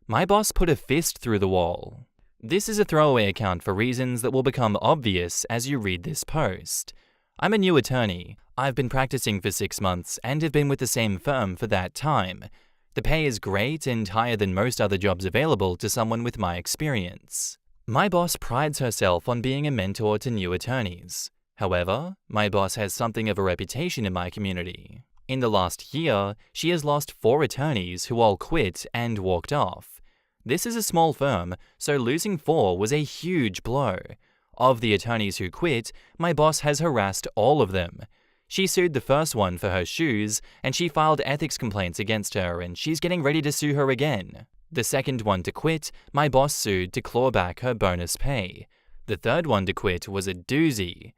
My boss put a fist through the wall. This is a throwaway account for reasons that will become obvious as you read this post. I'm a new attorney. I've been practicing for 6 months and have been with the same firm for that time. The pay is great and higher than most other jobs available to someone with my experience. My boss prides herself on being a mentor to new attorneys. However, my boss has something of a reputation in my community. In the last year, she has lost 4 attorneys who all quit and walked off. This is a small firm, so losing 4 was a huge blow. Of the attorneys who quit, my boss has harassed all of them. She sued the first one for her shoes, and she filed ethics complaints against her, and she's getting ready to sue her again. The second one to quit, my boss sued to claw back her bonus pay. The third one to quit was a doozy.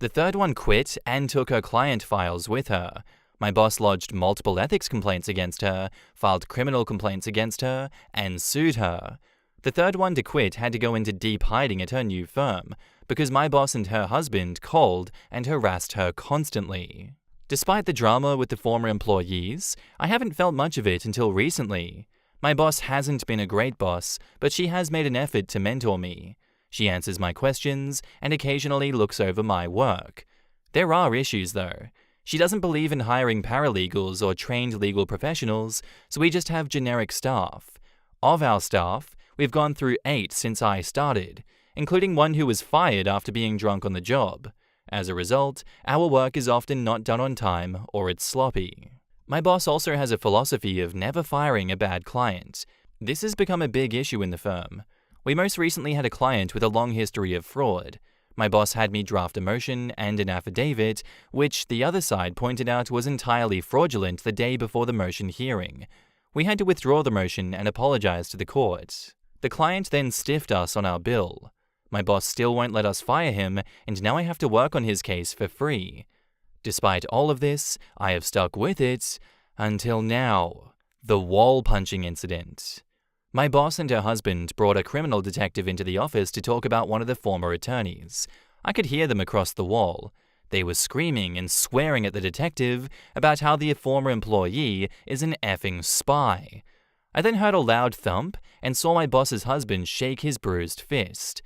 The third one quit and took her client files with her. My boss lodged multiple ethics complaints against her, filed criminal complaints against her, and sued her. The third one to quit had to go into deep hiding at her new firm, because my boss and her husband called and harassed her constantly. Despite the drama with the former employees, I haven't felt much of it until recently. My boss hasn't been a great boss, but she has made an effort to mentor me. She answers my questions and occasionally looks over my work. There are issues though. She doesn't believe in hiring paralegals or trained legal professionals, so we just have generic staff. Of our staff, we've gone through 8 since I started, including one who was fired after being drunk on the job. As a result, our work is often not done on time or it's sloppy. My boss also has a philosophy of never firing a bad client. This has become a big issue in the firm. We most recently had a client with a long history of fraud. My boss had me draft a motion and an affidavit, which the other side pointed out was entirely fraudulent the day before the motion hearing. We had to withdraw the motion and apologize to the court. The client then stiffed us on our bill. My boss still won't let us fire him, and now I have to work on his case for free. Despite all of this, I have stuck with it until now. The wall punching incident. My boss and her husband brought a criminal detective into the office to talk about one of the former attorneys. I could hear them across the wall. They were screaming and swearing at the detective about how the former employee is an effing spy. I then heard a loud thump and saw my boss's husband shake his bruised fist.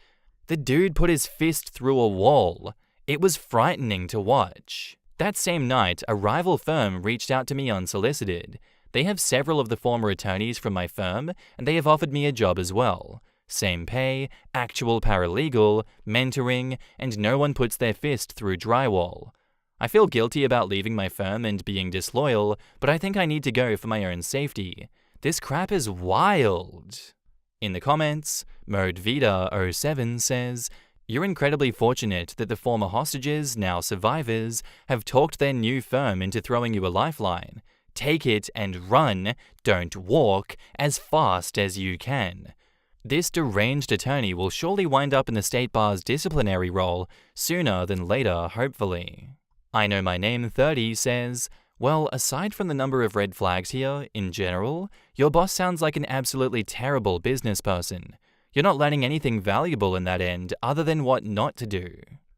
The dude put his fist through a wall. It was frightening to watch. That same night, a rival firm reached out to me unsolicited. They have several of the former attorneys from my firm, and they have offered me a job as well. Same pay, actual paralegal, mentoring, and no one puts their fist through drywall. I feel guilty about leaving my firm and being disloyal, but I think I need to go for my own safety. This crap is wild. In the comments, ModeVita07 says, "You're incredibly fortunate that the former hostages, now survivors, have talked their new firm into throwing you a lifeline. Take it and run, don't walk, as fast as you can. This deranged attorney will surely wind up in the state bar's disciplinary role sooner than later, hopefully." I Know My Name 30 says, "Well, aside from the number of red flags here, in general, your boss sounds like an absolutely terrible business person. You're not learning anything valuable in that end other than what not to do.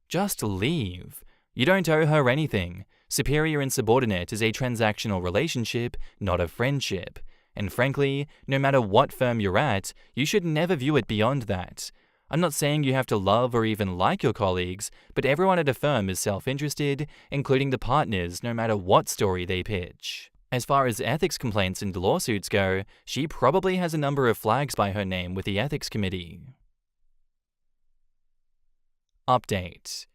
Just leave. You don't owe her anything. Superior and subordinate is a transactional relationship, not a friendship. And frankly, no matter what firm you're at, you should never view it beyond that. I'm not saying you have to love or even like your colleagues, but everyone at a firm is self-interested, including the partners, no matter what story they pitch. As far as ethics complaints and lawsuits go, she probably has a number of flags by her name with the ethics committee." Update.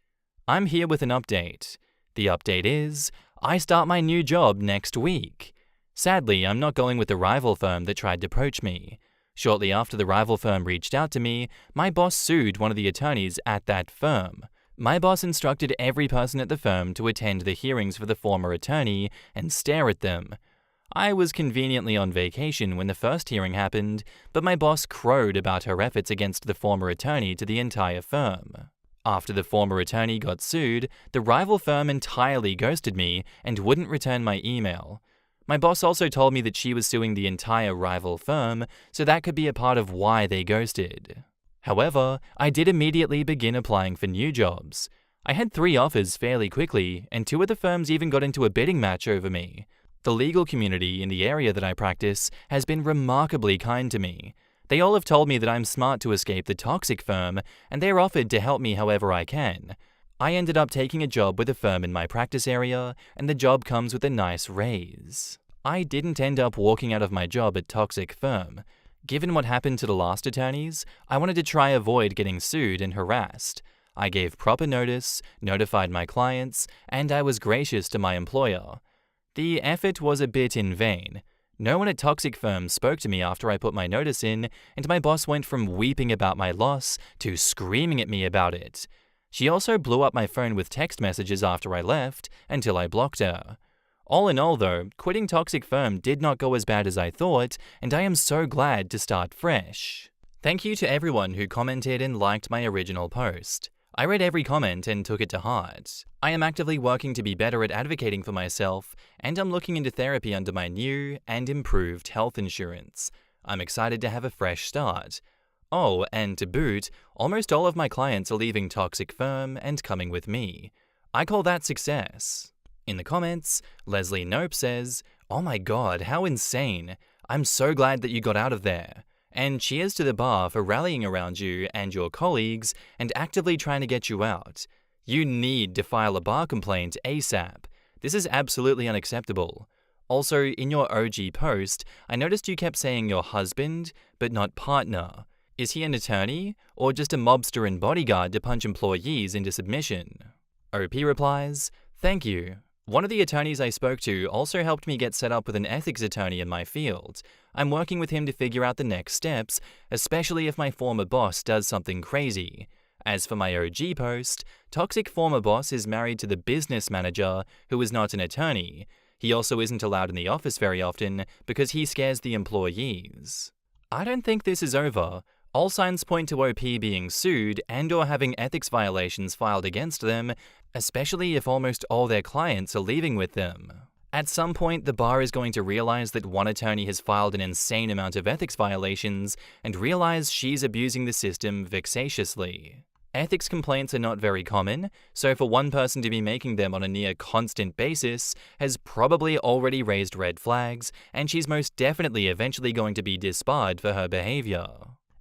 I'm here with an update. The update is, I start my new job next week. Sadly, I'm not going with the rival firm that tried to poach me. Shortly after the rival firm reached out to me, my boss sued one of the attorneys at that firm. My boss instructed every person at the firm to attend the hearings for the former attorney and stare at them. I was conveniently on vacation when the first hearing happened, but my boss crowed about her efforts against the former attorney to the entire firm. After the former attorney got sued, the rival firm entirely ghosted me and wouldn't return my email. My boss also told me that she was suing the entire rival firm, so that could be a part of why they ghosted. However, I did immediately begin applying for new jobs. I had 3 offers fairly quickly, and 2 of the firms even got into a bidding match over me. The legal community in the area that I practice has been remarkably kind to me. They all have told me that I'm smart to escape the toxic firm, and they're offered to help me however I can. I ended up taking a job with a firm in my practice area, and the job comes with a nice raise. I didn't end up walking out of my job at toxic firm. Given what happened to the last attorneys, I wanted to try avoid getting sued and harassed. I gave proper notice, notified my clients, and I was gracious to my employer. The effort was a bit in vain. No one at toxic firms spoke to me after I put my notice in, and my boss went from weeping about my loss to screaming at me about it. She also blew up my phone with text messages after I left, until I blocked her. All in all though, quitting toxic firm did not go as bad as I thought, and I am so glad to start fresh. Thank you to everyone who commented and liked my original post. I read every comment and took it to heart. I am actively working to be better at advocating for myself, and I'm looking into therapy under my new and improved health insurance. I'm excited to have a fresh start. Oh, and to boot, almost all of my clients are leaving toxic firm and coming with me. I call that success. In the comments, Leslie Nope says, "Oh my god, how insane. I'm so glad that you got out of there. And cheers to the bar for rallying around you and your colleagues and actively trying to get you out. You need to file a bar complaint ASAP. This is absolutely unacceptable. Also, in your OG post, I noticed you kept saying your husband, but not partner. Is he an attorney, or just a mobster and bodyguard to punch employees into submission?" OP replies, "Thank you. One of the attorneys I spoke to also helped me get set up with an ethics attorney in my field. I'm working with him to figure out the next steps, especially if my former boss does something crazy. As for my OG post, toxic former boss is married to the business manager, who is not an attorney. He also isn't allowed in the office very often because he scares the employees. I don't think this is over. All signs point to OP being sued and/or having ethics violations filed against them, especially if almost all their clients are leaving with them. At some point, the bar is going to realize that one attorney has filed an insane amount of ethics violations and realize she's abusing the system vexatiously. Ethics complaints are not very common, so for one person to be making them on a near constant basis has probably already raised red flags, and she's most definitely eventually going to be disbarred for her behavior.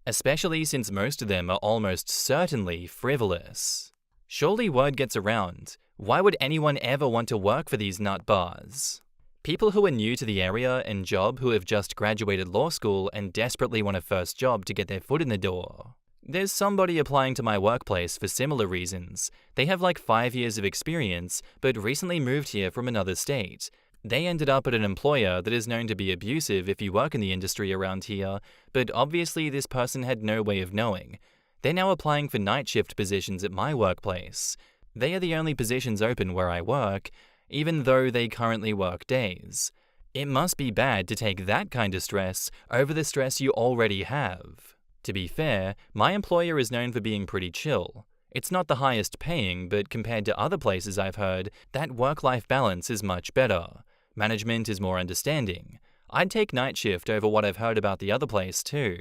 Especially since most of them are almost certainly frivolous. Surely word gets around. Why would anyone ever want to work for these nut bars? People who are new to the area and job who have just graduated law school and desperately want a first job to get their foot in the door. There's somebody applying to my workplace for similar reasons. They have like 5 years of experience, but recently moved here from another state. They ended up at an employer that is known to be abusive if you work in the industry around here, but obviously this person had no way of knowing. They're now applying for night shift positions at my workplace. They are the only positions open where I work, even though they currently work days. It must be bad to take that kind of stress over the stress you already have. To be fair, my employer is known for being pretty chill. It's not the highest paying, but compared to other places I've heard, that work-life balance is much better. Management is more understanding. I'd take night shift over what I've heard about the other place too.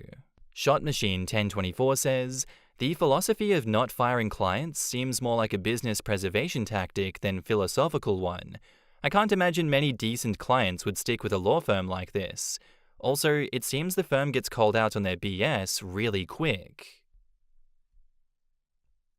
Shot Machine 1024 says, "The philosophy of not firing clients seems more like a business preservation tactic than philosophical one. I can't imagine many decent clients would stick with a law firm like this. Also, it seems the firm gets called out on their BS really quick."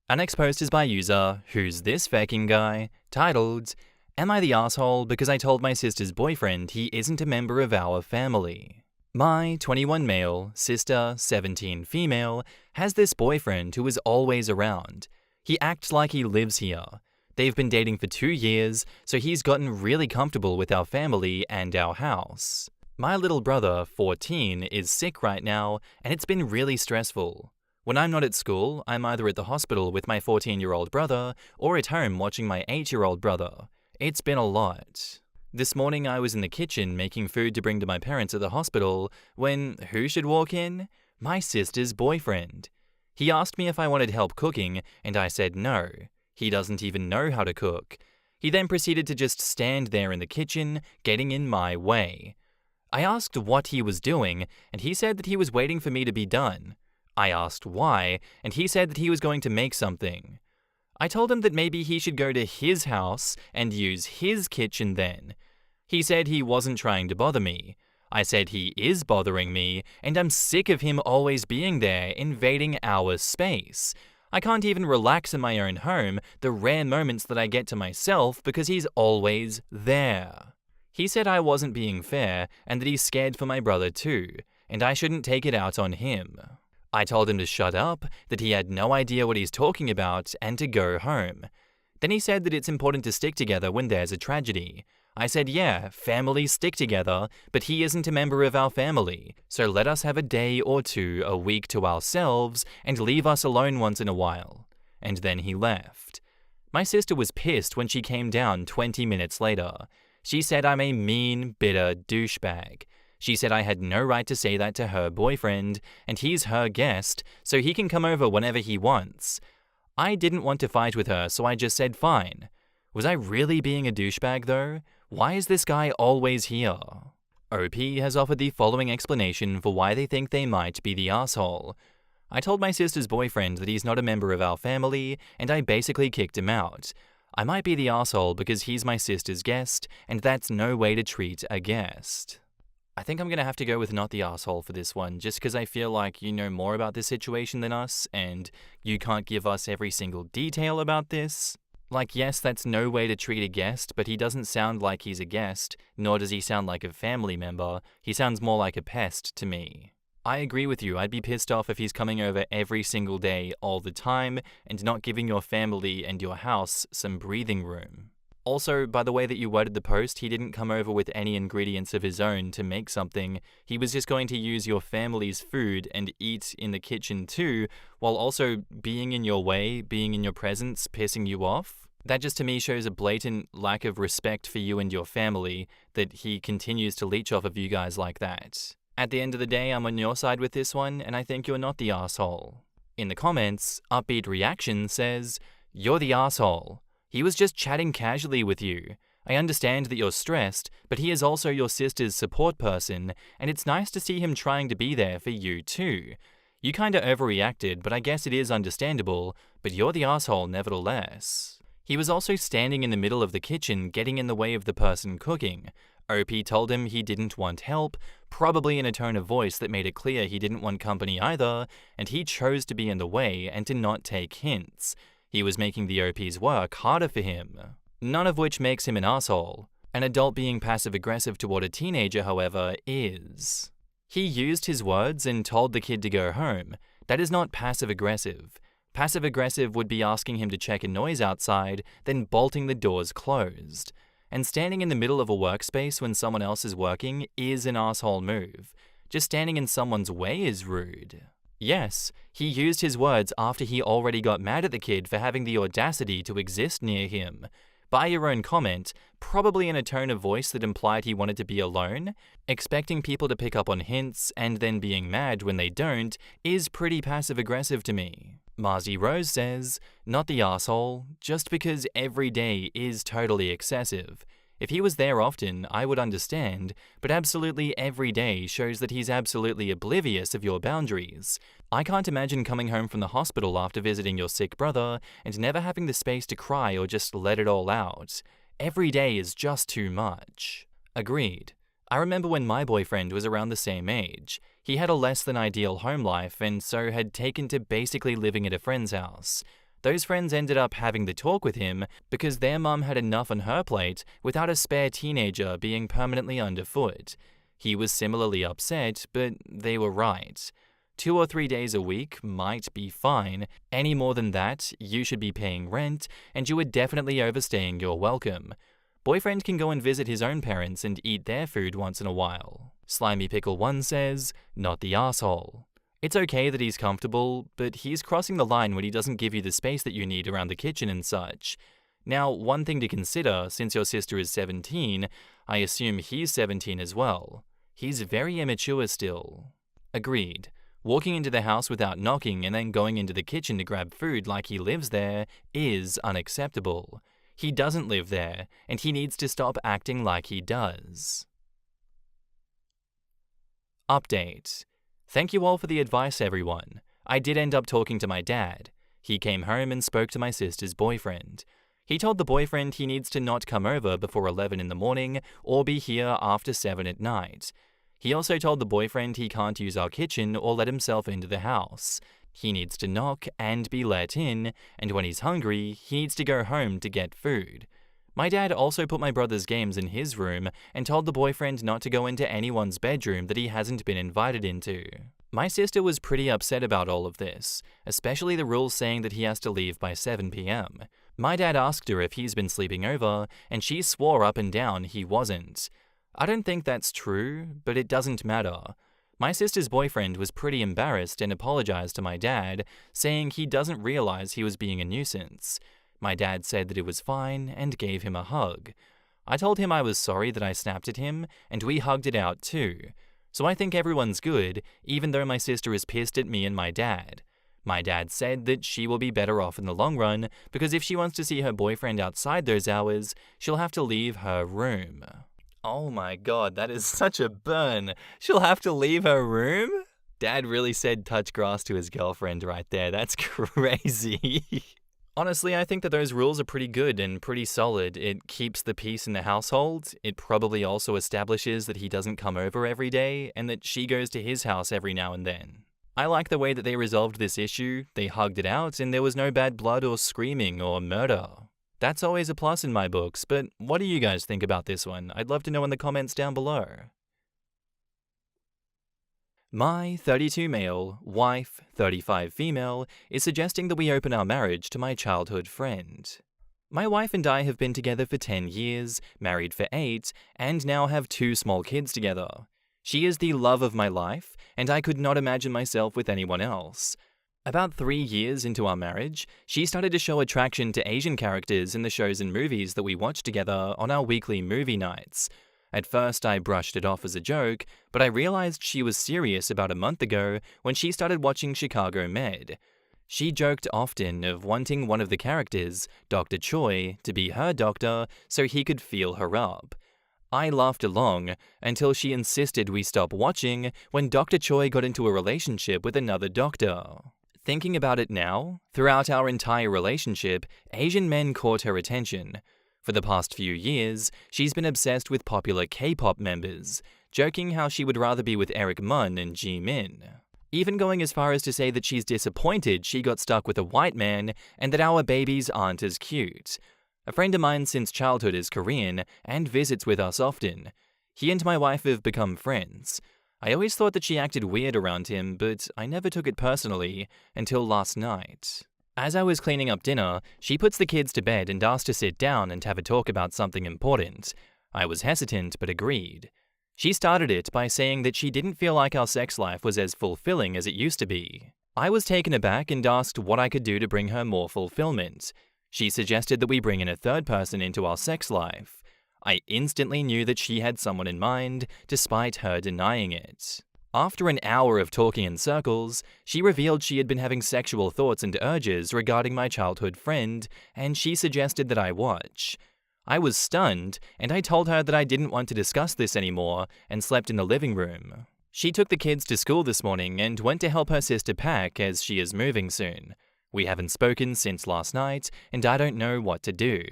Our next post is by user Who's This Faking Guy, titled, "Am I the asshole because I told my sister's boyfriend he isn't a member of our family? My 21 male, sister 17 female, has this boyfriend who is always around. He acts like he lives here. They've been dating for 2 years, so he's gotten really comfortable with our family and our house. My little brother, 14, is sick right now, and it's been really stressful. When I'm not at school, I'm either at the hospital with my 14-year-old brother or at home watching my 8-year-old brother. It's been a lot. This morning I was in the kitchen making food to bring to my parents at the hospital when who should walk in? My sister's boyfriend. He asked me if I wanted help cooking, and I said no. He doesn't even know how to cook. He then proceeded to just stand there in the kitchen, getting in my way. I asked what he was doing, and he said that he was waiting for me to be done. I asked why, and he said that he was going to make something. I told him that maybe he should go to his house and use his kitchen then. He said he wasn't trying to bother me. I said he is bothering me, and I'm sick of him always being there, invading our space. I can't even relax in my own home, the rare moments that I get to myself, because he's always there. He said I wasn't being fair, and that he's scared for my brother too, and I shouldn't take it out on him. I told him to shut up, that he had no idea what he's talking about, and to go home. Then he said that it's important to stick together when there's a tragedy. I said, yeah, families stick together, but he isn't a member of our family, so let us have a day or two a week to ourselves and leave us alone once in a while. And then he left. My sister was pissed when she came down 20 minutes later. She said I'm a mean, bitter douchebag. She said I had no right to say that to her boyfriend, and he's her guest, so he can come over whenever he wants. I didn't want to fight with her, so I just said fine. Was I really being a douchebag though? Why is this guy always here? OP has offered the following explanation for why they think they might be the asshole. I told my sister's boyfriend that he's not a member of our family, and I basically kicked him out. I might be the asshole because he's my sister's guest, and that's no way to treat a guest. I think I'm going to have to go with not the asshole for this one, just because I feel like you know more about this situation than us, and you can't give us every single detail about this. Like, yes, that's no way to treat a guest, but he doesn't sound like he's a guest, nor does he sound like a family member. He sounds more like a pest to me. I agree with you, I'd be pissed off if he's coming over every single day, all the time, and not giving your family and your house some breathing room. Also, by the way that you worded the post, he didn't come over with any ingredients of his own to make something. He was just going to use your family's food and eat in the kitchen too, while also being in your way, being in your presence, pissing you off. That just to me shows a blatant lack of respect for you and your family, that he continues to leech off of you guys like that. At the end of the day, I'm on your side with this one, and I think you're not the asshole. In the comments, Upbeat Reaction says, "You're the asshole. He was just chatting casually with you. I understand that you're stressed, but he is also your sister's support person, and it's nice to see him trying to be there for you too. You kinda overreacted, but I guess it is understandable, but you're the asshole nevertheless." He was also standing in the middle of the kitchen, getting in the way of the person cooking. OP told him he didn't want help, probably in a tone of voice that made it clear he didn't want company either, and he chose to be in the way and to not take hints. He was making the OP's work harder for him. None of which makes him an asshole. An adult being passive-aggressive toward a teenager, however, is. He used his words and told the kid to go home. That is not passive-aggressive. Passive-aggressive would be asking him to check a noise outside, then bolting the doors closed. And standing in the middle of a workspace when someone else is working is an asshole move. Just standing in someone's way is rude. Yes, he used his words after he already got mad at the kid for having the audacity to exist near him. By your own comment, probably in a tone of voice that implied he wanted to be alone, expecting people to pick up on hints and then being mad when they don't is pretty passive-aggressive to me. Marzi Rose says, "Not the asshole, just because every day is totally excessive. If he was there often, I would understand, but absolutely every day shows that he's absolutely oblivious of your boundaries. I can't imagine coming home from the hospital after visiting your sick brother and never having the space to cry or just let it all out. Every day is just too much." Agreed. I remember when my boyfriend was around the same age. He had a less than ideal home life and so had taken to basically living at a friend's house. Those friends ended up having the talk with him because their mum had enough on her plate without a spare teenager being permanently underfoot. He was similarly upset, but they were right. 2 or 3 days a week might be fine. Any more than that, you should be paying rent, and you are definitely overstaying your welcome. Boyfriend can go and visit his own parents and eat their food once in a while. Slimy Pickle 1 says, "Not the asshole. It's okay that he's comfortable, but he's crossing the line when he doesn't give you the space that you need around the kitchen and such. Now, one thing to consider, since your sister is 17, I assume he's 17 as well. He's very immature still." Agreed. Walking into the house without knocking and then going into the kitchen to grab food like he lives there is unacceptable. He doesn't live there, and he needs to stop acting like he does. Update. Thank you all for the advice, everyone. I did end up talking to my dad. He came home and spoke to my sister's boyfriend. He told the boyfriend he needs to not come over before 11 in the morning or be here after 7 at night. He also told the boyfriend he can't use our kitchen or let himself into the house. He needs to knock and be let in, and when he's hungry, he needs to go home to get food. My dad also put my brother's games in his room and told the boyfriend not to go into anyone's bedroom that he hasn't been invited into. My sister was pretty upset about all of this, especially the rules saying that he has to leave by 7 p.m. My dad asked her if he's been sleeping over, and she swore up and down he wasn't. I don't think that's true, but it doesn't matter. My sister's boyfriend was pretty embarrassed and apologized to my dad, saying he doesn't realize he was being a nuisance. My dad said that it was fine and gave him a hug. I told him I was sorry that I snapped at him, and we hugged it out too. So I think everyone's good, even though my sister is pissed at me and my dad. My dad said that she will be better off in the long run, because if she wants to see her boyfriend outside those hours, she'll have to leave her room. Oh my god, that is such a burn. She'll have to leave her room? Dad really said touch grass to his girlfriend right there. That's crazy. Honestly, I think that those rules are pretty good and pretty solid. It keeps the peace in the household. It probably also establishes that he doesn't come over every day and that she goes to his house every now and then. I like the way that they resolved this issue. They hugged it out and there was no bad blood or screaming or murder. That's always a plus in my books, but what do you guys think about this one? I'd love to know in the comments down below. My 32 male, wife, 35 female, is suggesting that we open our marriage to my childhood friend. My wife and I have been together for 10 years, married for 8, and now have 2 small kids together. She is the love of my life, and I could not imagine myself with anyone else. About 3 years into our marriage, she started to show attraction to Asian characters in the shows and movies that we watched together on our weekly movie nights. At first, I brushed it off as a joke, but I realized she was serious about a month ago when she started watching Chicago Med. She joked often of wanting one of the characters, Dr. Choi, to be her doctor so he could feel her up. I laughed along until she insisted we stop watching when Dr. Choi got into a relationship with another doctor. Thinking about it now, throughout our entire relationship, Asian men caught her attention. For the past few years, she's been obsessed with popular K-pop members, joking how she would rather be with Eric Mun and Jimin. Even going as far as to say that she's disappointed she got stuck with a white man and that our babies aren't as cute. A friend of mine since childhood is Korean and visits with us often. He and my wife have become friends. I always thought that she acted weird around him, but I never took it personally until last night. As I was cleaning up dinner, she puts the kids to bed and asked to sit down and have a talk about something important. I was hesitant but agreed. She started it by saying that she didn't feel like our sex life was as fulfilling as it used to be. I was taken aback and asked what I could do to bring her more fulfillment. She suggested that we bring in a third person into our sex life. I instantly knew that she had someone in mind, despite her denying it. After an hour of talking in circles, she revealed she had been having sexual thoughts and urges regarding my childhood friend, and she suggested that I watch. I was stunned, and I told her that I didn't want to discuss this anymore, and slept in the living room. She took the kids to school this morning and went to help her sister pack as she is moving soon. We haven't spoken since last night, and I don't know what to do.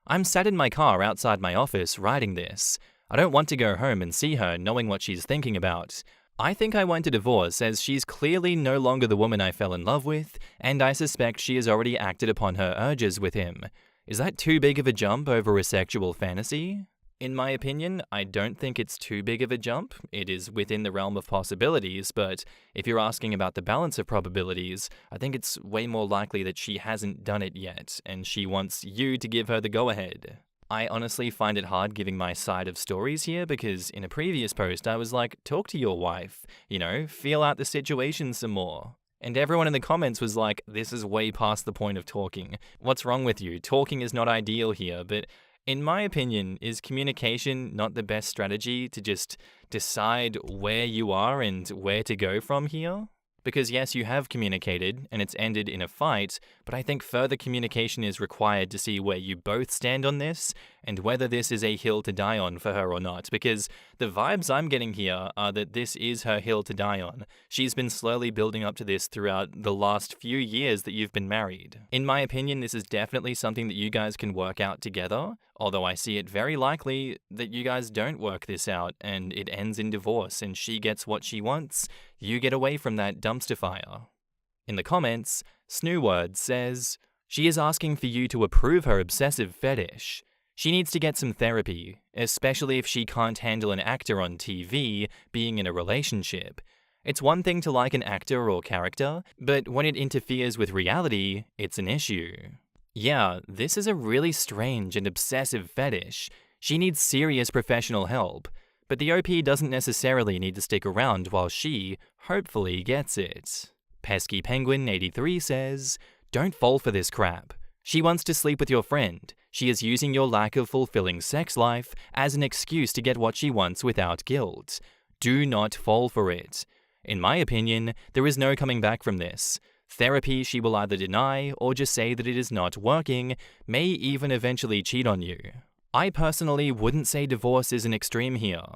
I'm sat in my car outside my office writing this. I don't want to go home and see her knowing what she's thinking about. I think I want a divorce as she's clearly no longer the woman I fell in love with, and I suspect she has already acted upon her urges with him. Is that too big of a jump over a sexual fantasy? In my opinion, I don't think it's too big of a jump. It is within the realm of possibilities, but if you're asking about the balance of probabilities, I think it's way more likely that she hasn't done it yet, and she wants you to give her the go-ahead. I honestly find it hard giving my side of stories here because in a previous post I was like, talk to your wife, feel out the situation some more. And everyone in the comments was like, this is way past the point of talking. What's wrong with you? Talking is not ideal here, but in my opinion, is communication not the best strategy to just decide where you are and where to go from here? Because yes, you have communicated, and it's ended in a fight, but I think further communication is required to see where you both stand on this, and whether this is a hill to die on for her or not, because the vibes I'm getting here are that this is her hill to die on. She's been slowly building up to this throughout the last few years that you've been married. In my opinion, this is definitely something that you guys can work out together, although I see it very likely that you guys don't work this out and it ends in divorce and she gets what she wants, you get away from that dumpster fire. In the comments, Snoowords says, she is asking for you to approve her obsessive fetish. She needs to get some therapy, especially if she can't handle an actor on TV being in a relationship. It's one thing to like an actor or character, but when it interferes with reality, it's an issue. Yeah, this is a really strange and obsessive fetish. She needs serious professional help, but the OP doesn't necessarily need to stick around while she, hopefully, gets it. Pesky Penguin 83 says, don't fall for this crap. She wants to sleep with your friend. She is using your lack of fulfilling sex life as an excuse to get what she wants without guilt. Do not fall for it. In my opinion, there is no coming back from this. Therapy she will either deny or just say that it is not working, may even eventually cheat on you. I personally wouldn't say divorce is an extreme here.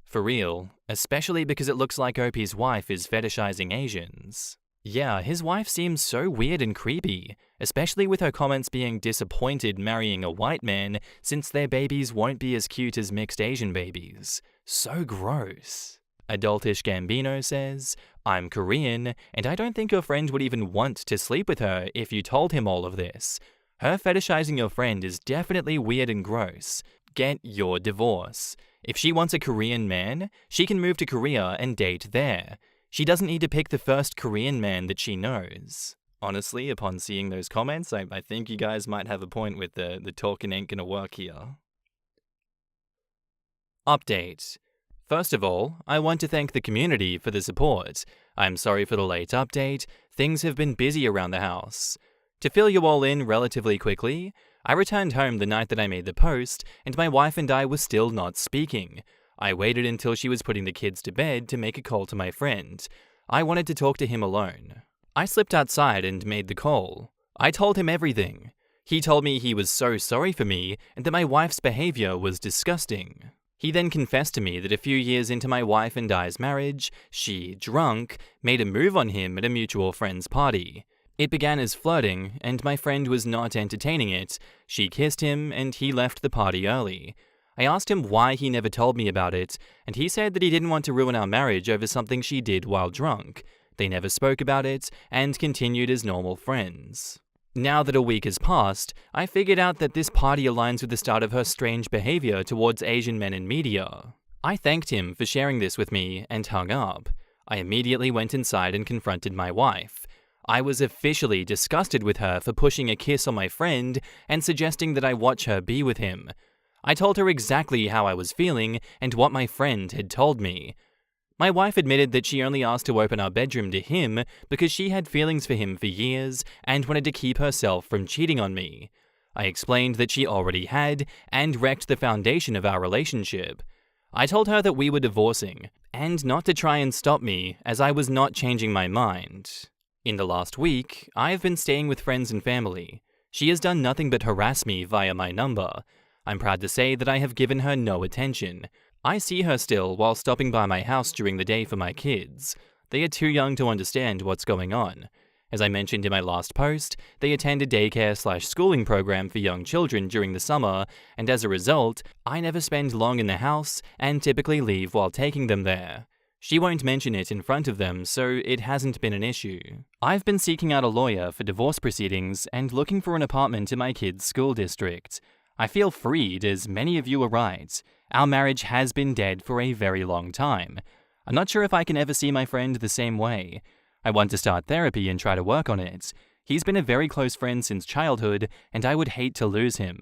For real, especially because it looks like OP's wife is fetishizing Asians. Yeah, his wife seems so weird and creepy, especially with her comments being disappointed marrying a white man since their babies won't be as cute as mixed Asian babies. So gross. Adultish Gambino says, I'm Korean, and I don't think your friend would even want to sleep with her if you told him all of this. Her fetishizing your friend is definitely weird and gross. Get your divorce. If she wants a Korean man, she can move to Korea and date there. She doesn't need to pick the first Korean man that she knows. Honestly, upon seeing those comments, I think you guys might have a point with the talking ain't gonna work here. Update. First of all, I want to thank the community for the support. I'm sorry for the late update. Things have been busy around the house. To fill you all in relatively quickly, I returned home the night that I made the post, and my wife and I were still not speaking. I waited until she was putting the kids to bed to make a call to my friend. I wanted to talk to him alone. I slipped outside and made the call. I told him everything. He told me he was so sorry for me and that my wife's behavior was disgusting. He then confessed to me that a few years into my wife and I's marriage, she, drunk, made a move on him at a mutual friend's party. It began as flirting, and my friend was not entertaining it. She kissed him, and he left the party early. I asked him why he never told me about it, and he said that he didn't want to ruin our marriage over something she did while drunk. They never spoke about it, and continued as normal friends. Now that a week has passed, I figured out that this party aligns with the start of her strange behavior towards Asian men in media. I thanked him for sharing this with me and hung up. I immediately went inside and confronted my wife. I was officially disgusted with her for pushing a kiss on my friend and suggesting that I watch her be with him. I told her exactly how I was feeling and what my friend had told me. My wife admitted that she only asked to open our bedroom to him because she had feelings for him for years and wanted to keep herself from cheating on me. I explained that she already had and wrecked the foundation of our relationship. I told her that we were divorcing and not to try and stop me as I was not changing my mind. In the last week, I have been staying with friends and family. She has done nothing but harass me via my number. I'm proud to say that I have given her no attention. I see her still while stopping by my house during the day for my kids. They are too young to understand what's going on. As I mentioned in my last post, they attend a daycare/schooling program for young children during the summer, and as a result, I never spend long in the house and typically leave while taking them there. She won't mention it in front of them, so it hasn't been an issue. I've been seeking out a lawyer for divorce proceedings and looking for an apartment in my kids' school district. I feel freed, as many of you are right. Our marriage has been dead for a very long time. I'm not sure if I can ever see my friend the same way. I want to start therapy and try to work on it. He's been a very close friend since childhood, and I would hate to lose him.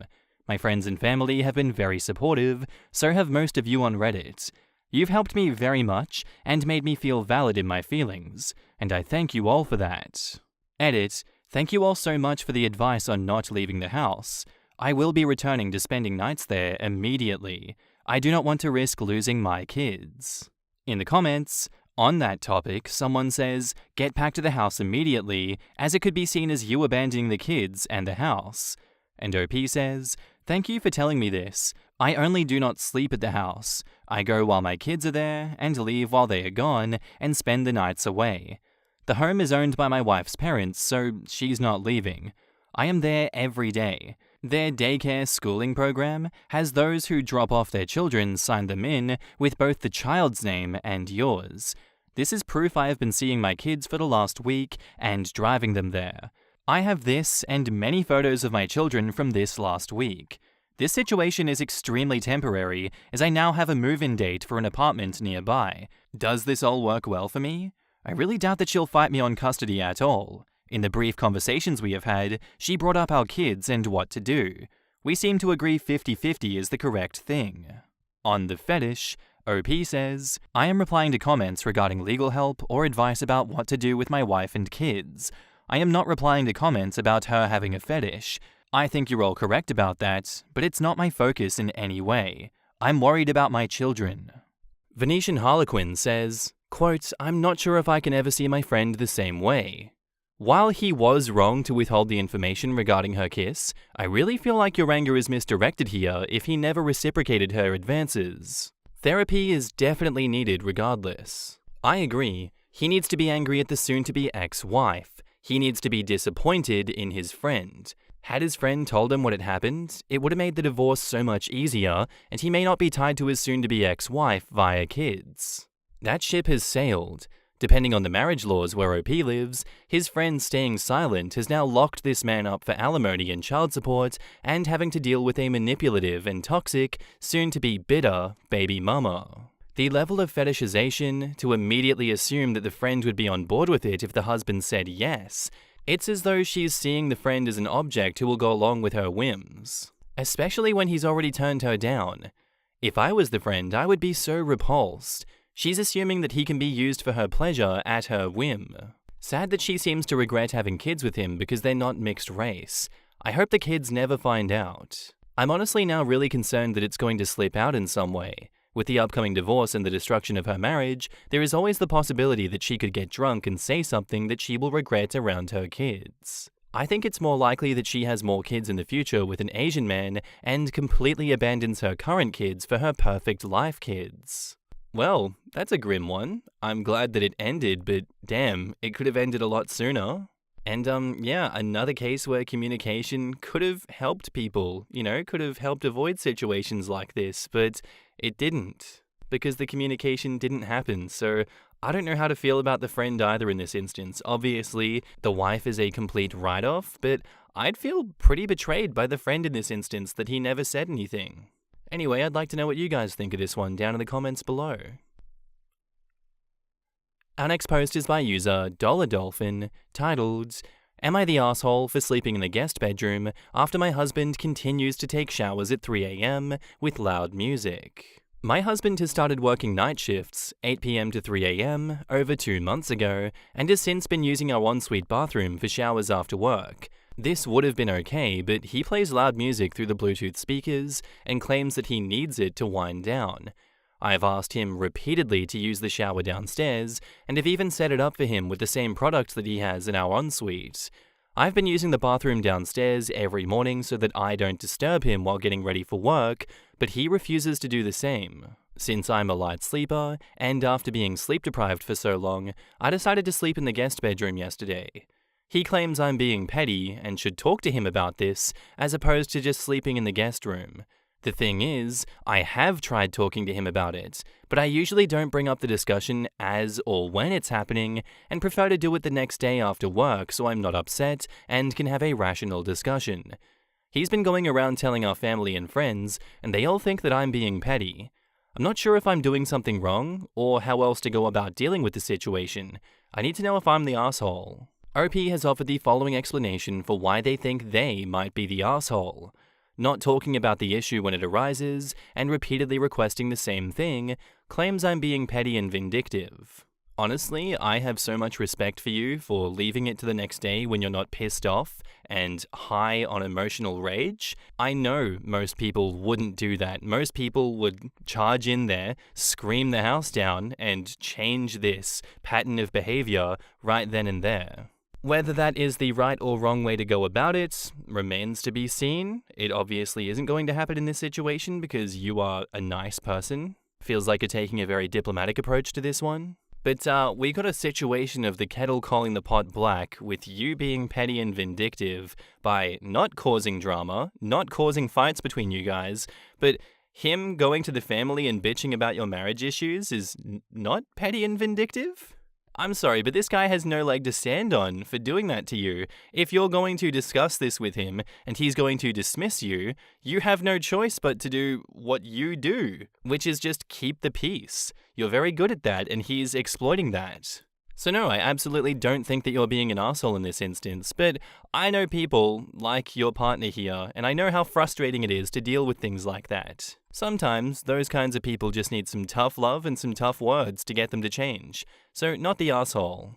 My friends and family have been very supportive, so have most of you on Reddit. You've helped me very much and made me feel valid in my feelings, and I thank you all for that. Edit, thank you all so much for the advice on not leaving the house. I will be returning to spending nights there immediately. I do not want to risk losing my kids. In the comments, On that topic, someone says, get back to the house immediately, as it could be seen as you abandoning the kids and the house. And OP says, thank you for telling me this. I only do not sleep at the house. I go while my kids are there, and leave while they are gone, and spend the nights away. The home is owned by my wife's parents, so she's not leaving. I am there every day. Their daycare schooling program has those who drop off their children sign them in with both the child's name and yours. This is proof I have been seeing my kids for the last week and driving them there. I have this and many photos of my children from this last week. This situation is extremely temporary, as I now have a move-in date for an apartment nearby. Does this all work well for me? I really doubt that she'll fight me on custody at all. In the brief conversations we have had, she brought up our kids and what to do. We seem to agree 50-50 is the correct thing. On the fetish, OP says, I am replying to comments regarding legal help or advice about what to do with my wife and kids. I am not replying to comments about her having a fetish. I think you're all correct about that, but it's not my focus in any way. I'm worried about my children. Venetian Harlequin says, quote, I'm not sure if I can ever see my friend the same way. While he was wrong to withhold the information regarding her kiss, I really feel like your anger is misdirected here if he never reciprocated her advances. Therapy is definitely needed regardless. I agree. He needs to be angry at the soon-to-be ex-wife. He needs to be disappointed in his friend. Had his friend told him what had happened, it would have made the divorce so much easier, and he may not be tied to his soon-to-be ex-wife via kids. That ship has sailed. Depending on the marriage laws where OP lives, his friend staying silent has now locked this man up for alimony and child support and having to deal with a manipulative and toxic, soon-to-be bitter, baby mama. The level of fetishization, to immediately assume that the friend would be on board with it if the husband said yes, it's as though she's seeing the friend as an object who will go along with her whims. Especially when he's already turned her down. If I was the friend, I would be so repulsed. She's assuming that he can be used for her pleasure at her whim. Sad that she seems to regret having kids with him because they're not mixed race. I hope the kids never find out. I'm honestly now really concerned that it's going to slip out in some way. With the upcoming divorce and the destruction of her marriage, there is always the possibility that she could get drunk and say something that she will regret around her kids. I think it's more likely that she has more kids in the future with an Asian man and completely abandons her current kids for her perfect life kids. Well, that's a grim one. I'm glad that it ended, but damn, it could have ended a lot sooner. And yeah, another case where communication could have helped people, could have helped avoid situations like this, but it didn't, because the communication didn't happen. So I don't know how to feel about the friend either in this instance. Obviously, the wife is a complete write-off, but I'd feel pretty betrayed by the friend in this instance that he never said anything. Anyway, I'd like to know what you guys think of this one down in the comments below. Our next post is by user Dollar Dolphin, titled, Am I the asshole for sleeping in the guest bedroom after my husband continues to take showers at 3 a.m. with loud music? My husband has started working night shifts, 8 p.m. to 3 a.m., over 2 months ago, and has since been using our ensuite bathroom for showers after work. This would have been okay, but he plays loud music through the Bluetooth speakers and claims that he needs it to wind down. I've asked him repeatedly to use the shower downstairs, and have even set it up for him with the same product that he has in our ensuite. I've been using the bathroom downstairs every morning so that I don't disturb him while getting ready for work, but he refuses to do the same. Since I'm a light sleeper, and after being sleep deprived for so long, I decided to sleep in the guest bedroom yesterday. He claims I'm being petty and should talk to him about this, as opposed to just sleeping in the guest room. The thing is, I have tried talking to him about it, but I usually don't bring up the discussion as or when it's happening, and prefer to do it the next day after work so I'm not upset and can have a rational discussion. He's been going around telling our family and friends, and they all think that I'm being petty. I'm not sure if I'm doing something wrong, or how else to go about dealing with the situation. I need to know if I'm the asshole. OP has offered the following explanation for why they think they might be the asshole. Not talking about the issue when it arises, and repeatedly requesting the same thing, claims I'm being petty and vindictive. Honestly, I have so much respect for you for leaving it to the next day when you're not pissed off and high on emotional rage. I know most people wouldn't do that. Most people would charge in there, scream the house down, and change this pattern of behavior right then and there. Whether that is the right or wrong way to go about it remains to be seen. It obviously isn't going to happen in this situation because you are a nice person. Feels like you're taking a very diplomatic approach to this one. But we got a situation of the kettle calling the pot black with you being petty and vindictive by not causing drama, not causing fights between you guys, but him going to the family and bitching about your marriage issues is not petty and vindictive? I'm sorry, but this guy has no leg to stand on for doing that to you. If you're going to discuss this with him and he's going to dismiss you, you have no choice but to do what you do, which is just keep the peace. You're very good at that and he's exploiting that. So no, I absolutely don't think that you're being an asshole in this instance, but I know people like your partner here, and I know how frustrating it is to deal with things like that. Sometimes those kinds of people just need some tough love and some tough words to get them to change. So not the asshole.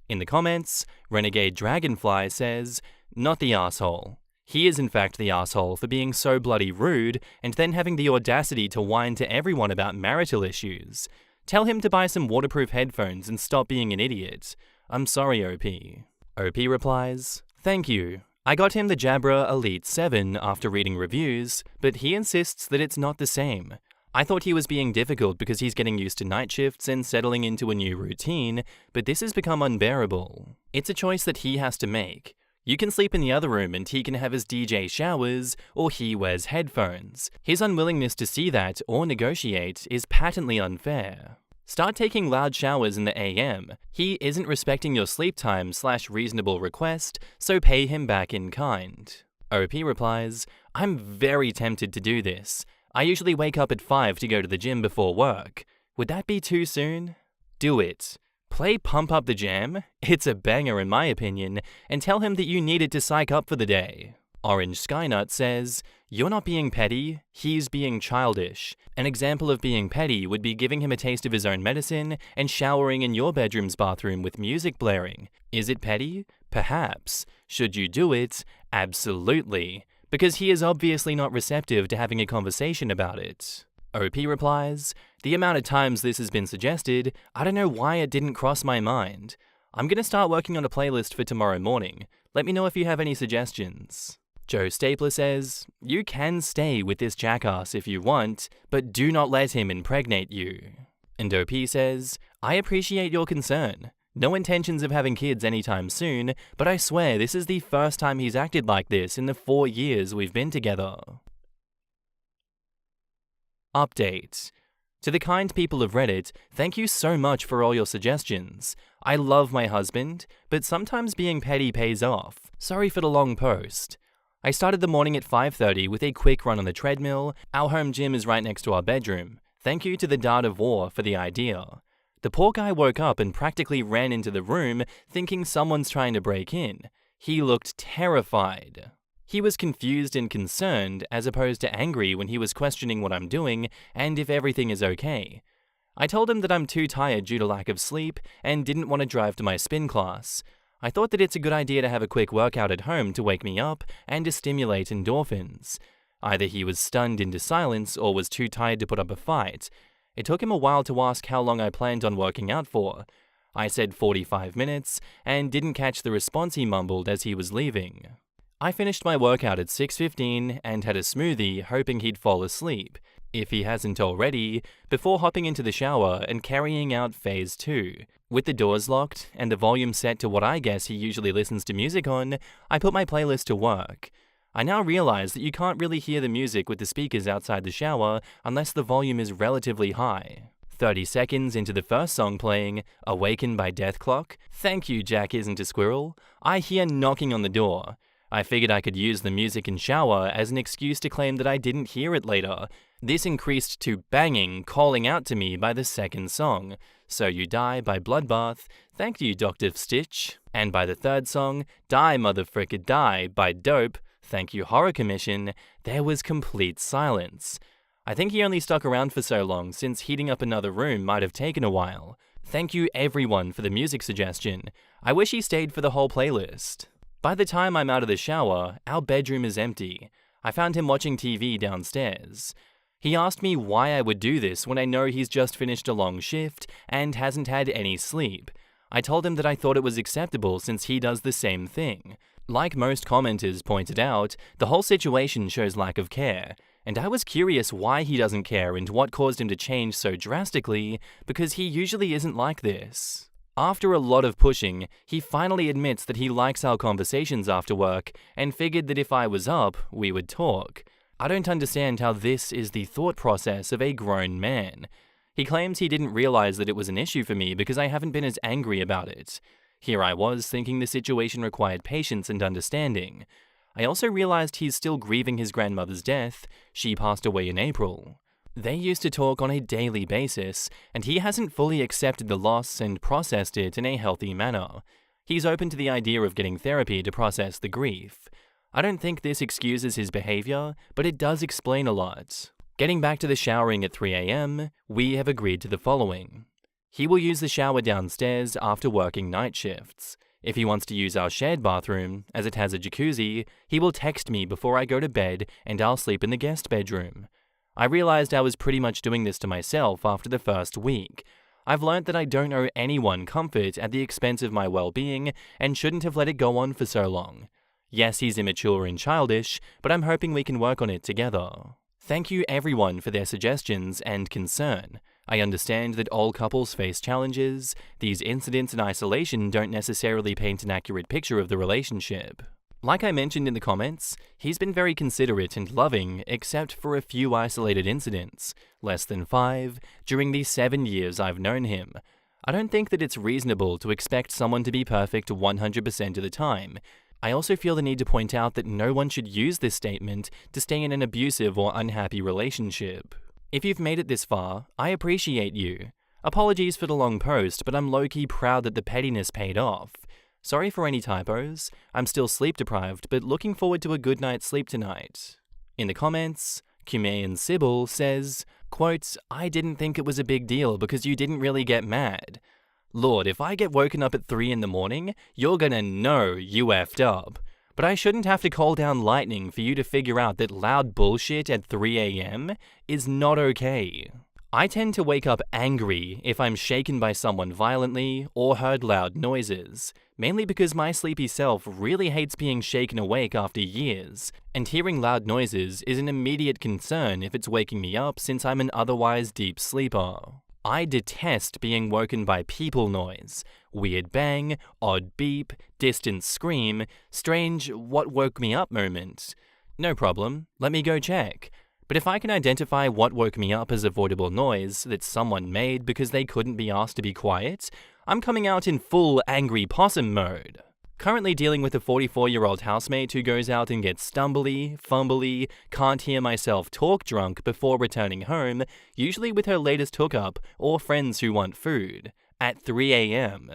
In the comments, Renegade Dragonfly says, not the asshole. He is in fact the asshole for being so bloody rude and then having the audacity to whine to everyone about marital issues. Tell him to buy some waterproof headphones and stop being an idiot. I'm sorry, OP. OP replies, thank you. I got him the Jabra Elite 7 after reading reviews, but he insists that it's not the same. I thought he was being difficult because he's getting used to night shifts and settling into a new routine, but this has become unbearable. It's a choice that he has to make. You can sleep in the other room and he can have his DJ showers, or he wears headphones. His unwillingness to see that or negotiate is patently unfair. Start taking loud showers in the AM. He isn't respecting your sleep time / reasonable request, so pay him back in kind. OP replies, I'm very tempted to do this. I usually wake up at 5 to go to the gym before work. Would that be too soon? Do it. Play Pump Up the Jam, it's a banger in my opinion, and tell him that you need it to psych up for the day. Orange Skynut says, you're not being petty, he's being childish. An example of being petty would be giving him a taste of his own medicine and showering in your bedroom's bathroom with music blaring. Is it petty? Perhaps. Should you do it? Absolutely. Because he is obviously not receptive to having a conversation about it. OP replies, the amount of times this has been suggested, I don't know why it didn't cross my mind. I'm gonna start working on a playlist for tomorrow morning. Let me know if you have any suggestions. Joe Stapler says, you can stay with this jackass if you want, but do not let him impregnate you. And OP says, I appreciate your concern. No intentions of having kids anytime soon, but I swear this is the first time he's acted like this in the 4 years we've been together. Update. To the kind people of Reddit, thank you so much for all your suggestions. I love my husband, but sometimes being petty pays off. Sorry for the long post. I started the morning at 5:30 with a quick run on the treadmill. Our home gym is right next to our bedroom. Thank you to the Dart of War for the idea. The poor guy woke up and practically ran into the room thinking someone's trying to break in. He looked terrified. He was confused and concerned as opposed to angry when he was questioning what I'm doing and if everything is okay. I told him that I'm too tired due to lack of sleep and didn't want to drive to my spin class. I thought that it's a good idea to have a quick workout at home to wake me up and to stimulate endorphins. Either he was stunned into silence or was too tired to put up a fight. It took him a while to ask how long I planned on working out for. I said 45 minutes and didn't catch the response he mumbled as he was leaving. I finished my workout at 6:15 and had a smoothie hoping he'd fall asleep, if he hasn't already, before hopping into the shower and carrying out phase 2. With the doors locked and the volume set to what I guess he usually listens to music on, I put my playlist to work. I now realize that you can't really hear the music with the speakers outside the shower unless the volume is relatively high. 30 seconds into the first song playing, Awaken by Deathclock, thank you Jack Isn't a Squirrel, I hear knocking on the door. I figured I could use the music and shower as an excuse to claim that I didn't hear it later. This increased to banging, calling out to me by the second song, So You Die by Bloodbath, thank you Dr. Stitch, and by the third song, Die Motherfricka Die by Dope, thank you Horror Commission, there was complete silence. I think he only stuck around for so long since heating up another room might have taken a while. Thank you everyone for the music suggestion. I wish he stayed for the whole playlist. By the time I'm out of the shower, our bedroom is empty. I found him watching TV downstairs. He asked me why I would do this when I know he's just finished a long shift and hasn't had any sleep. I told him that I thought it was acceptable since he does the same thing. Like most commenters pointed out, the whole situation shows lack of care, and I was curious why he doesn't care and what caused him to change so drastically, because he usually isn't like this. After a lot of pushing, he finally admits that he likes our conversations after work and figured that if I was up, we would talk. I don't understand how this is the thought process of a grown man. He claims he didn't realize that it was an issue for me because I haven't been as angry about it. Here I was thinking the situation required patience and understanding. I also realized he's still grieving his grandmother's death. She passed away in April. They used to talk on a daily basis, and he hasn't fully accepted the loss and processed it in a healthy manner. He's open to the idea of getting therapy to process the grief. I don't think this excuses his behavior, but it does explain a lot. Getting back to the showering at 3 a.m., we have agreed to the following. He will use the shower downstairs after working night shifts. If he wants to use our shared bathroom, as it has a jacuzzi, he will text me before I go to bed and I'll sleep in the guest bedroom. I realized I was pretty much doing this to myself after the first week. I've learnt that I don't owe anyone comfort at the expense of my well-being and shouldn't have let it go on for so long. Yes, he's immature and childish, but I'm hoping we can work on it together. Thank you everyone for their suggestions and concern. I understand that all couples face challenges. These incidents in isolation don't necessarily paint an accurate picture of the relationship. Like I mentioned in the comments, he's been very considerate and loving except for a few isolated incidents, less than 5, during the 7 years I've known him. I don't think that it's reasonable to expect someone to be perfect 100% of the time. I also feel the need to point out that no one should use this statement to stay in an abusive or unhappy relationship. If you've made it this far, I appreciate you. Apologies for the long post, but I'm low-key proud that the pettiness paid off. Sorry for any typos. I'm still sleep deprived, but looking forward to a good night's sleep tonight. In the comments, Kumayan Sybil says, quote, I didn't think it was a big deal because you didn't really get mad. Lord, if I get woken up at 3 in the morning, you're gonna know you effed up. But I shouldn't have to call down lightning for you to figure out that loud bullshit at 3 a.m. is not okay. I tend to wake up angry if I'm shaken by someone violently or heard loud noises, mainly because my sleepy self really hates being shaken awake after years, and hearing loud noises is an immediate concern if it's waking me up since I'm an otherwise deep sleeper. I detest being woken by people noise, weird bang, odd beep, distant scream, strange what woke me up moment. No problem, let me go check. But if I can identify what woke me up as avoidable noise that someone made because they couldn't be asked to be quiet, I'm coming out in full angry possum mode. Currently dealing with a 44-year-old housemate who goes out and gets stumbly, fumbly, can't hear myself talk drunk before returning home, usually with her latest hookup or friends who want food, at 3 a.m.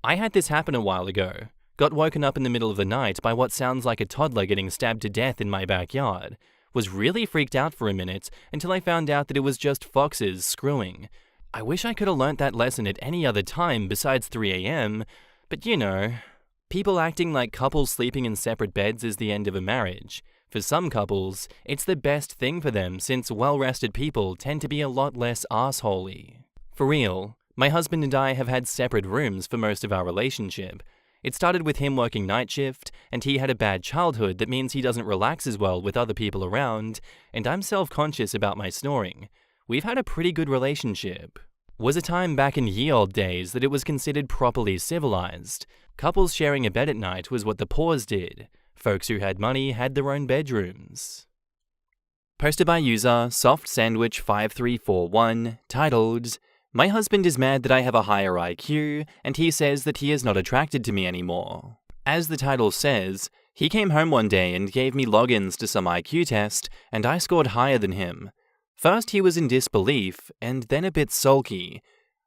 I had this happen a while ago. Got woken up in the middle of the night by what sounds like a toddler getting stabbed to death in my backyard. Was really freaked out for a minute until I found out that it was just foxes screwing. I wish I could have learnt that lesson at any other time besides 3 a.m., but you know. People acting like couples sleeping in separate beds is the end of a marriage. For some couples, it's the best thing for them since well-rested people tend to be a lot less arseholey. For real, my husband and I have had separate rooms for most of our relationship. It started with him working night shift, and he had a bad childhood that means he doesn't relax as well with other people around, and I'm self-conscious about my snoring. We've had a pretty good relationship. Was a time back in ye olde days that it was considered properly civilized. Couples sharing a bed at night was what the poors did. Folks who had money had their own bedrooms. Posted by user SoftSandwich5341, titled, My husband is mad that I have a higher IQ, and he says that he is not attracted to me anymore. As the title says, he came home one day and gave me logins to some IQ test, and I scored higher than him. First he was in disbelief, and then a bit sulky.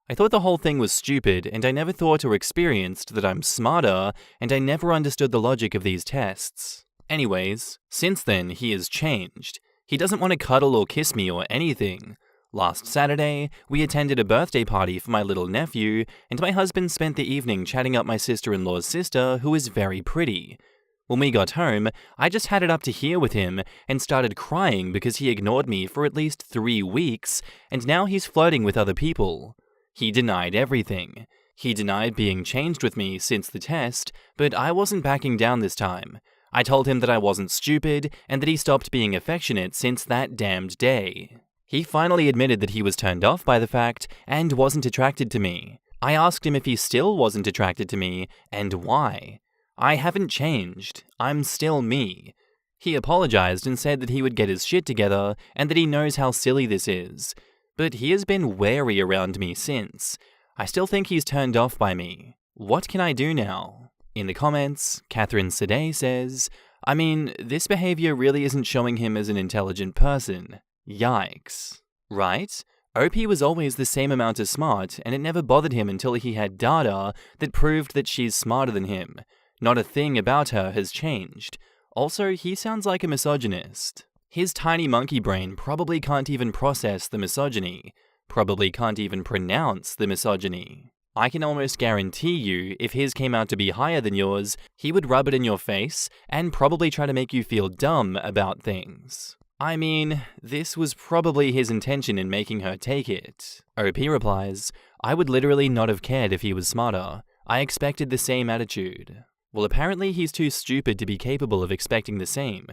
I thought the whole thing was stupid, and I never thought or experienced that I'm smarter, and I never understood the logic of these tests. Anyways, since then he has changed. He doesn't want to cuddle or kiss me or anything. Last Saturday, we attended a birthday party for my little nephew, and my husband spent the evening chatting up my sister-in-law's sister, who is very pretty. When we got home, I just had it up to here with him and started crying because he ignored me for at least 3 weeks, and now he's flirting with other people. He denied everything. He denied being changed with me since the test, but I wasn't backing down this time. I told him that I wasn't stupid and that he stopped being affectionate since that damned day. He finally admitted that he was turned off by the fact and wasn't attracted to me. I asked him if he still wasn't attracted to me and why. I haven't changed. I'm still me. He apologized and said that he would get his shit together and that he knows how silly this is. But he has been wary around me since. I still think he's turned off by me. What can I do now? In the comments, Catherine Sade says, I mean, this behavior really isn't showing him as an intelligent person. Yikes. Right? OP was always the same amount as smart, and it never bothered him until he had data that proved that she's smarter than him. Not a thing about her has changed. Also, he sounds like a misogynist. His tiny monkey brain probably can't even process the misogyny. Probably can't even pronounce the misogyny. I can almost guarantee you, if his came out to be higher than yours, he would rub it in your face and probably try to make you feel dumb about things. I mean, this was probably his intention in making her take it. OP replies, I would literally not have cared if he was smarter. I expected the same attitude. Well, apparently he's too stupid to be capable of expecting the same.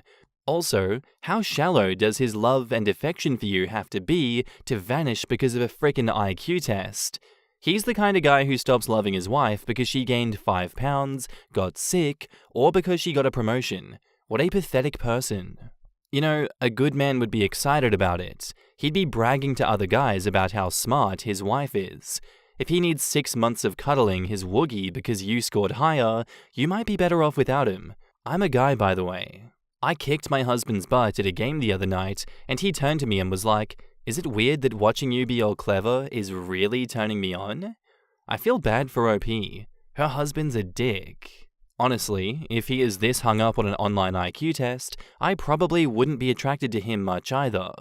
Also, how shallow does his love and affection for you have to be to vanish because of a frickin' IQ test? He's the kind of guy who stops loving his wife because she gained 5 pounds, got sick, or because she got a promotion. What a pathetic person. You know, a good man would be excited about it. He'd be bragging to other guys about how smart his wife is. If he needs 6 months of cuddling his woogie because you scored higher, you might be better off without him. I'm a guy, by the way. I kicked my husband's butt at a game the other night, and he turned to me and was like, is it weird that watching you be all clever is really turning me on? I feel bad for OP. Her husband's a dick. Honestly, if he is this hung up on an online IQ test, I probably wouldn't be attracted to him much either.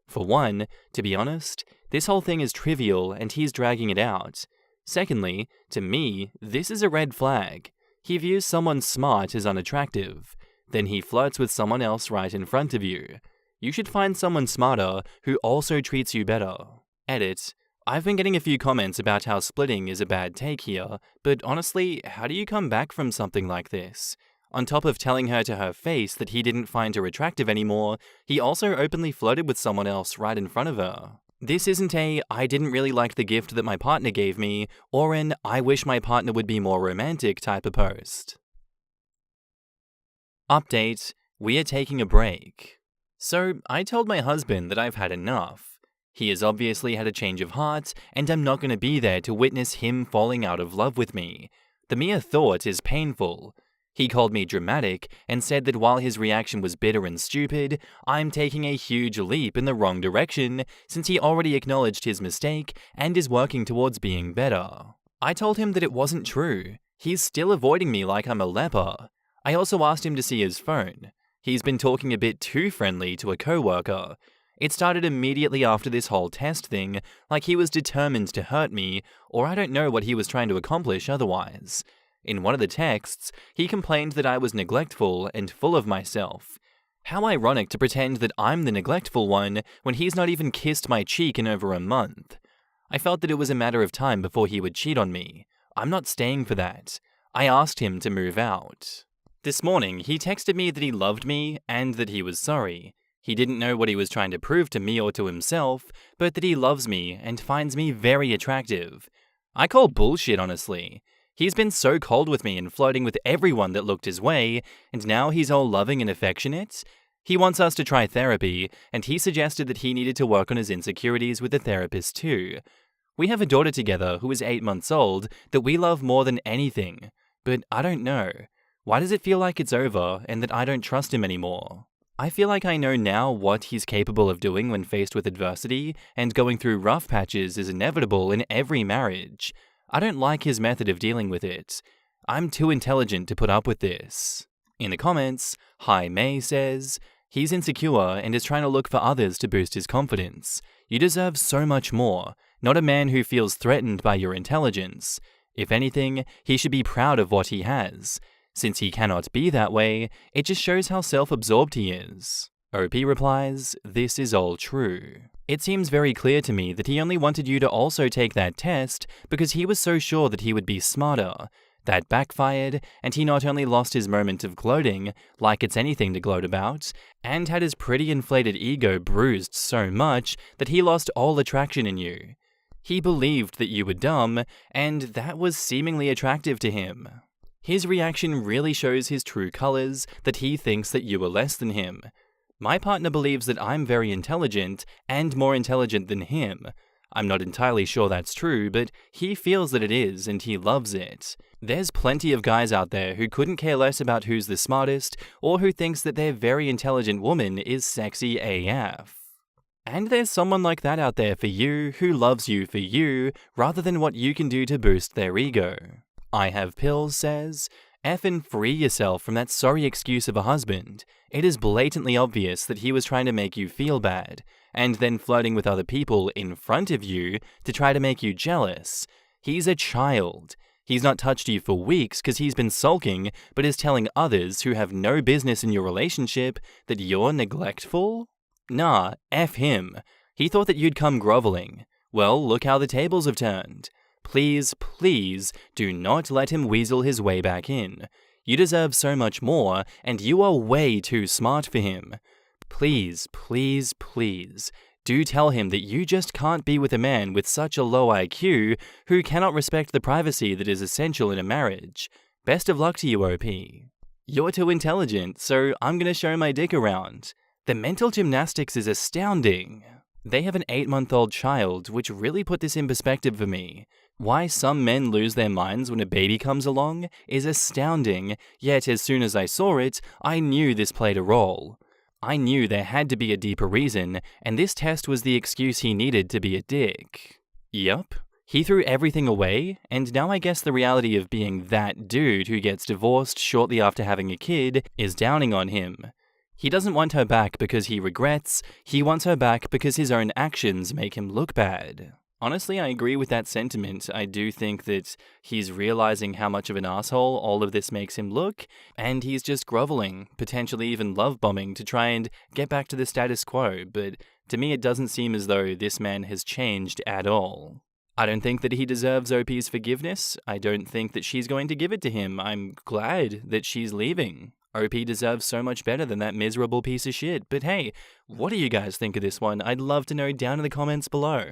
For one, to be honest, this whole thing is trivial and he's dragging it out. Secondly, to me, this is a red flag. He views someone smart as unattractive. Then he flirts with someone else right in front of you. You should find someone smarter who also treats you better. Edit. I've been getting a few comments about how splitting is a bad take here, but honestly, how do you come back from something like this? On top of telling her to her face that he didn't find her attractive anymore, he also openly flirted with someone else right in front of her. This isn't a, I didn't really like the gift that my partner gave me, or an, I wish my partner would be more romantic type of post. Update, we are taking a break. So, I told my husband that I've had enough. He has obviously had a change of heart, and I'm not going to be there to witness him falling out of love with me. The mere thought is painful. He called me dramatic and said that while his reaction was bitter and stupid, I'm taking a huge leap in the wrong direction since he already acknowledged his mistake and is working towards being better. I told him that it wasn't true. He's still avoiding me like I'm a leper. I also asked him to see his phone. He's been talking a bit too friendly to a coworker. It started immediately after this whole test thing, like he was determined to hurt me, or I don't know what he was trying to accomplish otherwise. In one of the texts, he complained that I was neglectful and full of myself. How ironic to pretend that I'm the neglectful one when he's not even kissed my cheek in over a month. I felt that it was a matter of time before he would cheat on me. I'm not staying for that. I asked him to move out. This morning, he texted me that he loved me and that he was sorry. He didn't know what he was trying to prove to me or to himself, but that he loves me and finds me very attractive. I call bullshit, honestly. He's been so cold with me and flirting with everyone that looked his way, and now he's all loving and affectionate? He wants us to try therapy, and he suggested that he needed to work on his insecurities with a therapist too. We have a daughter together who is 8 months old that we love more than anything, but I don't know. Why does it feel like it's over and that I don't trust him anymore? I feel like I know now what he's capable of doing when faced with adversity, and going through rough patches is inevitable in every marriage. I don't like his method of dealing with it. I'm too intelligent to put up with this. In the comments, Hi May says, he's insecure and is trying to look for others to boost his confidence. You deserve so much more, not a man who feels threatened by your intelligence. If anything, he should be proud of what he has. Since he cannot be that way, it just shows how self-absorbed he is. OP replies, "This is all true. It seems very clear to me that he only wanted you to also take that test because he was so sure that he would be smarter. That backfired, and he not only lost his moment of gloating, like it's anything to gloat about, and had his pretty inflated ego bruised so much that he lost all attraction in you. He believed that you were dumb, and that was seemingly attractive to him. His reaction really shows his true colors, that he thinks that you are less than him. My partner believes that I'm very intelligent, and more intelligent than him. I'm not entirely sure that's true, but he feels that it is, and he loves it. There's plenty of guys out there who couldn't care less about who's the smartest, or who thinks that their very intelligent woman is sexy AF. And there's someone like that out there for you, who loves you for you, rather than what you can do to boost their ego. I Have Pills says, effing free yourself from that sorry excuse of a husband. It is blatantly obvious that he was trying to make you feel bad, and then flirting with other people in front of you to try to make you jealous. He's a child. He's not touched you for weeks because he's been sulking, but is telling others who have no business in your relationship that you're neglectful? Nah, F him. He thought that you'd come groveling. Well, look how the tables have turned. Please, please, do not let him weasel his way back in. You deserve so much more, and you are way too smart for him. Please, please, please, do tell him that you just can't be with a man with such a low IQ who cannot respect the privacy that is essential in a marriage. Best of luck to you, OP. You're too intelligent, so I'm gonna show my dick around. The mental gymnastics is astounding. They have an 8-month-old child, which really put this in perspective for me. Why some men lose their minds when a baby comes along is astounding, yet as soon as I saw it, I knew this played a role. I knew there had to be a deeper reason, and this test was the excuse he needed to be a dick. Yup. He threw everything away, and now I guess the reality of being that dude who gets divorced shortly after having a kid is downing on him. He doesn't want her back because he regrets, he wants her back because his own actions make him look bad. Honestly, I agree with that sentiment. I do think that he's realizing how much of an asshole all of this makes him look, and he's just groveling, potentially even love-bombing to try and get back to the status quo, but to me it doesn't seem as though this man has changed at all. I don't think that he deserves OP's forgiveness. I don't think that she's going to give it to him. I'm glad that she's leaving. OP deserves so much better than that miserable piece of shit, but hey, what do you guys think of this one? I'd love to know down in the comments below.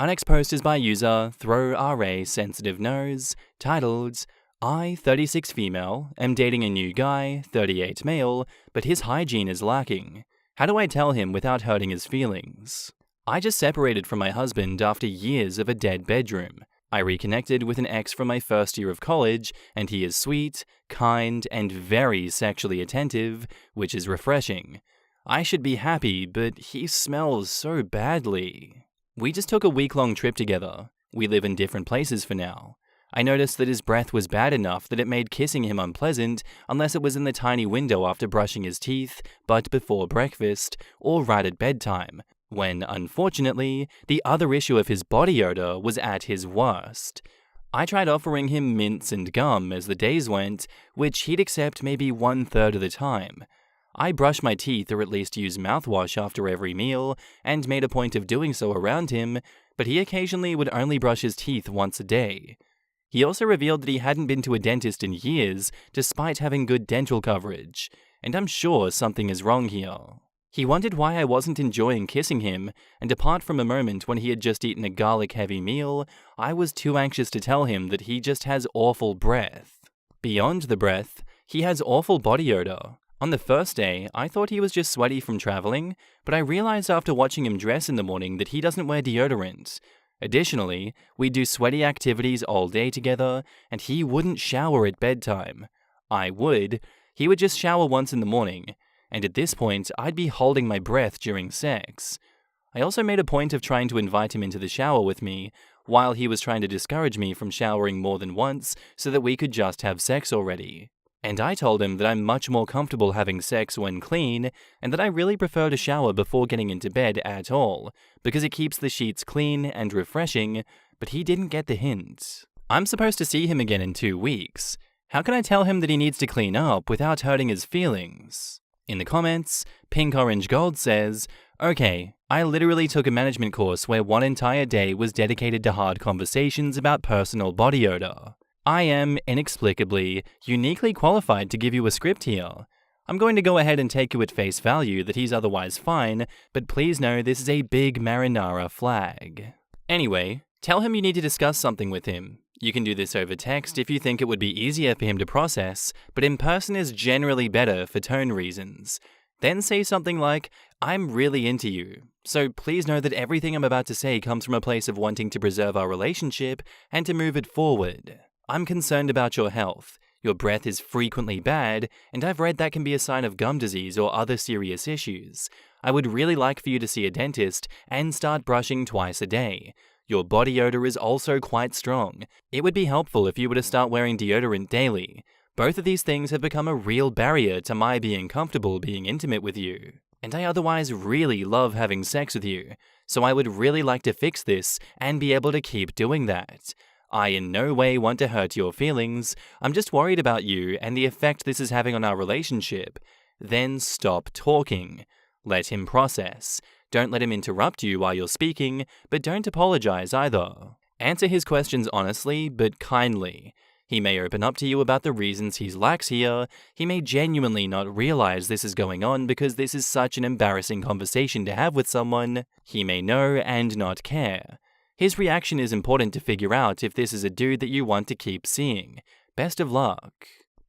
Our next post is by user ThrowRA Sensitive Nose, titled, I, 36 female, am dating a new guy, 38 male, but his hygiene is lacking. How do I tell him without hurting his feelings? I just separated from my husband after years of a dead bedroom. I reconnected with an ex from my first year of college, and he is sweet, kind, and very sexually attentive, which is refreshing. I should be happy, but he smells so badly. We just took a week-long trip together. We live in different places for now. I noticed that his breath was bad enough that it made kissing him unpleasant unless it was in the tiny window after brushing his teeth, but before breakfast, or right at bedtime, when, unfortunately, the other issue of his body odor was at his worst. I tried offering him mints and gum as the days went, which he'd accept maybe 1/3 of the time. I brush my teeth or at least use mouthwash after every meal, and made a point of doing so around him, but he occasionally would only brush his teeth once a day. He also revealed that he hadn't been to a dentist in years, despite having good dental coverage, and I'm sure something is wrong here. He wondered why I wasn't enjoying kissing him, and apart from a moment when he had just eaten a garlic-heavy meal, I was too anxious to tell him that he just has awful breath. Beyond the breath, he has awful body odor. On the first day, I thought he was just sweaty from traveling, but I realized after watching him dress in the morning that he doesn't wear deodorant. Additionally, we do sweaty activities all day together, and he wouldn't shower at bedtime. I would. He would just shower once in the morning, and at this point, I'd be holding my breath during sex. I also made a point of trying to invite him into the shower with me, while he was trying to discourage me from showering more than once so that we could just have sex already. And I told him that I'm much more comfortable having sex when clean, and that I really prefer to shower before getting into bed at all, because it keeps the sheets clean and refreshing, but he didn't get the hint. I'm supposed to see him again in 2 weeks. How can I tell him that he needs to clean up without hurting his feelings? In the comments, Pink Orange Gold says, "Okay, I literally took a management course where one entire day was dedicated to hard conversations about personal body odor. I am, inexplicably, uniquely qualified to give you a script here. I'm going to go ahead and take you at face value that he's otherwise fine, but please know this is a big marinara flag." Anyway, tell him you need to discuss something with him. You can do this over text if you think it would be easier for him to process, but in person is generally better for tone reasons. Then say something like, "I'm really into you, so please know that everything I'm about to say comes from a place of wanting to preserve our relationship and to move it forward. I'm concerned about your health. Your breath is frequently bad, and I've read that can be a sign of gum disease or other serious issues. I would really like for you to see a dentist and start brushing twice a day. Your body odor is also quite strong. It would be helpful if you were to start wearing deodorant daily. Both of these things have become a real barrier to my being comfortable being intimate with you. And I otherwise really love having sex with you, so I would really like to fix this and be able to keep doing that. I in no way want to hurt your feelings. I'm just worried about you and the effect this is having on our relationship. Then stop talking. Let him process. Don't let him interrupt you while you're speaking, but don't apologize either. Answer his questions honestly, but kindly. He may open up to you about the reasons he's lax here. He may genuinely not realize this is going on because this is such an embarrassing conversation to have with someone. He may know and not care. His reaction is important to figure out if this is a dude that you want to keep seeing. Best of luck.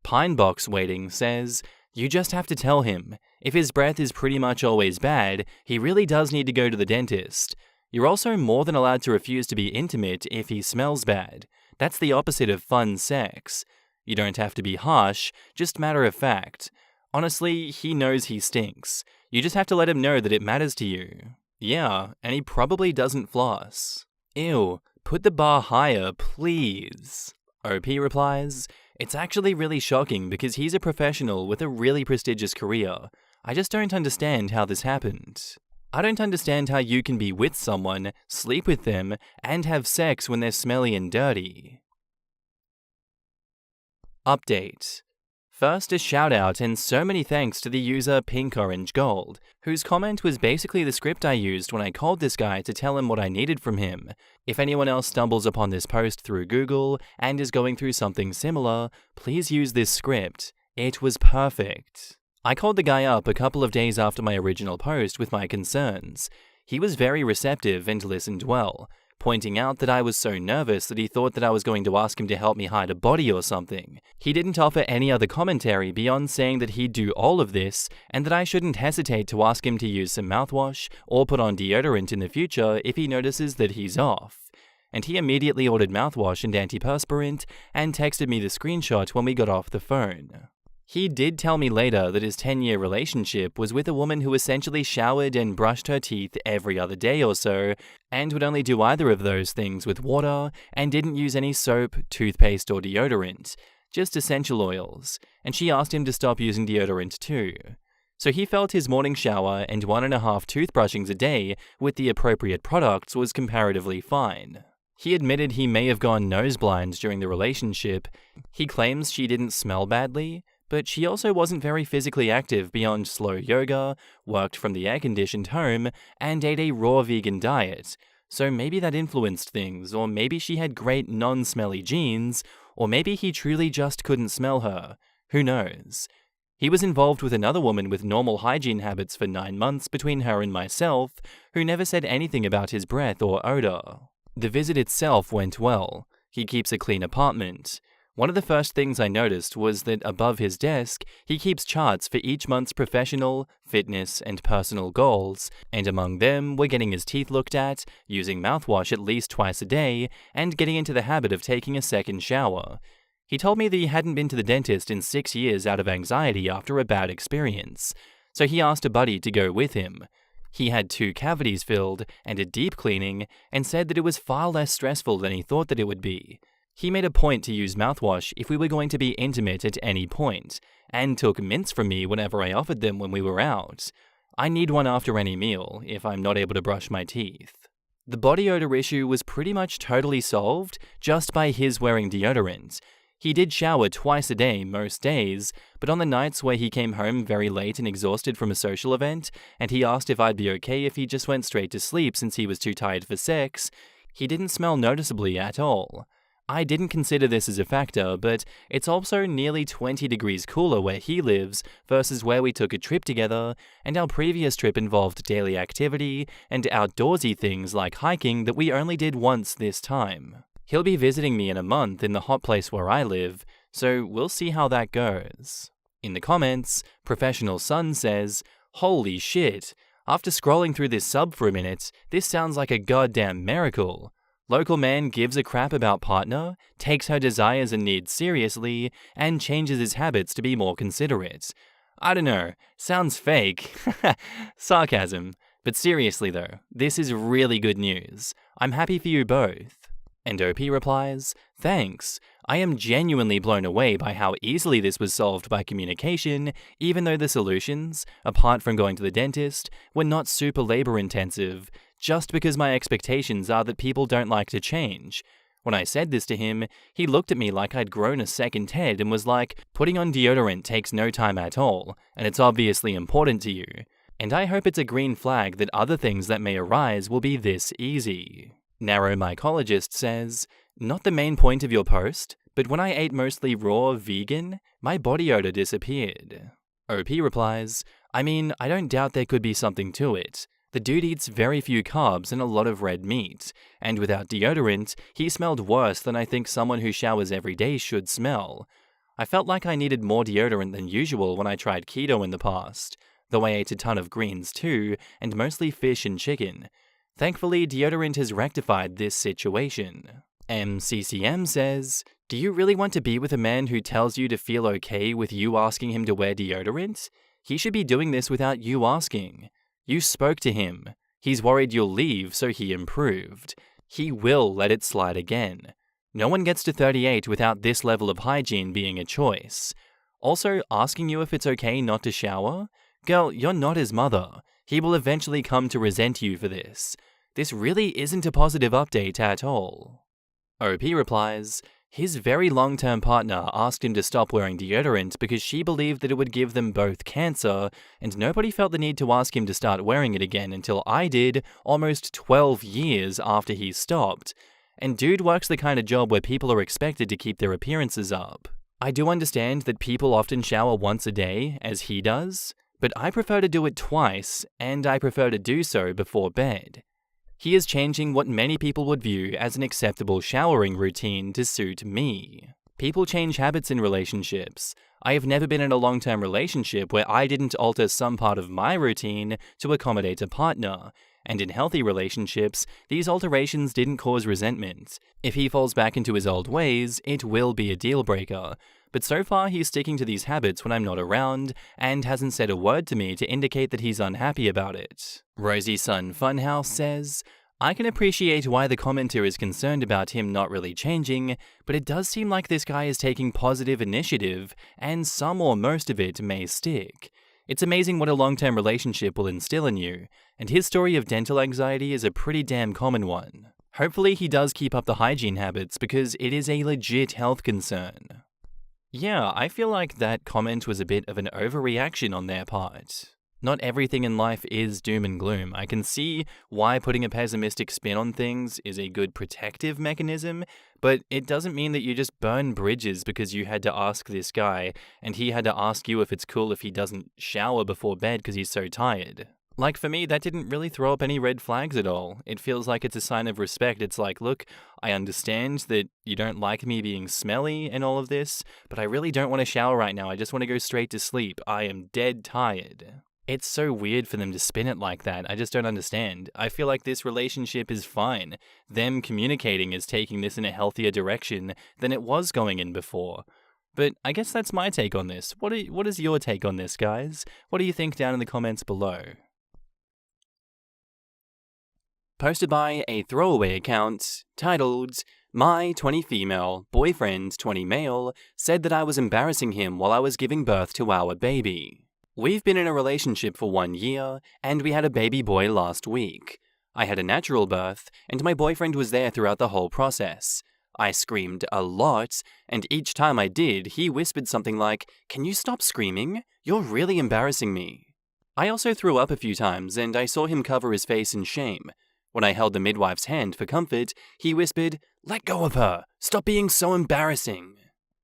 Pinebox Waiting says, "You just have to tell him. If his breath is pretty much always bad, he really does need to go to the dentist. You're also more than allowed to refuse to be intimate if he smells bad. That's the opposite of fun sex. You don't have to be harsh, just matter of fact. Honestly, he knows he stinks. You just have to let him know that it matters to you. Yeah, and he probably doesn't floss. Ew, put the bar higher, please." OP replies, "It's actually really shocking because he's a professional with a really prestigious career. I just don't understand how this happened. I don't understand how you can be with someone, sleep with them, and have sex when they're smelly and dirty." Update. First, a shout out and so many thanks to the user Pink Orange Gold, whose comment was basically the script I used when I called this guy to tell him what I needed from him. If anyone else stumbles upon this post through Google and is going through something similar, please use this script. It was perfect. I called the guy up a couple of days after my original post with my concerns. He was very receptive and listened well, pointing out that I was so nervous that he thought that I was going to ask him to help me hide a body or something. He didn't offer any other commentary beyond saying that he'd do all of this and that I shouldn't hesitate to ask him to use some mouthwash or put on deodorant in the future if he notices that he's off. And he immediately ordered mouthwash and antiperspirant and texted me the screenshot when we got off the phone. He did tell me later that his 10-year relationship was with a woman who essentially showered and brushed her teeth every other day or so, and would only do either of those things with water, and didn't use any soap, toothpaste, or deodorant, just essential oils, and she asked him to stop using deodorant too. So he felt his morning shower and 1.5 toothbrushings a day with the appropriate products was comparatively fine. He admitted he may have gone nose-blind during the relationship. He claims she didn't smell badly, but she also wasn't very physically active beyond slow yoga, worked from the air-conditioned home, and ate a raw vegan diet. So maybe that influenced things, or maybe she had great non-smelly genes, or maybe he truly just couldn't smell her. Who knows? He was involved with another woman with normal hygiene habits for 9 months between her and myself, who never said anything about his breath or odor. The visit itself went well. He keeps a clean apartment. One of the first things I noticed was that above his desk, he keeps charts for each month's professional, fitness, and personal goals, and among them were getting his teeth looked at, using mouthwash at least twice a day, and getting into the habit of taking a second shower. He told me that he hadn't been to the dentist in 6 years out of anxiety after a bad experience, so he asked a buddy to go with him. He had 2 cavities filled and a deep cleaning, and said that it was far less stressful than he thought that it would be. He made a point to use mouthwash if we were going to be intimate at any point, and took mints from me whenever I offered them when we were out. I need one after any meal, if I'm not able to brush my teeth. The body odor issue was pretty much totally solved just by his wearing deodorant. He did shower twice a day most days, but on the nights where he came home very late and exhausted from a social event, and he asked if I'd be okay if he just went straight to sleep since he was too tired for sex, he didn't smell noticeably at all. I didn't consider this as a factor, but it's also nearly 20 degrees cooler where he lives versus where we took a trip together, and our previous trip involved daily activity and outdoorsy things like hiking that we only did once this time. He'll be visiting me in a month in the hot place where I live, so we'll see how that goes. In the comments, Professional Sun says, "Holy shit, after scrolling through this sub for a minute, this sounds like a goddamn miracle. Local man gives a crap about partner, takes her desires and needs seriously, and changes his habits to be more considerate. I don't know, sounds fake." Sarcasm. But seriously though, this is really good news. I'm happy for you both. And OP replies, "Thanks. I am genuinely blown away by how easily this was solved by communication, even though the solutions, apart from going to the dentist, were not super labor intensive, just because my expectations are that people don't like to change. When I said this to him, he looked at me like I'd grown a second head and was like, putting on deodorant takes no time at all, and it's obviously important to you. And I hope it's a green flag that other things that may arise will be this easy." Narrow Mycologist says, "Not the main point of your post, but when I ate mostly raw vegan, my body odor disappeared." OP replies, "I mean, I don't doubt there could be something to it. The dude eats very few carbs and a lot of red meat, and without deodorant, he smelled worse than I think someone who showers every day should smell. I felt like I needed more deodorant than usual when I tried keto in the past, though I ate a ton of greens too, and mostly fish and chicken. Thankfully, deodorant has rectified this situation." MCCM says, "Do you really want to be with a man who tells you to feel okay with you asking him to wear deodorant? He should be doing this without you asking. You spoke to him. He's worried you'll leave, so he improved. He will let it slide again. No one gets to 38 without this level of hygiene being a choice. Also, asking you if it's okay not to shower? Girl, you're not his mother. He will eventually come to resent you for this. This really isn't a positive update at all." OP replies, "His very long-term partner asked him to stop wearing deodorant because she believed that it would give them both cancer, and nobody felt the need to ask him to start wearing it again until I did, almost 12 years after he stopped. And dude works the kind of job where people are expected to keep their appearances up. I do understand that people often shower once a day, as he does, but I prefer to do it twice, and I prefer to do so before bed. He is changing what many people would view as an acceptable showering routine to suit me. People change habits in relationships. I have never been in a long-term relationship where I didn't alter some part of my routine to accommodate a partner, and in healthy relationships, these alterations didn't cause resentment. If he falls back into his old ways, it will be a deal breaker. But so far he's sticking to these habits when I'm not around, and hasn't said a word to me to indicate that he's unhappy about it." Rosie Sun Funhouse says, "I can appreciate why the commenter is concerned about him not really changing, but it does seem like this guy is taking positive initiative, and some or most of it may stick. It's amazing what a long-term relationship will instill in you, and his story of dental anxiety is a pretty damn common one. Hopefully he does keep up the hygiene habits because it is a legit health concern." Yeah, I feel like that comment was a bit of an overreaction on their part. Not everything in life is doom and gloom. I can see why putting a pessimistic spin on things is a good protective mechanism, but it doesn't mean that you just burn bridges because you had to ask this guy, and he had to ask you if it's cool if he doesn't shower before bed because he's so tired. Like, for me, that didn't really throw up any red flags at all. It feels like it's a sign of respect. It's like, look, I understand that you don't like me being smelly and all of this, but I really don't want to shower right now. I just want to go straight to sleep. I am dead tired. It's so weird for them to spin it like that. I just don't understand. I feel like this relationship is fine. Them communicating is taking this in a healthier direction than it was going in before. But I guess that's my take on this. What is your take on this, guys? What do you think down in the comments below? Posted by a throwaway account titled My 20 female, boyfriend 20 male, said that I was embarrassing him while I was giving birth to our baby. We've been in a relationship for 1 year, and we had a baby boy last week. I had a natural birth, and my boyfriend was there throughout the whole process. I screamed a lot, and each time I did, he whispered something like, "Can you stop screaming? You're really embarrassing me." I also threw up a few times, and I saw him cover his face in shame. When I held the midwife's hand for comfort, he whispered, "Let go of her! Stop being so embarrassing!"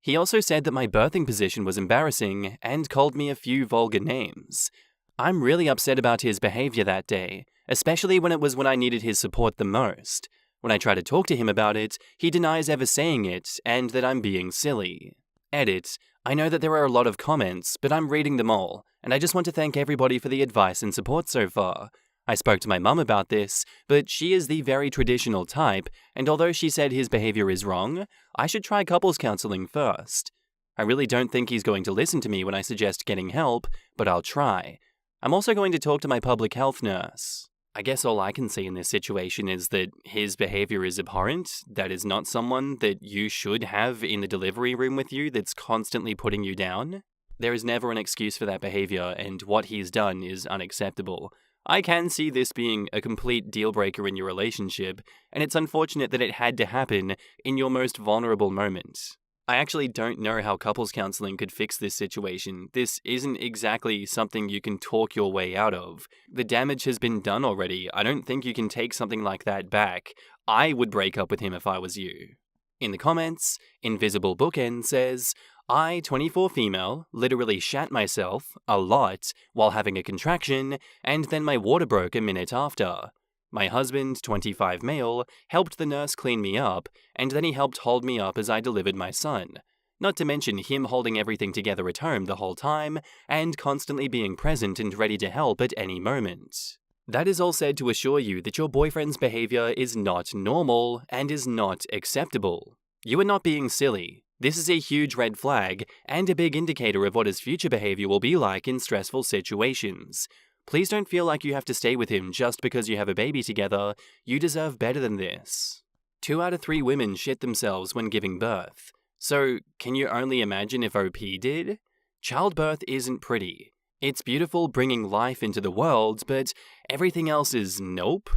He also said that my birthing position was embarrassing, and called me a few vulgar names. I'm really upset about his behavior that day, especially when it was when I needed his support the most. When I try to talk to him about it, he denies ever saying it, and that I'm being silly. Edit. I know that there are a lot of comments, but I'm reading them all, and I just want to thank everybody for the advice and support so far. I spoke to my mum about this, but she is the very traditional type, and although she said his behavior is wrong, I should try couples counseling first. I really don't think he's going to listen to me when I suggest getting help, but I'll try. I'm also going to talk to my public health nurse. I guess all I can see in this situation is that his behavior is abhorrent. That is not someone that you should have in the delivery room with you that's constantly putting you down. There is never an excuse for that behavior, and what he's done is unacceptable. I can see this being a complete deal breaker in your relationship, and it's unfortunate that it had to happen in your most vulnerable moment. I actually don't know how couples counseling could fix this situation. This isn't exactly something you can talk your way out of. The damage has been done already. I don't think you can take something like that back. I would break up with him if I was you. In the comments, Invisible Bookend says, I, 24 female, literally shat myself, a lot, while having a contraction, and then my water broke a minute after. My husband, 25 male, helped the nurse clean me up, and then he helped hold me up as I delivered my son. Not to mention him holding everything together at home the whole time, and constantly being present and ready to help at any moment. That is all said to assure you that your boyfriend's behavior is not normal and is not acceptable. You are not being silly. This is a huge red flag, and a big indicator of what his future behavior will be like in stressful situations. Please don't feel like you have to stay with him just because you have a baby together. You deserve better than this. 2 out of 3 women shit themselves when giving birth. So, can you only imagine if OP did? Childbirth isn't pretty. It's beautiful bringing life into the world, but everything else is nope.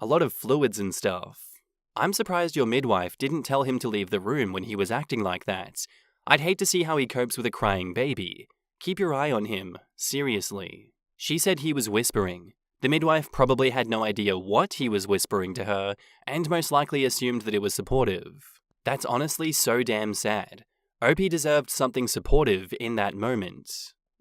A lot of fluids and stuff. I'm surprised your midwife didn't tell him to leave the room when he was acting like that. I'd hate to see how he copes with a crying baby. Keep your eye on him, seriously. She said he was whispering. The midwife probably had no idea what he was whispering to her, and most likely assumed that it was supportive. That's honestly so damn sad. Opie deserved something supportive in that moment.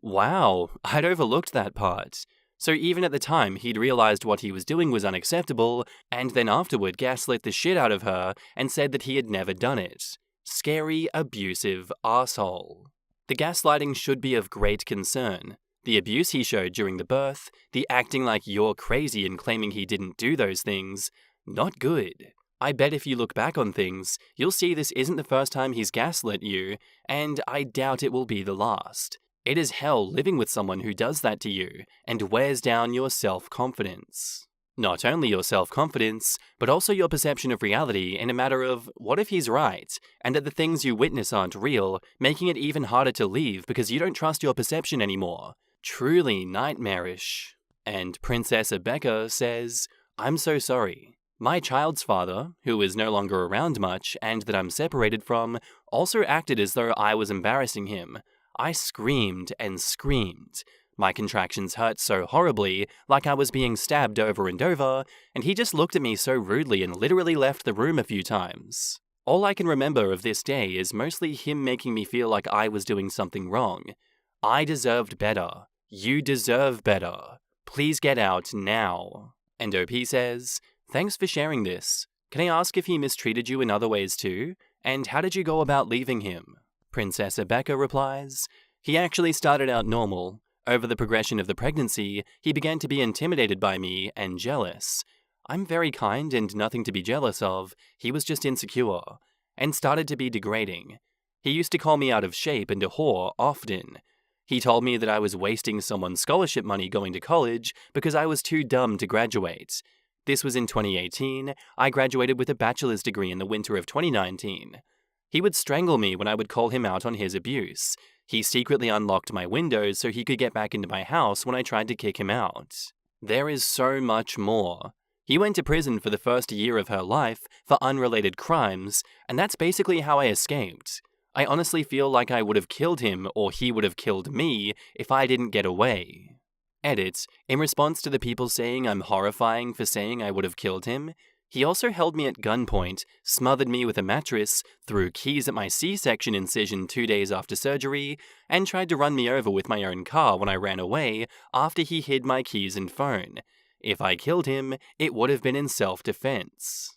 Wow, I'd overlooked that part. So even at the time, he'd realized what he was doing was unacceptable, and then afterward gaslit the shit out of her and said that he had never done it. Scary, abusive asshole. The gaslighting should be of great concern. The abuse he showed during the birth, the acting like you're crazy and claiming he didn't do those things, not good. I bet if you look back on things, you'll see this isn't the first time he's gaslit you, and I doubt it will be the last. It is hell living with someone who does that to you and wears down your self-confidence. Not only your self-confidence, but also your perception of reality in a matter of, what if he's right, and that the things you witness aren't real, making it even harder to leave because you don't trust your perception anymore. Truly nightmarish. And Princess Abeka says, I'm so sorry. My child's father, who is no longer around much and that I'm separated from, also acted as though I was embarrassing him. I screamed and screamed. My contractions hurt so horribly, like I was being stabbed over and over, and he just looked at me so rudely and literally left the room a few times. All I can remember of this day is mostly him making me feel like I was doing something wrong. I deserved better. You deserve better. Please get out now. And OP says, thanks for sharing this. Can I ask if he mistreated you in other ways too? And how did you go about leaving him? Princess Abeka replies, he actually started out normal. Over the progression of the pregnancy, he began to be intimidated by me and jealous. I'm very kind and nothing to be jealous of. He was just insecure. And started to be degrading. He used to call me out of shape and a whore often. He told me that I was wasting someone's scholarship money going to college because I was too dumb to graduate. This was in 2018. I graduated with a bachelor's degree in the winter of 2019. He would strangle me when I would call him out on his abuse. He secretly unlocked my windows so he could get back into my house when I tried to kick him out. There is so much more. He went to prison for the first year of her life for unrelated crimes, and that's basically how I escaped. I honestly feel like I would have killed him or he would have killed me if I didn't get away. Edit. In response to the people saying I'm horrifying for saying I would have killed him, he also held me at gunpoint, smothered me with a mattress, threw keys at my C-section incision 2 days after surgery, and tried to run me over with my own car when I ran away after he hid my keys and phone. If I killed him, it would have been in self-defense.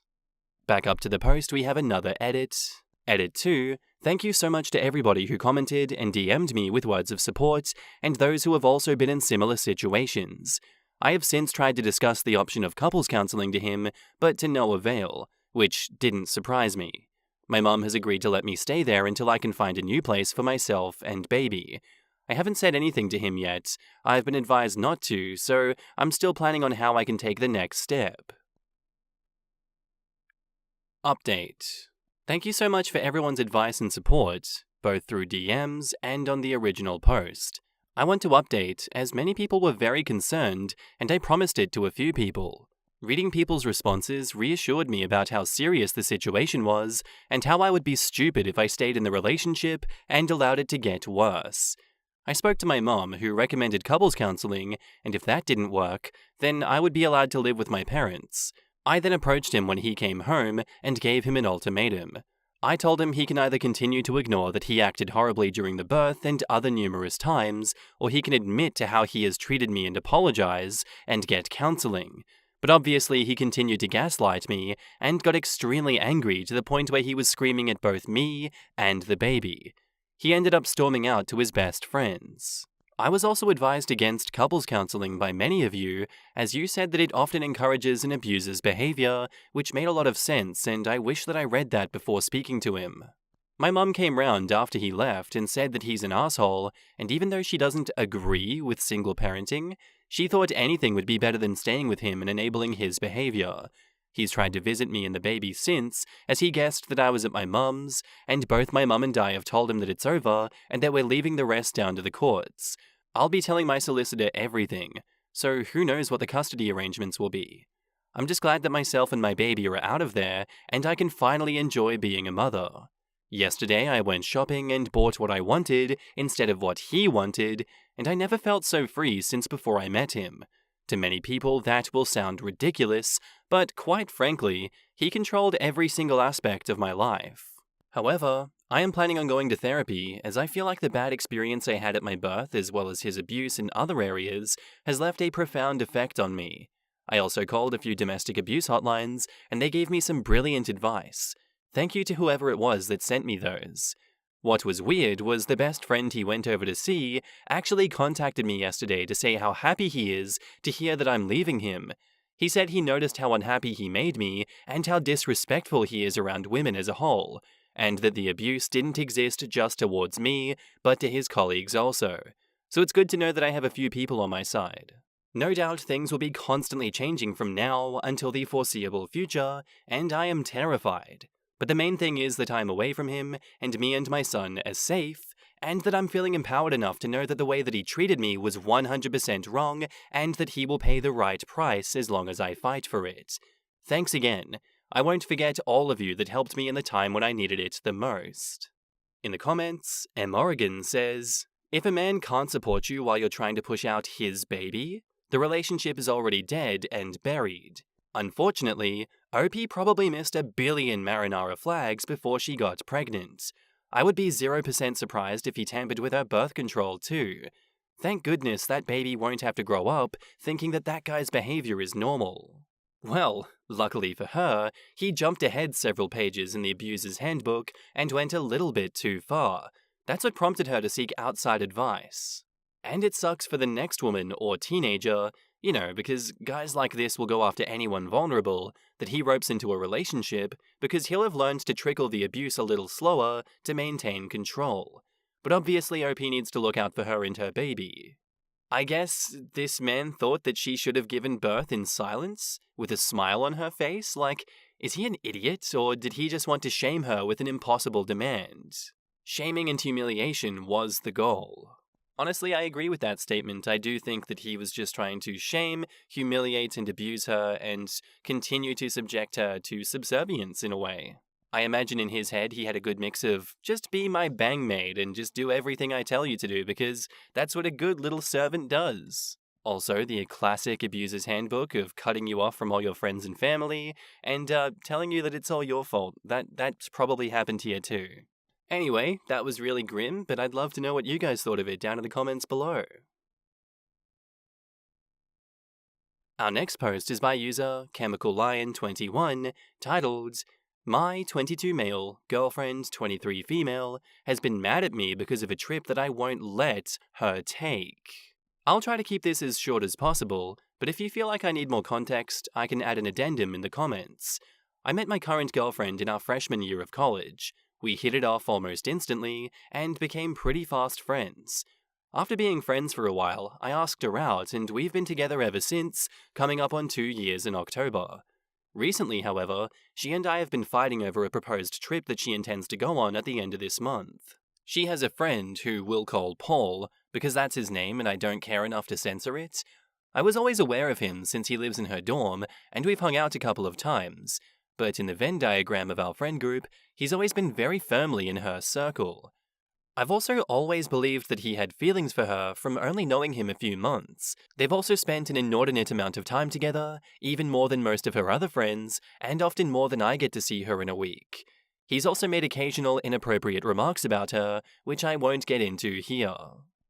Back up to the post, we have another edit. Edit 2. Thank you so much to everybody who commented and DM'd me with words of support, and those who have also been in similar situations. I have since tried to discuss the option of couples counseling to him, but to no avail, which didn't surprise me. My mum has agreed to let me stay there until I can find a new place for myself and baby. I haven't said anything to him yet. I've been advised not to, so I'm still planning on how I can take the next step. Update. Thank you so much for everyone's advice and support, both through DMs and on the original post. I want to update, as many people were very concerned, and I promised it to a few people. Reading people's responses reassured me about how serious the situation was, and how I would be stupid if I stayed in the relationship and allowed it to get worse. I spoke to my mom, who recommended couples counseling, and if that didn't work, then I would be allowed to live with my parents. I then approached him when he came home and gave him an ultimatum. I told him he can either continue to ignore that he acted horribly during the birth and other numerous times, or he can admit to how he has treated me and apologize, and get counseling. But obviously he continued to gaslight me, and got extremely angry to the point where he was screaming at both me and the baby. He ended up storming out to his best friends. I was also advised against couples counseling by many of you, as you said that it often encourages an abuser's behavior, which made a lot of sense, and I wish that I read that before speaking to him. My mum came round after he left and said that he's an asshole, and even though she doesn't agree with single parenting, she thought anything would be better than staying with him and enabling his behavior. He's tried to visit me and the baby since, as he guessed that I was at my mum's, and both my mum and I have told him that it's over and that we're leaving the rest down to the courts. I'll be telling my solicitor everything, so who knows what the custody arrangements will be. I'm just glad that myself and my baby are out of there, and I can finally enjoy being a mother. Yesterday I went shopping and bought what I wanted instead of what he wanted, and I never felt so free since before I met him. To many people that will sound ridiculous, but quite frankly, he controlled every single aspect of my life. However, I am planning on going to therapy, as I feel like the bad experience I had at my birth, as well as his abuse in other areas, has left a profound effect on me. I also called a few domestic abuse hotlines, and they gave me some brilliant advice. Thank you to whoever it was that sent me those. What was weird was the best friend he went over to see actually contacted me yesterday to say how happy he is to hear that I'm leaving him. He said he noticed how unhappy he made me and how disrespectful he is around women as a whole, and that the abuse didn't exist just towards me, but to his colleagues also. So it's good to know that I have a few people on my side. No doubt things will be constantly changing from now until the foreseeable future, and I am terrified. But the main thing is that I'm away from him, and me and my son are safe, and that I'm feeling empowered enough to know that the way that he treated me was 100% wrong, and that he will pay the right price as long as I fight for it. Thanks again. I won't forget all of you that helped me in the time when I needed it the most. In the comments, M. Oregon says, if a man can't support you while you're trying to push out his baby, the relationship is already dead and buried. Unfortunately, OP probably missed a billion marinara flags before she got pregnant. I would be 0% surprised if he tampered with her birth control too. Thank goodness that baby won't have to grow up thinking that that guy's behavior is normal. Well, luckily for her, he jumped ahead several pages in the abuser's handbook and went a little bit too far. That's what prompted her to seek outside advice. And it sucks for the next woman or teenager, because guys like this will go after anyone vulnerable that he ropes into a relationship because he'll have learned to trickle the abuse a little slower to maintain control. But obviously OP needs to look out for her and her baby. I guess this man thought that she should have given birth in silence, with a smile on her face? Like, is he an idiot, or did he just want to shame her with an impossible demand? Shaming and humiliation was the goal. Honestly, I agree with that statement. I do think that he was just trying to shame, humiliate, and abuse her, and continue to subject her to subservience in a way. I imagine in his head he had a good mix of just be my bangmaid and just do everything I tell you to do because that's what a good little servant does. Also, the classic abuser's handbook of cutting you off from all your friends and family and telling you that it's all your fault. That's probably happened here too. Anyway, that was really grim, but I'd love to know what you guys thought of it down in the comments below. Our next post is by user Chemical Lion 21, titled, "My 22 male, girlfriend 23 female, has been mad at me because of a trip that I won't let her take." I'll try to keep this as short as possible, but if you feel like I need more context, I can add an addendum in the comments. I met my current girlfriend in our freshman year of college. We hit it off almost instantly, and became pretty fast friends. After being friends for a while, I asked her out, and we've been together ever since, coming up on 2 years in October. Recently, however, she and I have been fighting over a proposed trip that she intends to go on at the end of this month. She has a friend who we'll call Paul, because that's his name and I don't care enough to censor it. I was always aware of him since he lives in her dorm, and we've hung out a couple of times, but in the Venn diagram of our friend group, he's always been very firmly in her circle. I've also always believed that he had feelings for her from only knowing him a few months. They've also spent an inordinate amount of time together, even more than most of her other friends, and often more than I get to see her in a week. He's also made occasional inappropriate remarks about her, which I won't get into here.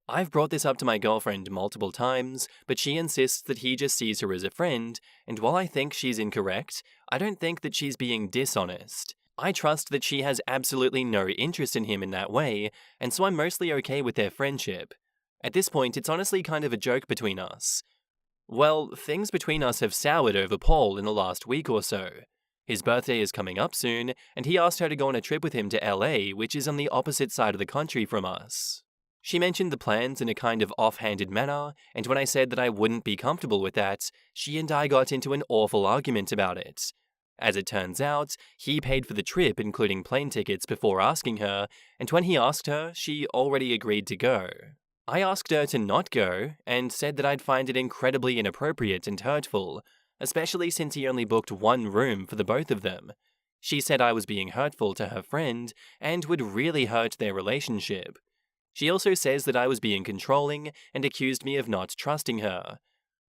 I've brought this up to my girlfriend multiple times, but she insists that he just sees her as a friend, and while I think she's incorrect, I don't think that she's being dishonest. I trust that she has absolutely no interest in him in that way, and so I'm mostly okay with their friendship. At this point, it's honestly kind of a joke between us. Well, things between us have soured over Paul in the last week or so. His birthday is coming up soon, and he asked her to go on a trip with him to LA, which is on the opposite side of the country from us. She mentioned the plans in a kind of offhanded manner, and when I said that I wouldn't be comfortable with that, she and I got into an awful argument about it. As it turns out, he paid for the trip, including plane tickets, before asking her, and when he asked her, she already agreed to go. I asked her to not go, and said that I'd find it incredibly inappropriate and hurtful, especially since he only booked one room for the both of them. She said I was being hurtful to her friend, and would really hurt their relationship. She also says that I was being controlling, and accused me of not trusting her.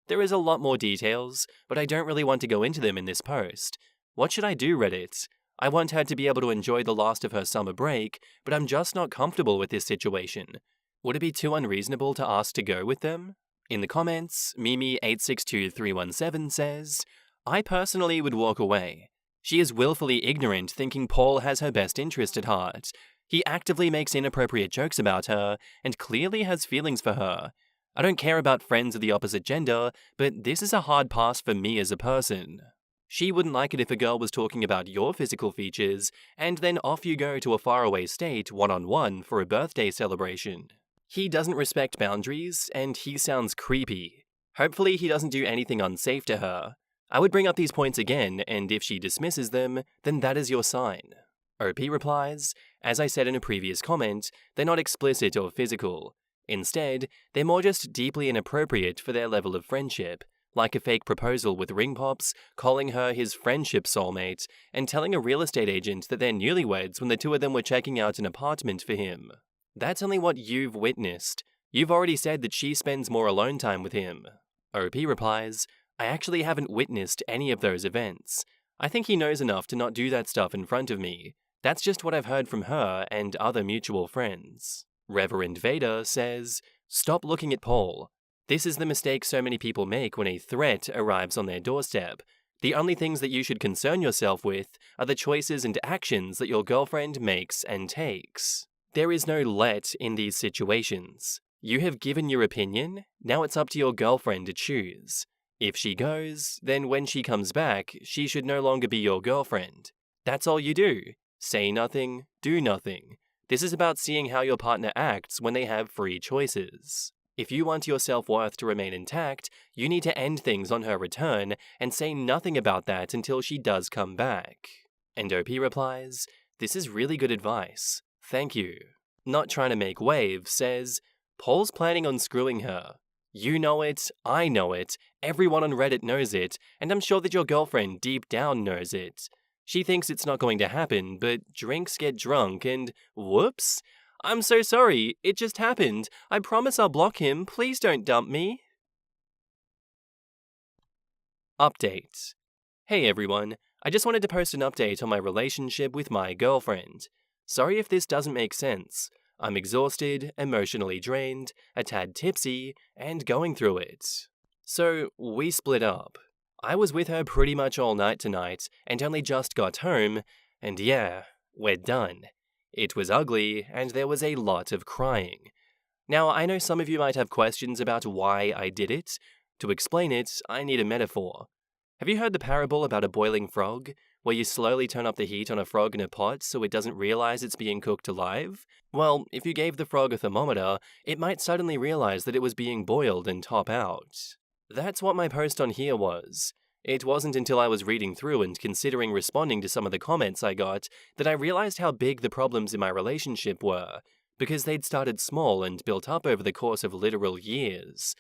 There is a lot more details, but I don't really want to go into them in this post. What should I do, Reddit? I want her to be able to enjoy the last of her summer break, but I'm just not comfortable with this situation. Would it be too unreasonable to ask to go with them? In the comments, Mimi862317 says, "I personally would walk away. She is willfully ignorant, thinking Paul has her best interest at heart. He actively makes inappropriate jokes about her, and clearly has feelings for her. I don't care about friends of the opposite gender, but this is a hard pass for me as a person. She wouldn't like it if a girl was talking about your physical features, and then off you go to a faraway state one-on-one for a birthday celebration. He doesn't respect boundaries, and he sounds creepy. Hopefully he doesn't do anything unsafe to her. I would bring up these points again, and if she dismisses them, then that is your sign." OP replies, "As I said in a previous comment, they're not explicit or physical. Instead, they're more just deeply inappropriate for their level of friendship, like a fake proposal with ring pops, calling her his friendship soulmate, and telling a real estate agent that they're newlyweds when the two of them were checking out an apartment for him. That's only what you've witnessed. You've already said that she spends more alone time with him." OP replies, "I actually haven't witnessed any of those events. I think he knows enough to not do that stuff in front of me. That's just what I've heard from her and other mutual friends." Reverend Vader says, "Stop looking at Paul. This is the mistake so many people make when a threat arrives on their doorstep. The only things that you should concern yourself with are the choices and actions that your girlfriend makes and takes. There is no let in these situations. You have given your opinion, now it's up to your girlfriend to choose. If she goes, then when she comes back, she should no longer be your girlfriend. That's all you do. Say nothing, do nothing. This is about seeing how your partner acts when they have free choices." If you want your self-worth to remain intact, you need to end things on her return and say nothing about that until she does come back. And OP replies, "This is really good advice. Thank you." Not trying to make waves says, "Paul's planning on screwing her. You know it, I know it, everyone on Reddit knows it, and I'm sure that your girlfriend deep down knows it. She thinks it's not going to happen, but drinks get drunk and whoops. I'm so sorry, it just happened. I promise I'll block him, please don't dump me." Update. Hey everyone, I just wanted to post an update on my relationship with my girlfriend. Sorry if this doesn't make sense. I'm exhausted, emotionally drained, a tad tipsy, and going through it. So, we split up. I was with her pretty much all night tonight, and only just got home, and yeah, we're done. It was ugly, and there was a lot of crying. Now, I know some of you might have questions about why I did it. To explain it, I need a metaphor. Have you heard the parable about a boiling frog, where you slowly turn up the heat on a frog in a pot so it doesn't realize it's being cooked alive? Well, if you gave the frog a thermometer, it might suddenly realize that it was being boiled and top out. That's what my post on here was. It wasn't until I was reading through and considering responding to some of the comments I got that I realized how big the problems in my relationship were, because they'd started small and built up over the course of literal years.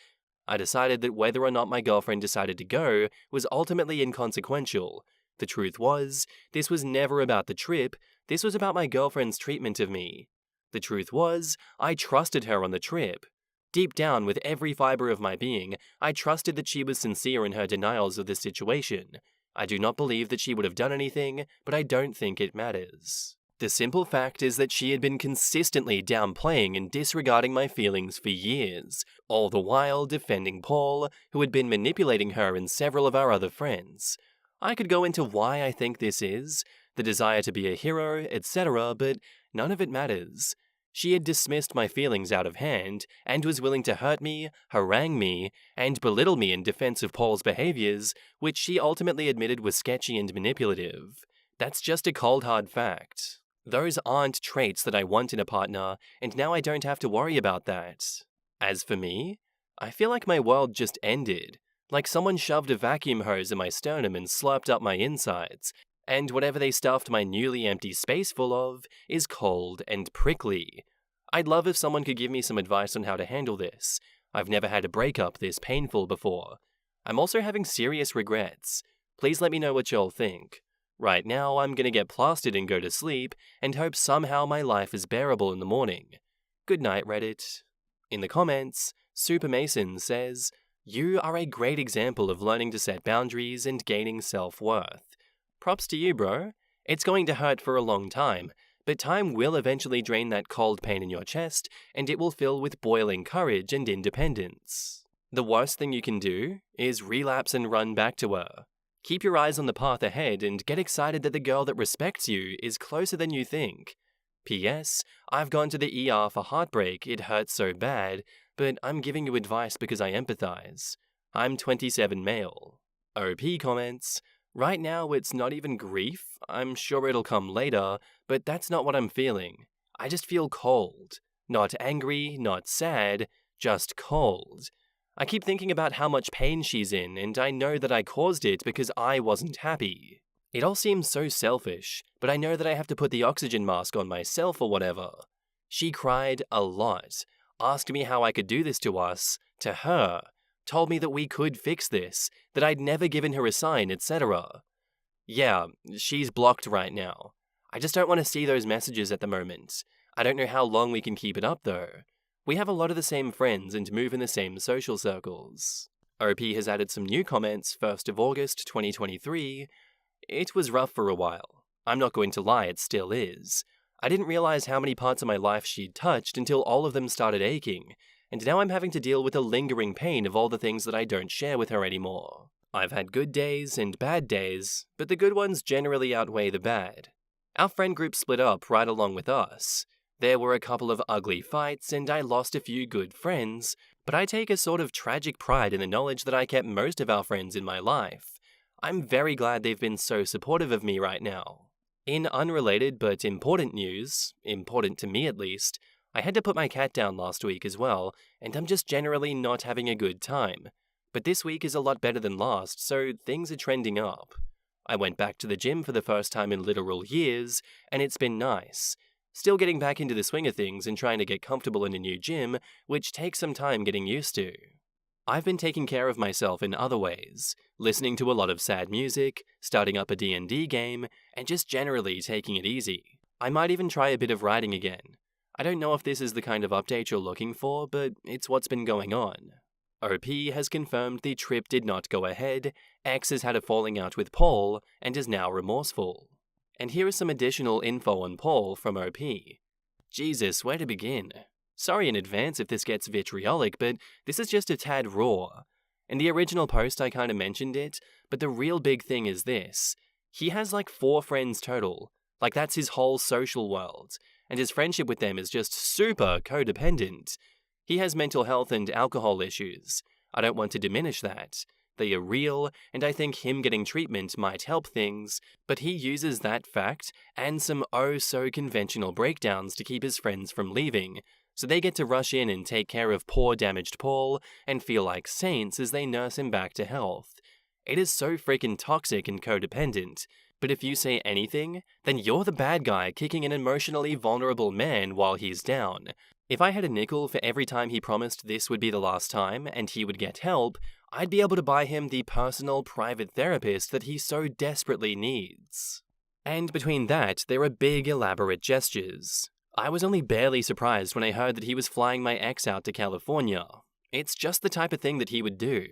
I decided that whether or not my girlfriend decided to go was ultimately inconsequential. The truth was, this was never about the trip, this was about my girlfriend's treatment of me. The truth was, I trusted her on the trip. Deep down, with every fiber of my being, I trusted that she was sincere in her denials of this situation. I do not believe that she would have done anything, but I don't think it matters. The simple fact is that she had been consistently downplaying and disregarding my feelings for years, all the while defending Paul, who had been manipulating her and several of our other friends. I could go into why I think this is, the desire to be a hero, etc., but none of it matters. She had dismissed my feelings out of hand, and was willing to hurt me, harangue me, and belittle me in defense of Paul's behaviors, which she ultimately admitted was sketchy and manipulative. That's just a cold hard fact. Those aren't traits that I want in a partner, and now I don't have to worry about that. As for me, I feel like my world just ended. Like someone shoved a vacuum hose in my sternum and slurped up my insides, and whatever they stuffed my newly empty space full of is cold and prickly. I'd love if someone could give me some advice on how to handle this. I've never had a breakup this painful before. I'm also having serious regrets. Please let me know what y'all think. Right now, I'm gonna get plastered and go to sleep, and hope somehow my life is bearable in the morning. Good night, Reddit. In the comments, Super Mason says, "You are a great example of learning to set boundaries and gaining self-worth. Props to you, bro. It's going to hurt for a long time, but time will eventually drain that cold pain in your chest, and it will fill with boiling courage and independence. The worst thing you can do is relapse and run back to her. Keep your eyes on the path ahead and get excited that the girl that respects you is closer than you think. P.S. I've gone to the ER for heartbreak, it hurts so bad, but I'm giving you advice because I empathize. I'm 27 male." OP comments, "Right now it's not even grief, I'm sure it'll come later, but that's not what I'm feeling. I just feel cold. Not angry, not sad, just cold. I keep thinking about how much pain she's in, and I know that I caused it because I wasn't happy. It all seems so selfish, but I know that I have to put the oxygen mask on myself or whatever. She cried a lot, asked me how I could do this to us, to her, told me that we could fix this, that I'd never given her a sign, etc. Yeah, she's blocked right now. I just don't want to see those messages at the moment. I don't know how long we can keep it up though. We have a lot of the same friends and move in the same social circles." OP has added some new comments, 1st of August 2023. "It was rough for a while. I'm not going to lie, it still is. I didn't realize how many parts of my life she'd touched until all of them started aching, and now I'm having to deal with the lingering pain of all the things that I don't share with her anymore. I've had good days and bad days, but the good ones generally outweigh the bad. Our friend group split up right along with us. There were a couple of ugly fights, and I lost a few good friends, but I take a sort of tragic pride in the knowledge that I kept most of our friends in my life. I'm very glad they've been so supportive of me right now. In unrelated but important news, important to me at least, I had to put my cat down last week as well, and I'm just generally not having a good time. But this week is a lot better than last, so things are trending up. I went back to the gym for the first time in literal years, and it's been nice. Still getting back into the swing of things and trying to get comfortable in a new gym, which takes some time getting used to. I've been taking care of myself in other ways, listening to a lot of sad music, starting up a D&D game, and just generally taking it easy. I might even try a bit of writing again. I don't know if this is the kind of update you're looking for, but it's what's been going on. OP has confirmed the trip did not go ahead, X has had a falling out with Paul, and is now remorseful. And here is some additional info on Paul from OP. Jesus, where to begin? Sorry in advance if this gets vitriolic, but this is just a tad raw. In the original post I kinda mentioned it, but the real big thing is this. He has like 4 friends total. Like that's his whole social world. And his friendship with them is just super codependent. He has mental health and alcohol issues. I don't want to diminish that. They are real, and I think him getting treatment might help things, but he uses that fact and some oh-so-conventional breakdowns to keep his friends from leaving, so they get to rush in and take care of poor damaged Paul and feel like saints as they nurse him back to health. It is so freaking toxic and codependent, but if you say anything, then you're the bad guy kicking an emotionally vulnerable man while he's down. If I had a nickel for every time he promised this would be the last time and he would get help, I'd be able to buy him the personal private therapist that he so desperately needs. And between that, there are big elaborate gestures. I was only barely surprised when I heard that he was flying my ex out to California. It's just the type of thing that he would do.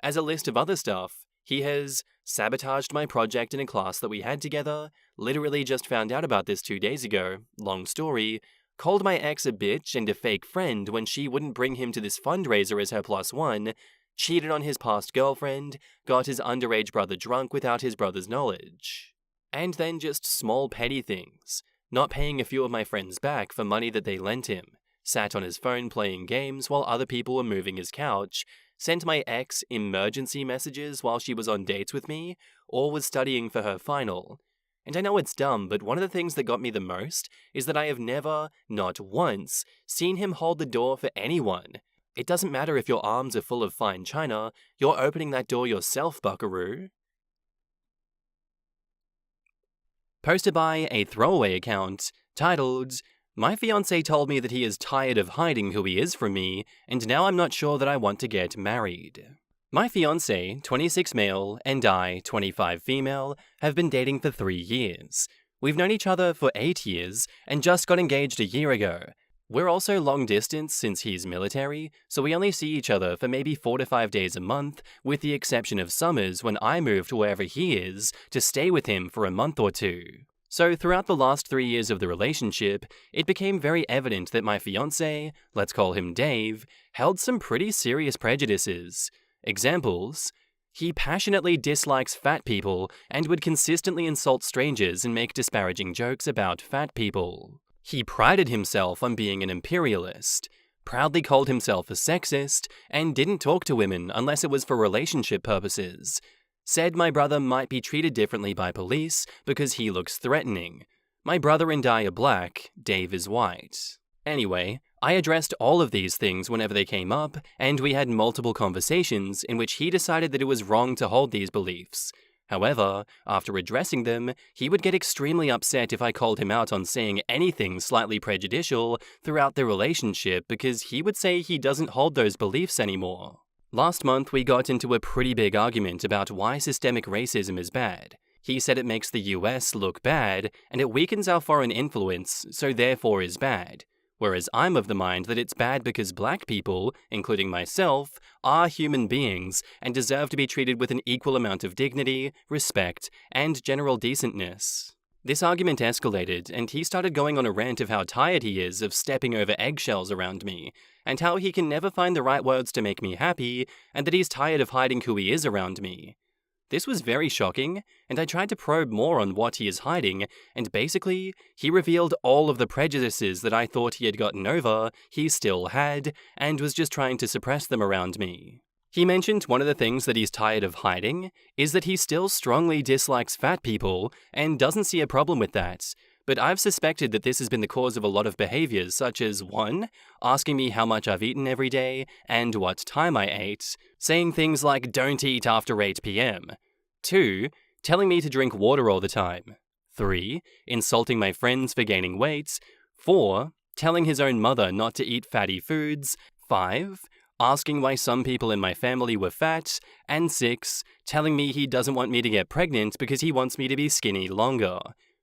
As a list of other stuff, he has sabotaged my project in a class that we had together, literally just found out about this 2 days ago, long story, called my ex a bitch and a fake friend when she wouldn't bring him to this fundraiser as her +1, cheated on his past girlfriend, got his underage brother drunk without his brother's knowledge. And then just small petty things. Not paying a few of my friends back for money that they lent him, sat on his phone playing games while other people were moving his couch, sent my ex emergency messages while she was on dates with me, or was studying for her final. And I know it's dumb, but one of the things that got me the most is that I have never, not once, seen him hold the door for anyone. It doesn't matter if your arms are full of fine china, you're opening that door yourself, buckaroo. Posted by a throwaway account, titled, "My fiancé told me that he is tired of hiding who he is from me, and now I'm not sure that I want to get married." My fiancé, 26 male, and I, 25 female, have been dating for 3 years. We've known each other for 8 years, and just got engaged a year ago. We're also long distance since he's military, so we only see each other for maybe 4 to 5 days a month, with the exception of summers when I move to wherever he is to stay with him for a month or 2. So throughout the last 3 years of the relationship, it became very evident that my fiancé, let's call him Dave, held some pretty serious prejudices. Examples: he passionately dislikes fat people and would consistently insult strangers and make disparaging jokes about fat people. He prided himself on being an imperialist, proudly called himself a sexist, and didn't talk to women unless it was for relationship purposes. Said my brother might be treated differently by police because he looks threatening. My brother and I are black, Dave is white. Anyway, I addressed all of these things whenever they came up, and we had multiple conversations in which he decided that it was wrong to hold these beliefs. However, after addressing them, he would get extremely upset if I called him out on saying anything slightly prejudicial throughout the relationship because he would say he doesn't hold those beliefs anymore. Last month, we got into a pretty big argument about why systemic racism is bad. He said it makes the US look bad, and it weakens our foreign influence, so therefore is bad. Whereas I'm of the mind that it's bad because black people, including myself, are human beings and deserve to be treated with an equal amount of dignity, respect, and general decentness. This argument escalated, and he started going on a rant of how tired he is of stepping over eggshells around me, and how he can never find the right words to make me happy, and that he's tired of hiding who he is around me. This was very shocking, and I tried to probe more on what he is hiding, and basically, he revealed all of the prejudices that I thought he had gotten over, he still had, and was just trying to suppress them around me. He mentioned one of the things that he's tired of hiding is that he still strongly dislikes fat people and doesn't see a problem with that, but I've suspected that this has been the cause of a lot of behaviors such as 1. Asking me how much I've eaten every day and what time I ate, saying things like don't eat after 8 p.m. 2. Telling me to drink water all the time. 3. Insulting my friends for gaining weight. 4. Telling his own mother not to eat fatty foods. 5. Asking why some people in my family were fat. And 6. Telling me he doesn't want me to get pregnant because he wants me to be skinny longer.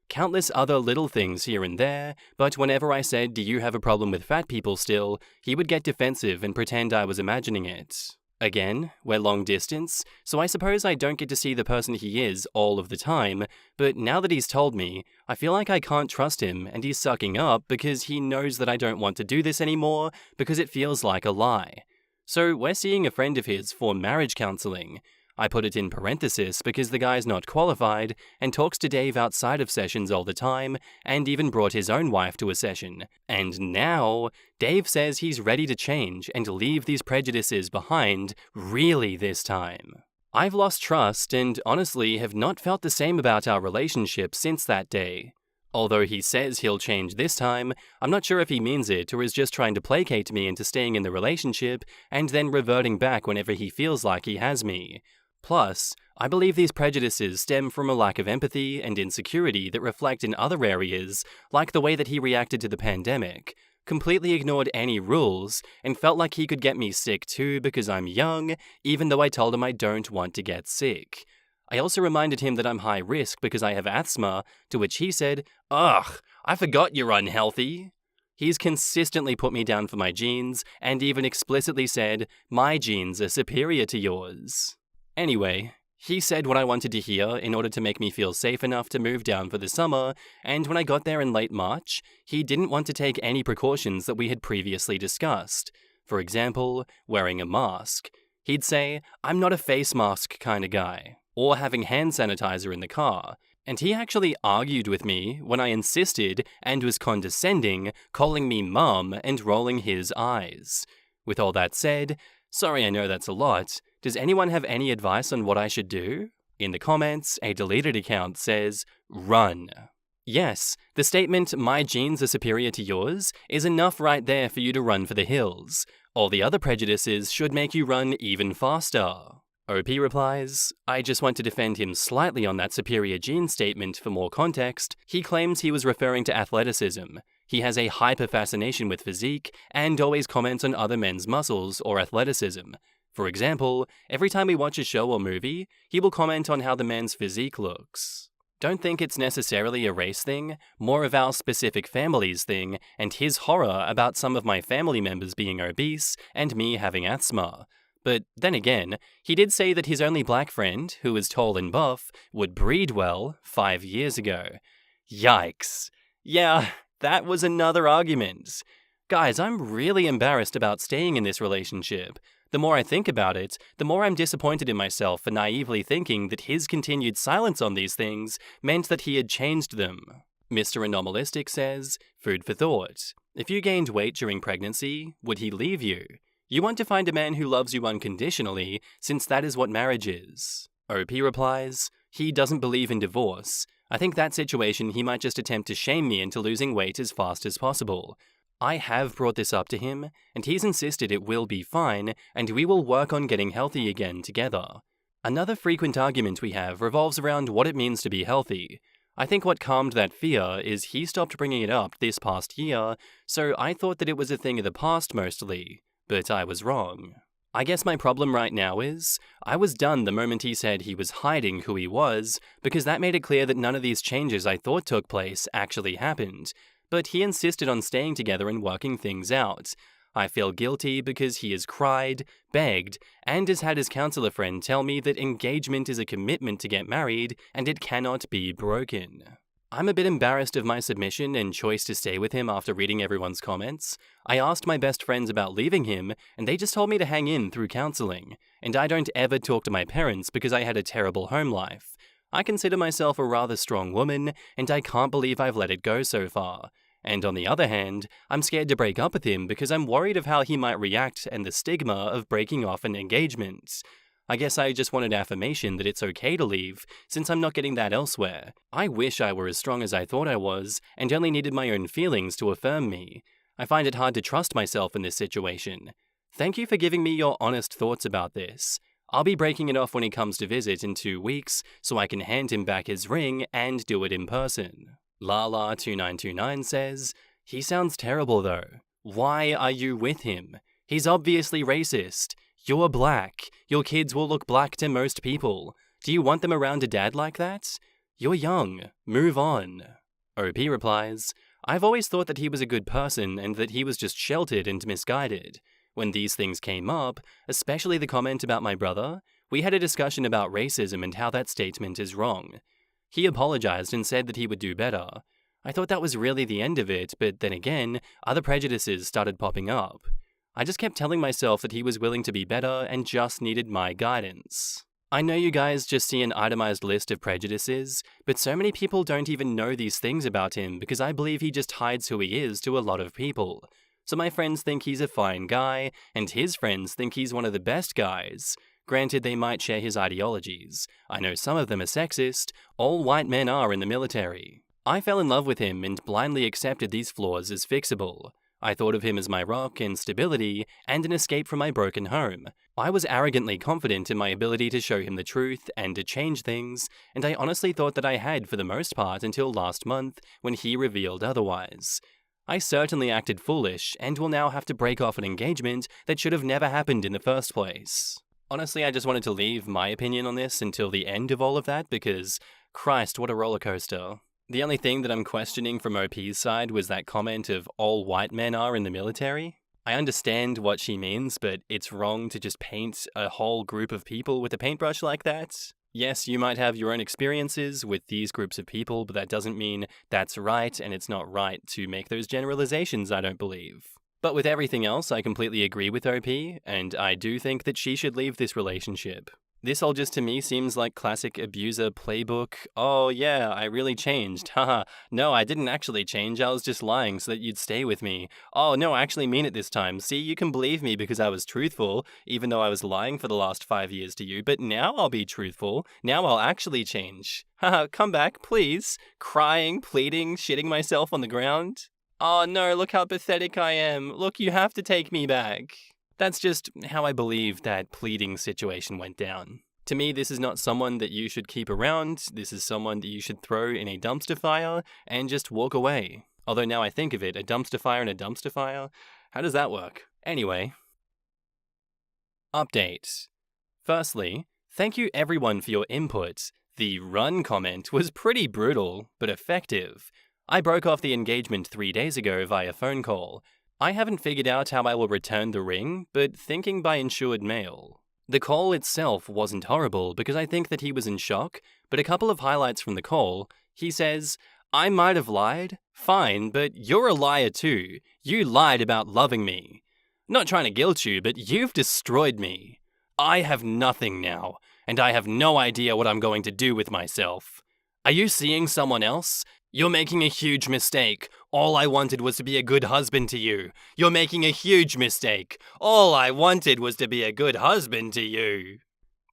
Countless other little things here and there, but whenever I said, "Do you have a problem with fat people still?" he would get defensive and pretend I was imagining it. Again, we're long distance, so I suppose I don't get to see the person he is all of the time, but now that he's told me, I feel like I can't trust him and he's sucking up because he knows that I don't want to do this anymore because it feels like a lie. So we're seeing a friend of his for marriage counseling. I put it in parenthesis because the guy's not qualified and talks to Dave outside of sessions all the time and even brought his own wife to a session. And now, Dave says he's ready to change and leave these prejudices behind, really this time. I've lost trust and honestly have not felt the same about our relationship since that day. Although he says he'll change this time, I'm not sure if he means it or is just trying to placate me into staying in the relationship and then reverting back whenever he feels like he has me. Plus, I believe these prejudices stem from a lack of empathy and insecurity that reflect in other areas, like the way that he reacted to the pandemic, completely ignored any rules, and felt like he could get me sick too because I'm young, even though I told him I don't want to get sick. I also reminded him that I'm high risk because I have asthma, to which he said, "Ugh, I forgot you're unhealthy." He's consistently put me down for my genes, and even explicitly said, "My genes are superior to yours." Anyway, he said what I wanted to hear in order to make me feel safe enough to move down for the summer, and when I got there in late March, he didn't want to take any precautions that we had previously discussed. For example, wearing a mask. He'd say, "I'm not a face mask kind of guy," or having hand sanitizer in the car. And he actually argued with me when I insisted and was condescending, calling me mum and rolling his eyes. With all that said, sorry, I know that's a lot. Does anyone have any advice on what I should do? In the comments, a deleted account says, "Run." Yes, the statement, "My genes are superior to yours," is enough right there for you to run for the hills. All the other prejudices should make you run even faster. OP replies, "I just want to defend him slightly on that superior gene statement for more context. He claims he was referring to athleticism. He has a hyper-fascination with physique and always comments on other men's muscles or athleticism. For example, every time we watch a show or movie, he will comment on how the man's physique looks. Don't think it's necessarily a race thing, more of our specific family's thing, and his horror about some of my family members being obese and me having asthma. But then again, he did say that his only black friend, who is tall and buff, would breed well 5 years ago. Yikes. Yeah, that was another argument. Guys, I'm really embarrassed about staying in this relationship. The more I think about it, the more I'm disappointed in myself for naively thinking that his continued silence on these things meant that he had changed them. Mr. Anomalistic says, food for thought. If you gained weight during pregnancy, would he leave you? You want to find a man who loves you unconditionally, since that is what marriage is. OP replies, he doesn't believe in divorce. I think that situation he might just attempt to shame me into losing weight as fast as possible. I have brought this up to him, and he's insisted it will be fine, and we will work on getting healthy again together. Another frequent argument we have revolves around what it means to be healthy. I think what calmed that fear is he stopped bringing it up this past year, so I thought that it was a thing of the past mostly, but I was wrong. I guess my problem right now is, I was done the moment he said he was hiding who he was, because that made it clear that none of these changes I thought took place actually happened. But he insisted on staying together and working things out. I feel guilty because he has cried, begged, and has had his counselor friend tell me that engagement is a commitment to get married and it cannot be broken. I'm a bit embarrassed of my submission and choice to stay with him after reading everyone's comments. I asked my best friends about leaving him, and they just told me to hang in through counseling. And I don't ever talk to my parents because I had a terrible home life. I consider myself a rather strong woman, and I can't believe I've let it go so far. And on the other hand, I'm scared to break up with him because I'm worried of how he might react and the stigma of breaking off an engagement. I guess I just wanted affirmation that it's okay to leave, since I'm not getting that elsewhere. I wish I were as strong as I thought I was, and only needed my own feelings to affirm me. I find it hard to trust myself in this situation. Thank you for giving me your honest thoughts about this. I'll be breaking it off when he comes to visit in 2 weeks, so I can hand him back his ring and do it in person. Lala2929 says, he sounds terrible though. Why are you with him? He's obviously racist. You're black. Your kids will look black to most people. Do you want them around a dad like that? You're young. Move on. OP replies, I've always thought that he was a good person and that he was just sheltered and misguided. When these things came up, especially the comment about my brother, we had a discussion about racism and how that statement is wrong. He apologized and said that he would do better. I thought that was really the end of it, but then again, other prejudices started popping up. I just kept telling myself that he was willing to be better and just needed my guidance. I know you guys just see an itemized list of prejudices, but so many people don't even know these things about him because I believe he just hides who he is to a lot of people. So my friends think he's a fine guy, and his friends think he's one of the best guys. Granted, they might share his ideologies. I know some of them are sexist. All white men are in the military. I fell in love with him and blindly accepted these flaws as fixable. I thought of him as my rock and stability and an escape from my broken home. I was arrogantly confident in my ability to show him the truth and to change things, and I honestly thought that I had for the most part until last month when he revealed otherwise. I certainly acted foolish and will now have to break off an engagement that should have never happened in the first place. Honestly, I just wanted to leave my opinion on this until the end of all of that because, Christ, what a roller coaster. The only thing that I'm questioning from OP's side was that comment of all white men are in the military. I understand what she means, but it's wrong to just paint a whole group of people with a paintbrush like that. Yes, you might have your own experiences with these groups of people, but that doesn't mean that's right, and it's not right to make those generalizations, I don't believe. But with everything else, I completely agree with OP, and I do think that she should leave this relationship. This all just to me seems like classic abuser playbook. Oh yeah, I really changed. Haha, no, I didn't actually change, I was just lying so that you'd stay with me. Oh no, I actually mean it this time. See, you can believe me because I was truthful, even though I was lying for the last 5 years to you, but now I'll be truthful. Now I'll actually change. Haha, come back, please. Crying, pleading, shitting myself on the ground. Oh no, look how pathetic I am. Look, you have to take me back. That's just how I believe that pleading situation went down. To me, this is not someone that you should keep around. This is someone that you should throw in a dumpster fire and just walk away. Although now I think of it, a dumpster fire and a dumpster fire? How does that work? Anyway. Update. Firstly, thank you everyone for your input. The run comment was pretty brutal, but effective. I broke off the engagement 3 days ago via phone call. I haven't figured out how I will return the ring, but thinking by insured mail. The call itself wasn't horrible because I think that he was in shock, but a couple of highlights from the call. He says, I might have lied. Fine, but you're a liar too. You lied about loving me. Not trying to guilt you, but you've destroyed me. I have nothing now, and I have no idea what I'm going to do with myself. Are you seeing someone else? You're making a huge mistake. All I wanted was to be a good husband to you. You're making a huge mistake. All I wanted was to be a good husband to you.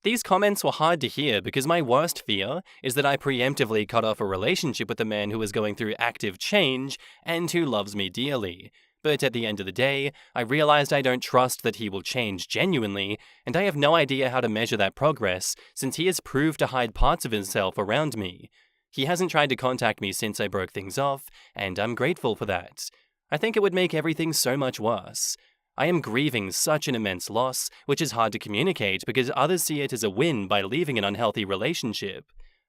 These comments were hard to hear because my worst fear is that I preemptively cut off a relationship with a man who is going through active change and who loves me dearly. But at the end of the day, I realized I don't trust that he will change genuinely, and I have no idea how to measure that progress since he has proved to hide parts of himself around me. He hasn't tried to contact me since I broke things off, and I'm grateful for that. I think it would make everything so much worse. I am grieving such an immense loss, which is hard to communicate because others see it as a win by leaving an unhealthy relationship.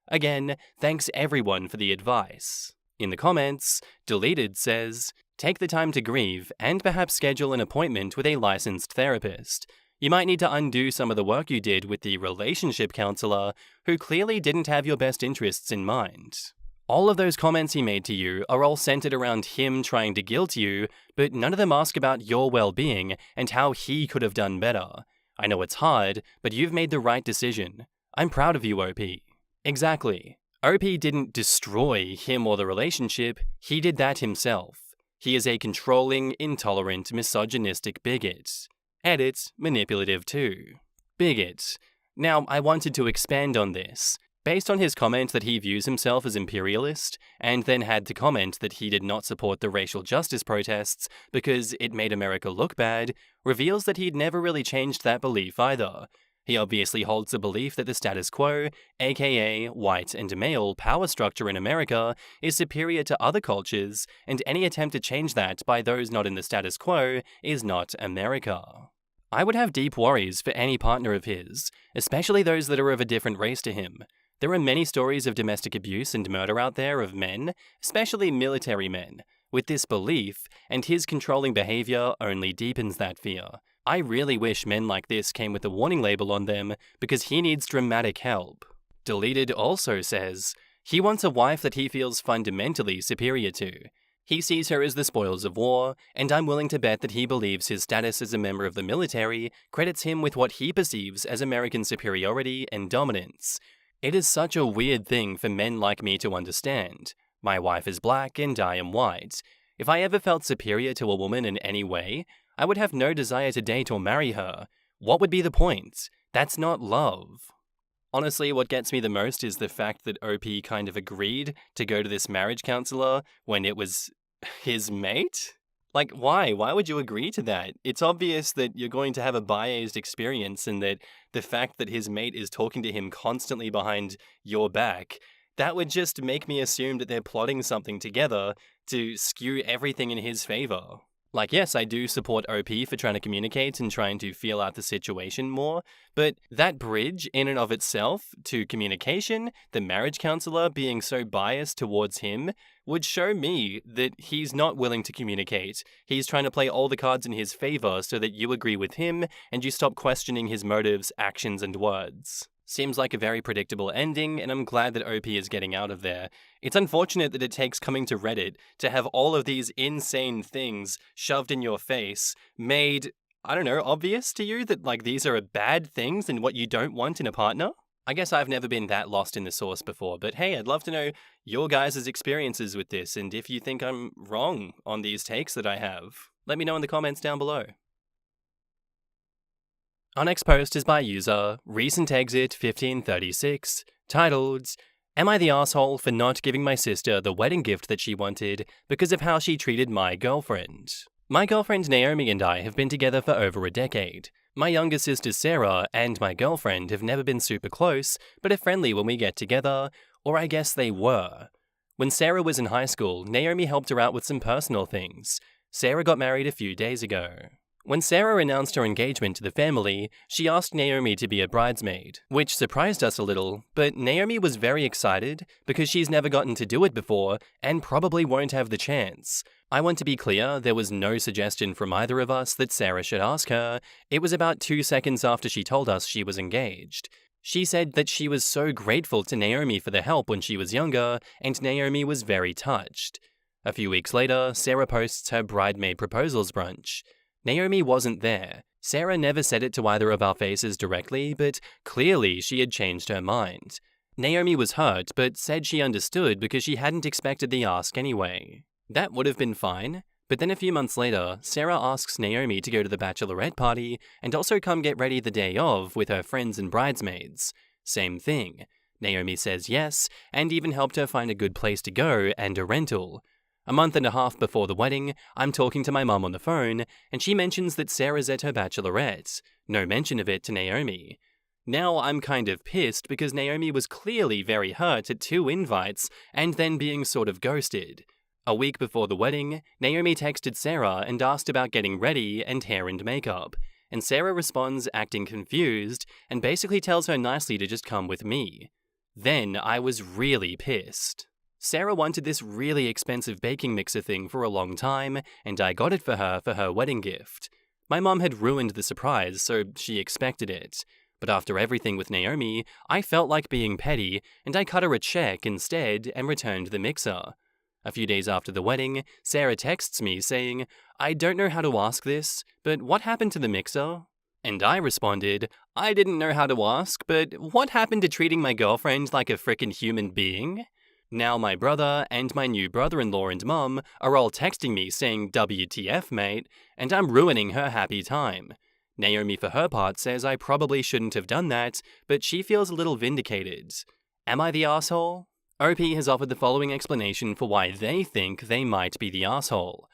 Again, thanks everyone for the advice. In the comments, Deleted says, take the time to grieve and perhaps schedule an appointment with a licensed therapist. You might need to undo some of the work you did with the relationship counselor, who clearly didn't have your best interests in mind. All of those comments he made to you are all centered around him trying to guilt you, but none of them ask about your well-being and how he could have done better. I know it's hard, but you've made the right decision. I'm proud of you, OP. Exactly. OP didn't destroy him or the relationship, he did that himself. He is a controlling, intolerant, misogynistic bigot. Edit, manipulative too. Bigot. Now, I wanted to expand on this. Based on his comment that he views himself as imperialist, and then had to comment that he did not support the racial justice protests because it made America look bad, reveals that he'd never really changed that belief either. He obviously holds the belief that the status quo, aka white and male power structure in America, is superior to other cultures, and any attempt to change that by those not in the status quo is not America. I would have deep worries for any partner of his, especially those that are of a different race to him. There are many stories of domestic abuse and murder out there of men, especially military men, with this belief, and his controlling behavior only deepens that fear. I really wish men like this came with a warning label on them because he needs dramatic help. Deleted also says, he wants a wife that he feels fundamentally superior to. He sees her as the spoils of war, and I'm willing to bet that he believes his status as a member of the military credits him with what he perceives as American superiority and dominance. It is such a weird thing for men like me to understand. My wife is black and I am white. If I ever felt superior to a woman in any way, I would have no desire to date or marry her. What would be the point? That's not love. Honestly, what gets me the most is the fact that OP kind of agreed to go to this marriage counselor when it was his mate? Like, why? Why would you agree to that? It's obvious that you're going to have a biased experience and that the fact that his mate is talking to him constantly behind your back, that would just make me assume that they're plotting something together to skew everything in his favor. Like, yes, I do support OP for trying to communicate and trying to feel out the situation more, but that bridge in and of itself to communication, the marriage counselor being so biased towards him, would show me that he's not willing to communicate. He's trying to play all the cards in his favor so that you agree with him and you stop questioning his motives, actions, and words. Seems like a very predictable ending, and I'm glad that OP is getting out of there. It's unfortunate that it takes coming to Reddit to have all of these insane things shoved in your face, made, I don't know, obvious to you that, like, these are bad things and what you don't want in a partner? I guess I've never been that lost in the source before, but hey, I'd love to know your guys' experiences with this, and if you think I'm wrong on these takes that I have. Let me know in the comments down below. Our next post is by user RecentExit1536, titled, Am I the asshole for not giving my sister the wedding gift that she wanted because of how she treated my girlfriend? My girlfriend Naomi and I have been together for over a decade. My younger sister Sarah and my girlfriend have never been super close, but are friendly when we get together, or I guess they were. When Sarah was in high school, Naomi helped her out with some personal things. Sarah got married a few days ago. When Sarah announced her engagement to the family, she asked Naomi to be a bridesmaid, which surprised us a little, but Naomi was very excited because she's never gotten to do it before and probably won't have the chance. I want to be clear, there was no suggestion from either of us that Sarah should ask her. It was about 2 seconds after she told us she was engaged. She said that she was so grateful to Naomi for the help when she was younger, and Naomi was very touched. A few weeks later, Sarah posts her bridesmaid proposals brunch. Naomi wasn't there. Sarah never said it to either of our faces directly, but clearly she had changed her mind. Naomi was hurt, but said she understood because she hadn't expected the ask anyway. That would have been fine, but then a few months later, Sarah asks Naomi to go to the bachelorette party and also come get ready the day of with her friends and bridesmaids. Same thing. Naomi says yes, and even helped her find a good place to go and a rental. A month and a half before the wedding, I'm talking to my mum on the phone, and she mentions that Sarah's at her bachelorette. No mention of it to Naomi. Now I'm kind of pissed because Naomi was clearly very hurt at 2 invites and then being sort of ghosted. A week before the wedding, Naomi texted Sarah and asked about getting ready and hair and makeup, and Sarah responds acting confused and basically tells her nicely to just come with me. Then I was really pissed. Sarah wanted this really expensive baking mixer thing for a long time, and I got it for her wedding gift. My mum had ruined the surprise, so she expected it. But after everything with Naomi, I felt like being petty, and I cut her a check instead and returned the mixer. A few days after the wedding, Sarah texts me saying, I don't know how to ask this, but what happened to the mixer? And I responded, I didn't know how to ask, but what happened to treating my girlfriend like a frickin' human being? Now my brother and my new brother-in-law and mum are all texting me saying WTF mate, and I'm ruining her happy time. Naomi, for her part, says I probably shouldn't have done that, but she feels a little vindicated. Am I the asshole? OP has offered the following explanation for why they think they might be the asshole.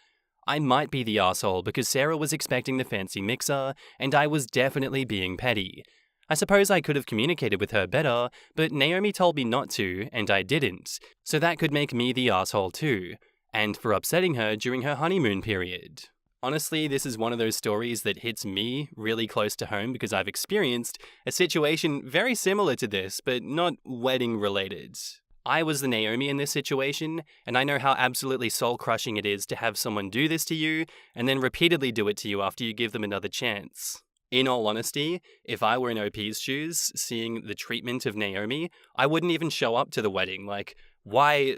I might be the asshole because Sarah was expecting the fancy mixer, and I was definitely being petty. I suppose I could have communicated with her better, but Naomi told me not to, and I didn't, so that could make me the asshole too, and for upsetting her during her honeymoon period. Honestly, this is one of those stories that hits me really close to home because I've experienced a situation very similar to this, but not wedding related. I was the Naomi in this situation, and I know how absolutely soul-crushing it is to have someone do this to you, and then repeatedly do it to you after you give them another chance. In all honesty, if I were in OP's shoes, seeing the treatment of Naomi, I wouldn't even show up to the wedding. Like, why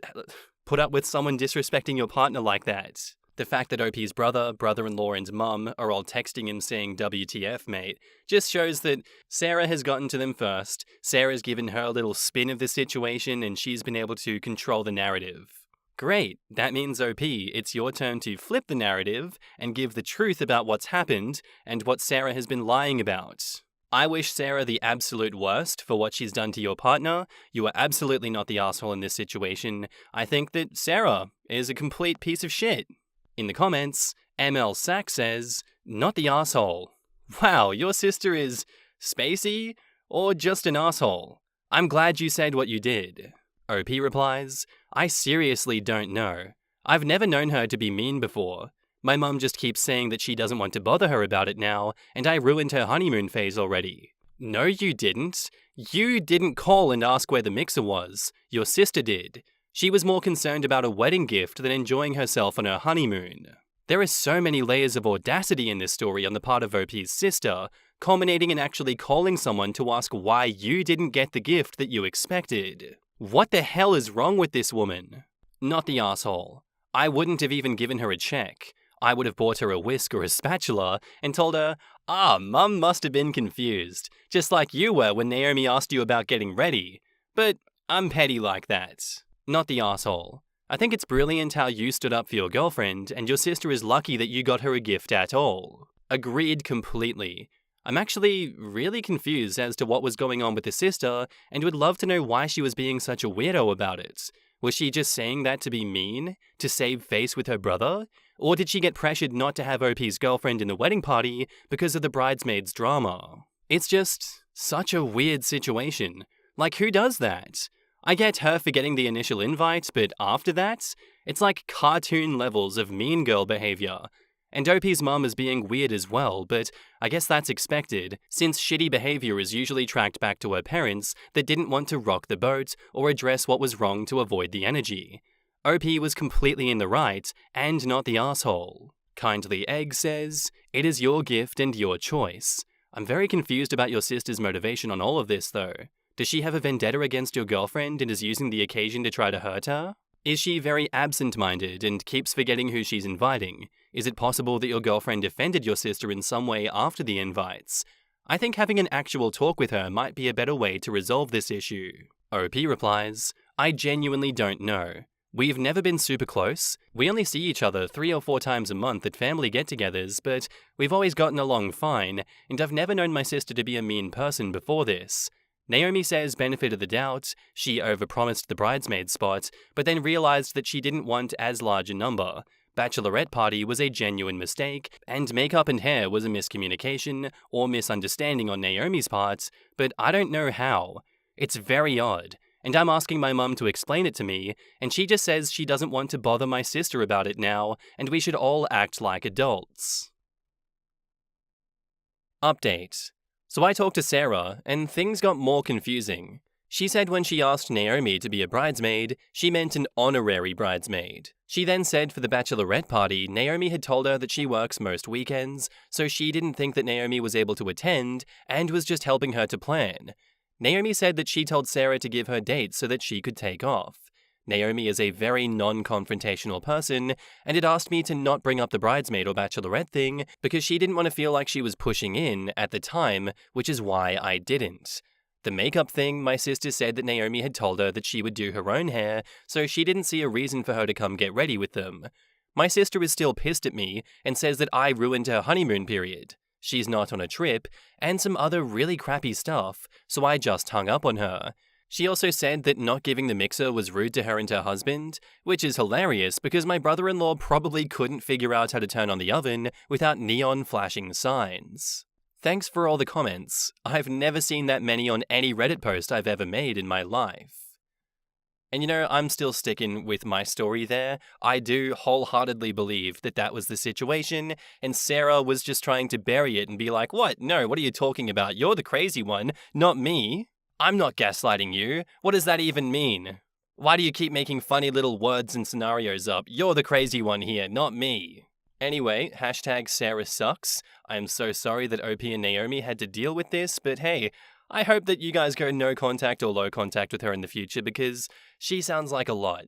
put up with someone disrespecting your partner like that? The fact that OP's brother, brother-in-law, and mum are all texting him saying WTF, mate, just shows that Sarah has gotten to them first, Sarah's given her a little spin of the situation, and she's been able to control the narrative. Great, that means OP, it's your turn to flip the narrative and give the truth about what's happened and what Sarah has been lying about. I wish Sarah the absolute worst for what she's done to your partner. You are absolutely not the asshole in this situation. I think that Sarah is a complete piece of shit. In the comments, ML Sack says, not the asshole. Wow, your sister is spacey or just an asshole? I'm glad you said what you did. OP replies, I seriously don't know. I've never known her to be mean before. My mum just keeps saying that she doesn't want to bother her about it now, and I ruined her honeymoon phase already. No, you didn't. You didn't call and ask where the mixer was. Your sister did. She was more concerned about a wedding gift than enjoying herself on her honeymoon. There are so many layers of audacity in this story on the part of OP's sister, culminating in actually calling someone to ask why you didn't get the gift that you expected. What the hell is wrong with this woman? Not the asshole. I wouldn't have even given her a check. I would have bought her a whisk or a spatula and told her, Mum must have been confused, just like you were when Naomi asked you about getting ready. But I'm petty like that. Not the asshole. I think it's brilliant how you stood up for your girlfriend, and your sister is lucky that you got her a gift at all. Agreed completely. I'm actually really confused as to what was going on with the sister, and would love to know why she was being such a weirdo about it. Was she just saying that to be mean? To save face with her brother? Or did she get pressured not to have OP's girlfriend in the wedding party because of the bridesmaids drama? It's just such a weird situation. Like, who does that? I get her for getting the initial invite, but after that, it's like cartoon levels of mean girl behavior. And OP's mum is being weird as well, but I guess that's expected, since shitty behavior is usually tracked back to her parents that didn't want to rock the boat or address what was wrong to avoid the energy. OP was completely in the right, and not the asshole. Kindly Egg says, it is your gift and your choice. I'm very confused about your sister's motivation on all of this though. Does she have a vendetta against your girlfriend and is using the occasion to try to hurt her? Is she very absent-minded and keeps forgetting who she's inviting? Is it possible that your girlfriend offended your sister in some way after the invites? I think having an actual talk with her might be a better way to resolve this issue. OP replies, I genuinely don't know. We've never been super close. We only see each other 3 or 4 times a month at family get-togethers, but we've always gotten along fine, and I've never known my sister to be a mean person before this. Naomi says benefit of the doubt, she overpromised the bridesmaid spot, but then realized that she didn't want as large a number. Bachelorette party was a genuine mistake, and makeup and hair was a miscommunication or misunderstanding on Naomi's part, but I don't know how. It's very odd, and I'm asking my mum to explain it to me, and she just says she doesn't want to bother my sister about it now, and we should all act like adults. Update. So I talked to Sarah, and things got more confusing. She said when she asked Naomi to be a bridesmaid, she meant an honorary bridesmaid. She then said for the bachelorette party, Naomi had told her that she works most weekends, so she didn't think that Naomi was able to attend, and was just helping her to plan. Naomi said that she told Sarah to give her dates so that she could take off. Naomi is a very non-confrontational person, and had asked me to not bring up the bridesmaid or bachelorette thing because she didn't want to feel like she was pushing in at the time, which is why I didn't. The makeup thing, my sister said that Naomi had told her that she would do her own hair, so she didn't see a reason for her to come get ready with them. My sister is still pissed at me and says that I ruined her honeymoon period. she's not on a trip, and some other really crappy stuff, so I just hung up on her. She also said that not giving the mixer was rude to her and her husband, which is hilarious because my brother-in-law probably couldn't figure out how to turn on the oven without neon flashing signs. Thanks for all the comments. I've never seen that many on any Reddit post I've ever made in my life. And you know, I'm still sticking with my story there. I do wholeheartedly believe that that was the situation, and Sarah was just trying to bury it and be like, what? No, what are you talking about? You're the crazy one, not me. I'm not gaslighting you. What does that even mean? Why do you keep making funny little words and scenarios up? You're the crazy one here, not me. Anyway, hashtag Sarah sucks. I'm so sorry that OP and Naomi had to deal with this, but hey, I hope that you guys go no contact or low contact with her in the future because she sounds like a lot.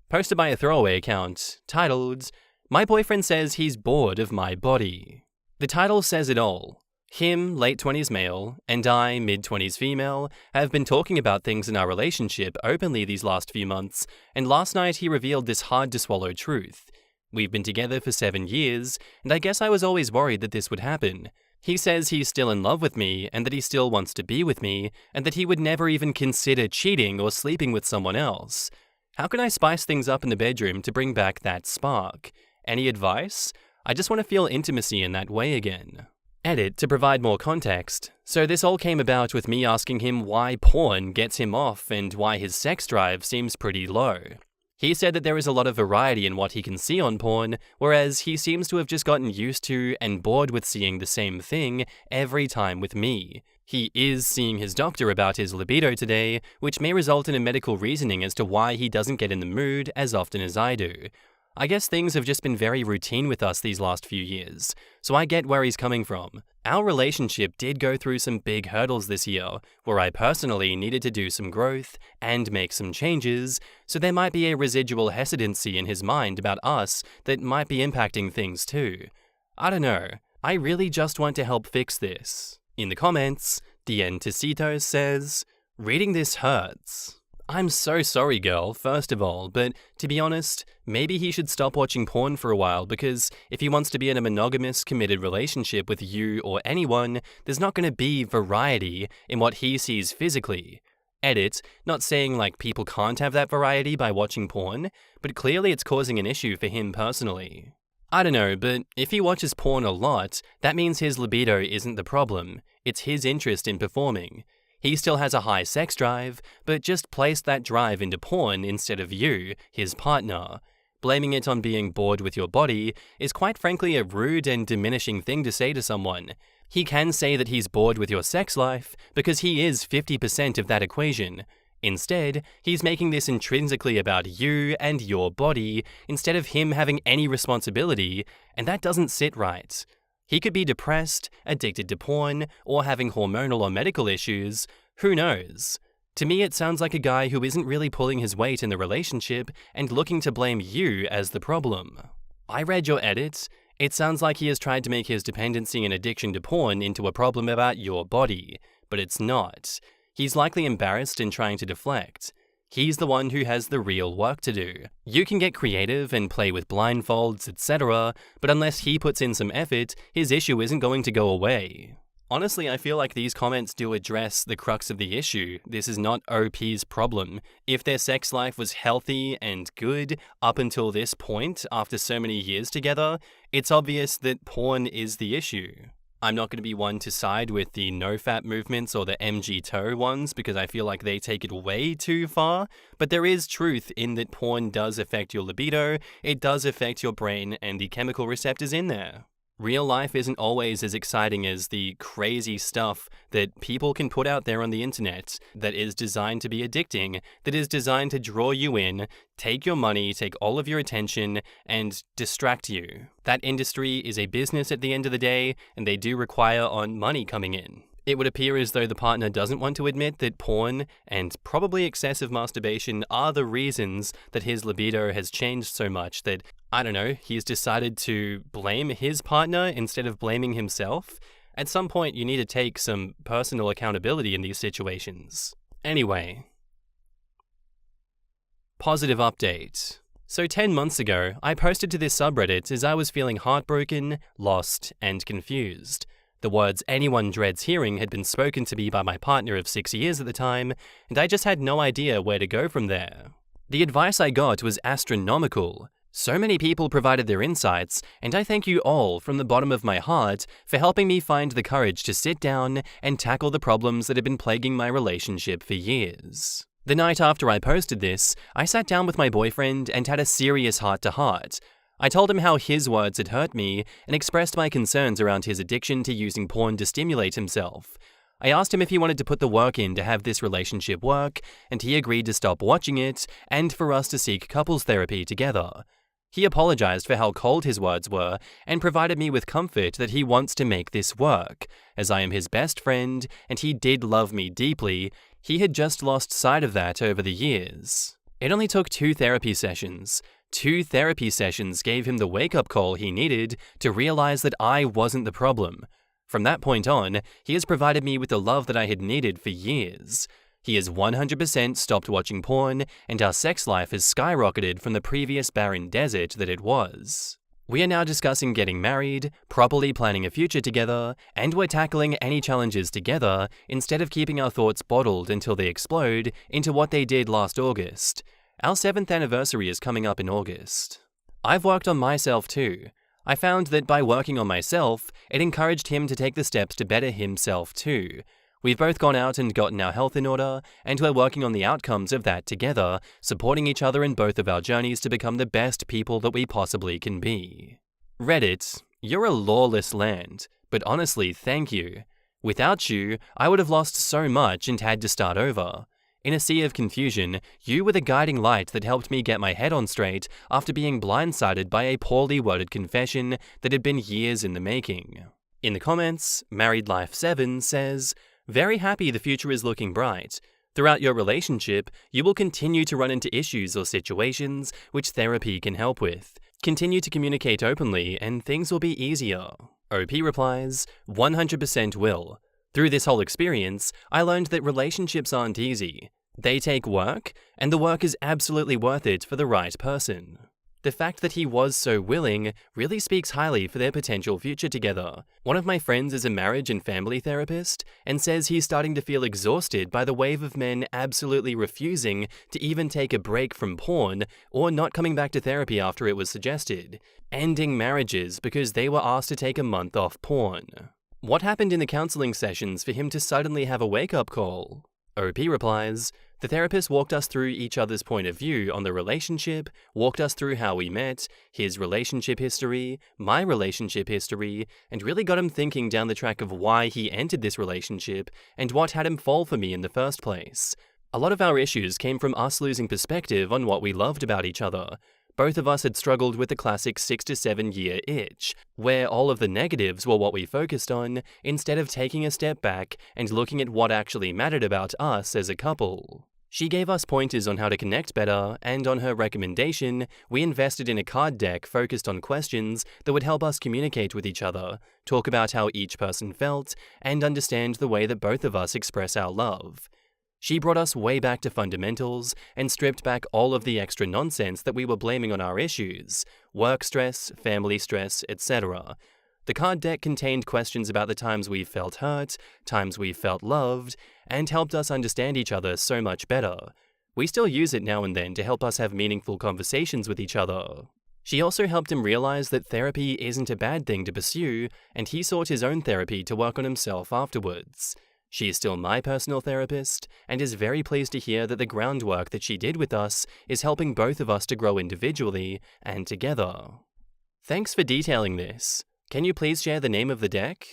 Posted by a throwaway account, titled, "My boyfriend says he's bored of my body." The title says it all. Him, late 20s male, and I, mid-20s female, have been talking about things in our relationship openly these last few months, and last night he revealed this hard-to-swallow truth. We've been together for 7 years, and I guess I was always worried that this would happen. He says he's still in love with me, and that he still wants to be with me, and that he would never even consider cheating or sleeping with someone else. How can I spice things up in the bedroom to bring back that spark? Any advice? I just want to feel intimacy in that way again. Edit to provide more context. So this all came about with me asking him why porn gets him off and why his sex drive seems pretty low. He said that there is a lot of variety in what he can see on porn, whereas he seems to have just gotten used to and bored with seeing the same thing every time with me. He is seeing his doctor about his libido today, which may result in a medical reasoning as to why he doesn't get in the mood as often as I do. I guess things have just been very routine with us these last few years, so I get where he's coming from. Our relationship did go through some big hurdles this year, where I personally needed to do some growth and make some changes, so there might be a residual hesitancy in his mind about us that might be impacting things too. I don't know, I really just want to help fix this. In the comments, Dientecito says, "Reading this hurts. I'm so sorry, girl, first of all, but to be honest, maybe he should stop watching porn for a while because if he wants to be in a monogamous, committed relationship with you or anyone, there's not going to be variety in what he sees physically. Edit, not saying like people can't have that variety by watching porn, but clearly it's causing an issue for him personally. I don't know, but if he watches porn a lot, that means his libido isn't the problem, it's his interest in performing. He still has a high sex drive, but just placed that drive into porn instead of you, his partner. Blaming it on being bored with your body is quite frankly a rude and diminishing thing to say to someone. He can say that he's bored with your sex life because he is 50% of that equation. Instead, he's making this intrinsically about you and your body instead of him having any responsibility, and that doesn't sit right. He could be depressed, addicted to porn, or having hormonal or medical issues, who knows? To me it sounds like a guy who isn't really pulling his weight in the relationship and looking to blame you as the problem. I read your edits. It sounds like he has tried to make his dependency and addiction to porn into a problem about your body, but it's not. He's likely embarrassed and trying to deflect. He's the one who has the real work to do. You can get creative and play with blindfolds, etc., but unless he puts in some effort, his issue isn't going to go away. Honestly, I feel like these comments do address the crux of the issue. This is not OP's problem. If their sex life was healthy and good up until this point, after so many years together, it's obvious that porn is the issue. I'm not going to be one to side with the no-fap movements or the MGTOW ones because I feel like they take it way too far, but there is truth in that porn does affect your libido, it does affect your brain and the chemical receptors in there. Real life isn't always as exciting as the crazy stuff that people can put out there on the internet that is designed to be addicting, that is designed to draw you in, take your money, take all of your attention, and distract you. That industry is a business at the end of the day, and they do require on money coming in. It would appear as though the partner doesn't want to admit that porn and probably excessive masturbation are the reasons that his libido has changed so much that, I don't know, he's decided to blame his partner instead of blaming himself. At some point, you need to take some personal accountability in these situations. Anyway. Positive update. So 10 months ago, I posted to this subreddit as I was feeling heartbroken, lost, and confused. The words anyone dreads hearing had been spoken to me by my partner of 6 years at the time, and I just had no idea where to go from there. The advice I got was astronomical. So many people provided their insights, and I thank you all from the bottom of my heart for helping me find the courage to sit down and tackle the problems that had been plaguing my relationship for years. The night after I posted this, I sat down with my boyfriend and had a serious heart-to-heart. I told him how his words had hurt me and expressed my concerns around his addiction to using porn to stimulate himself. I asked him if he wanted to put the work in to have this relationship work, and he agreed to stop watching it and for us to seek couples therapy together. He apologized for how cold his words were and provided me with comfort that he wants to make this work. As I am his best friend and he did love me deeply, he had just lost sight of that over the years. It only took 2 therapy sessions. 2 therapy sessions gave him the wake-up call he needed to realize that I wasn't the problem. From that point on, he has provided me with the love that I had needed for years. He has 100% stopped watching porn, and our sex life has skyrocketed from the previous barren desert that it was. We are now discussing getting married, properly planning a future together, and we're tackling any challenges together instead of keeping our thoughts bottled until they explode into what they did last August. Our 7th anniversary is coming up in August. I've worked on myself too. I found that by working on myself, it encouraged him to take the steps to better himself too. We've both gone out and gotten our health in order, and we're working on the outcomes of that together, supporting each other in both of our journeys to become the best people that we possibly can be. Reddit, you're a lawless land, but honestly, thank you. Without you, I would have lost so much and had to start over. In a sea of confusion, you were the guiding light that helped me get my head on straight after being blindsided by a poorly worded confession that had been years in the making. In the comments, Married Life 7 says, "Very happy the future is looking bright. Throughout your relationship, you will continue to run into issues or situations which therapy can help with. Continue to communicate openly and things will be easier." OP replies, 100% will. Through this whole experience, I learned that relationships aren't easy. They take work, and the work is absolutely worth it for the right person. The fact that he was so willing really speaks highly for their potential future together. One of my friends is a marriage and family therapist and says he's starting to feel exhausted by the wave of men absolutely refusing to even take a break from porn or not coming back to therapy after it was suggested, ending marriages because they were asked to take a month off porn. What happened in the counseling sessions for him to suddenly have a wake-up call? OP replies, "The therapist walked us through each other's point of view on the relationship, walked us through how we met, his relationship history, my relationship history, and really got him thinking down the track of why he entered this relationship and what had him fall for me in the first place. A lot of our issues came from us losing perspective on what we loved about each other. Both of us had struggled with the classic 6 to 7 year itch, where all of the negatives were what we focused on, instead of taking a step back and looking at what actually mattered about us as a couple. She gave us pointers on how to connect better, and on her recommendation, we invested in a card deck focused on questions that would help us communicate with each other, talk about how each person felt, and understand the way that both of us express our love. She brought us way back to fundamentals and stripped back all of the extra nonsense that we were blaming on our issues, work stress, family stress, etc. The card deck contained questions about the times we felt hurt, times we felt loved, and helped us understand each other so much better. We still use it now and then to help us have meaningful conversations with each other. She also helped him realize that therapy isn't a bad thing to pursue, and he sought his own therapy to work on himself afterwards. She is still my personal therapist, and is very pleased to hear that the groundwork that she did with us is helping both of us to grow individually and together. Thanks for detailing this. Can you please share the name of the deck?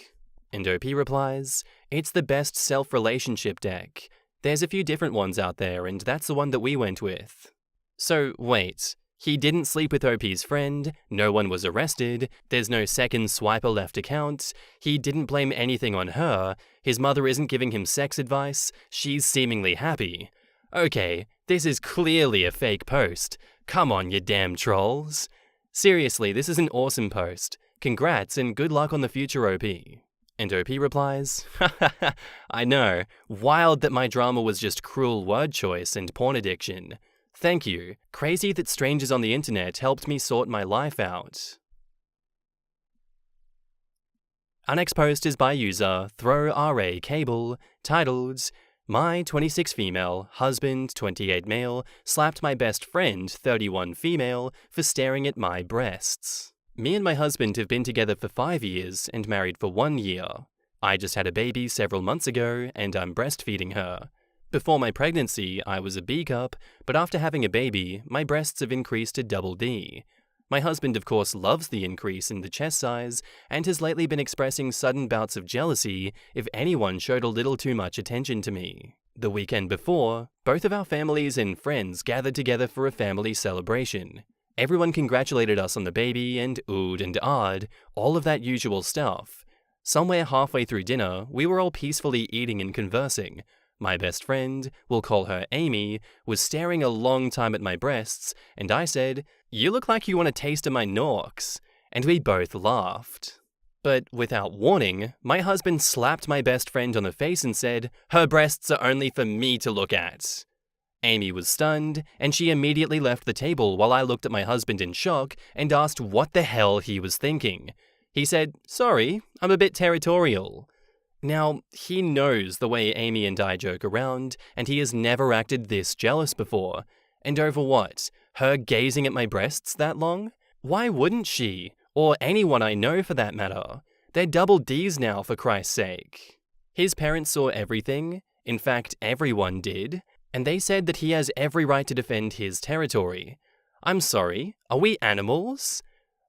And OP replies, "It's the best self-relationship deck. There's a few different ones out there, and that's the one that we went with." So wait, he didn't sleep with OP's friend, no one was arrested, there's no second swiper left account, he didn't blame anything on her, his mother isn't giving him sex advice, she's seemingly happy. Okay, this is clearly a fake post. Come on, you damn trolls. Seriously, this is an awesome post. Congrats and good luck on the future, OP. And OP replies, "I know, wild that my drama was just cruel word choice and porn addiction. Thank you. Crazy that strangers on the internet helped me sort my life out. Our next post is by user ThrowRA Cable, titled, "My 26 female, husband 28 male, slapped my best friend 31 female for staring at my breasts. Me and my husband have been together for 5 years and married for 1 year. I just had a baby several months ago and I'm breastfeeding her. Before my pregnancy, I was a B cup, but after having a baby, my breasts have increased to double D. My husband, of course, loves the increase in the chest size and has lately been expressing sudden bouts of jealousy if anyone showed a little too much attention to me. The weekend before, both of our families and friends gathered together for a family celebration. Everyone congratulated us on the baby and oohed and ahed, all of that usual stuff. Somewhere halfway through dinner, we were all peacefully eating and conversing. My best friend, we'll call her Amy, was staring a long time at my breasts, and I said, 'You look like you want a taste of my norks,' and we both laughed. But without warning, my husband slapped my best friend on the face and said, 'Her breasts are only for me to look at.' Amy was stunned, and she immediately left the table while I looked at my husband in shock and asked what the hell he was thinking. He said, 'Sorry, I'm a bit territorial.' Now, he knows the way Amy and I joke around, and he has never acted this jealous before. And over what? Her gazing at my breasts that long? Why wouldn't she? Or anyone I know for that matter. They're double Ds now, for Christ's sake. His parents saw everything. In fact, everyone did. And they said that he has every right to defend his territory. I'm sorry, are we animals?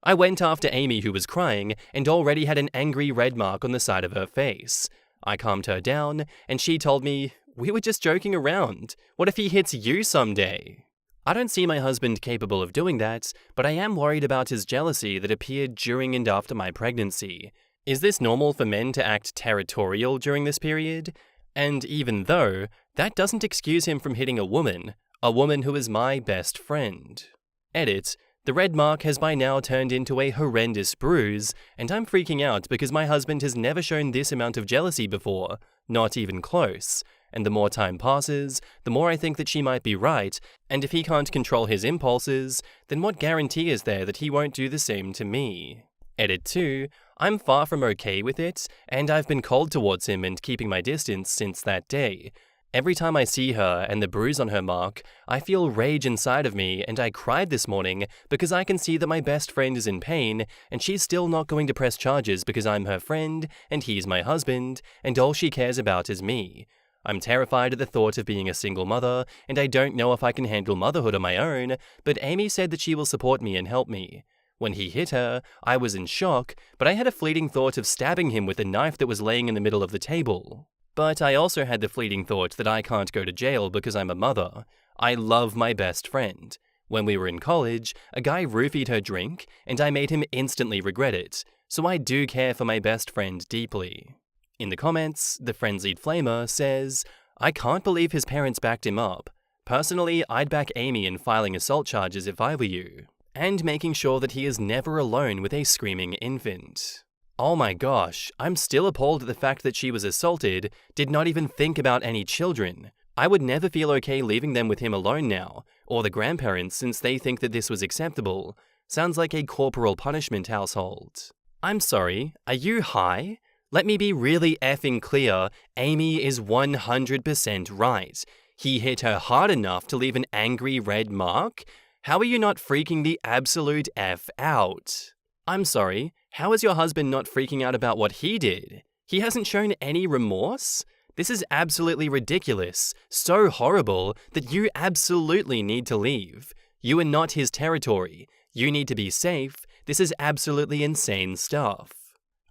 I went after Amy, who was crying and already had an angry red mark on the side of her face. I calmed her down, and she told me, 'We were just joking around. What if he hits you someday?' I don't see my husband capable of doing that, but I am worried about his jealousy that appeared during and after my pregnancy. Is this normal for men to act territorial during this period? And even though, that doesn't excuse him from hitting a woman who is my best friend." Edit. The red mark has by now turned into a horrendous bruise, and I'm freaking out because my husband has never shown this amount of jealousy before, not even close. And the more time passes, the more I think that she might be right, and if he can't control his impulses, then what guarantee is there that he won't do the same to me? Edit 2. I'm far from okay with it, and I've been cold towards him and keeping my distance since that day. Every time I see her and the bruise on her mark, I feel rage inside of me, and I cried this morning because I can see that my best friend is in pain, and she's still not going to press charges because I'm her friend, and he's my husband, and all she cares about is me. I'm terrified at the thought of being a single mother, and I don't know if I can handle motherhood on my own, but Amy said that she will support me and help me. When he hit her, I was in shock, but I had a fleeting thought of stabbing him with a knife that was laying in the middle of the table. But I also had the fleeting thought that I can't go to jail because I'm a mother. I love my best friend. When we were in college, a guy roofied her drink, and I made him instantly regret it, so I do care for my best friend deeply. In the comments, the Frenzied Flamer says, "I can't believe his parents backed him up. Personally, I'd back Amy in filing assault charges if I were you, and making sure that he is never alone with a screaming infant." Oh my gosh, I'm still appalled at the fact that she was assaulted, did not even think about any children. I would never feel okay leaving them with him alone now, or the grandparents since they think that this was acceptable. Sounds like a corporal punishment household. I'm sorry, are you high? Let me be really effing clear, Amy is 100% right. He hit her hard enough to leave an angry red mark? How are you not freaking the absolute F out? I'm sorry, how is your husband not freaking out about what he did? He hasn't shown any remorse? This is absolutely ridiculous, so horrible that you absolutely need to leave. You are not his territory. You need to be safe. This is absolutely insane stuff.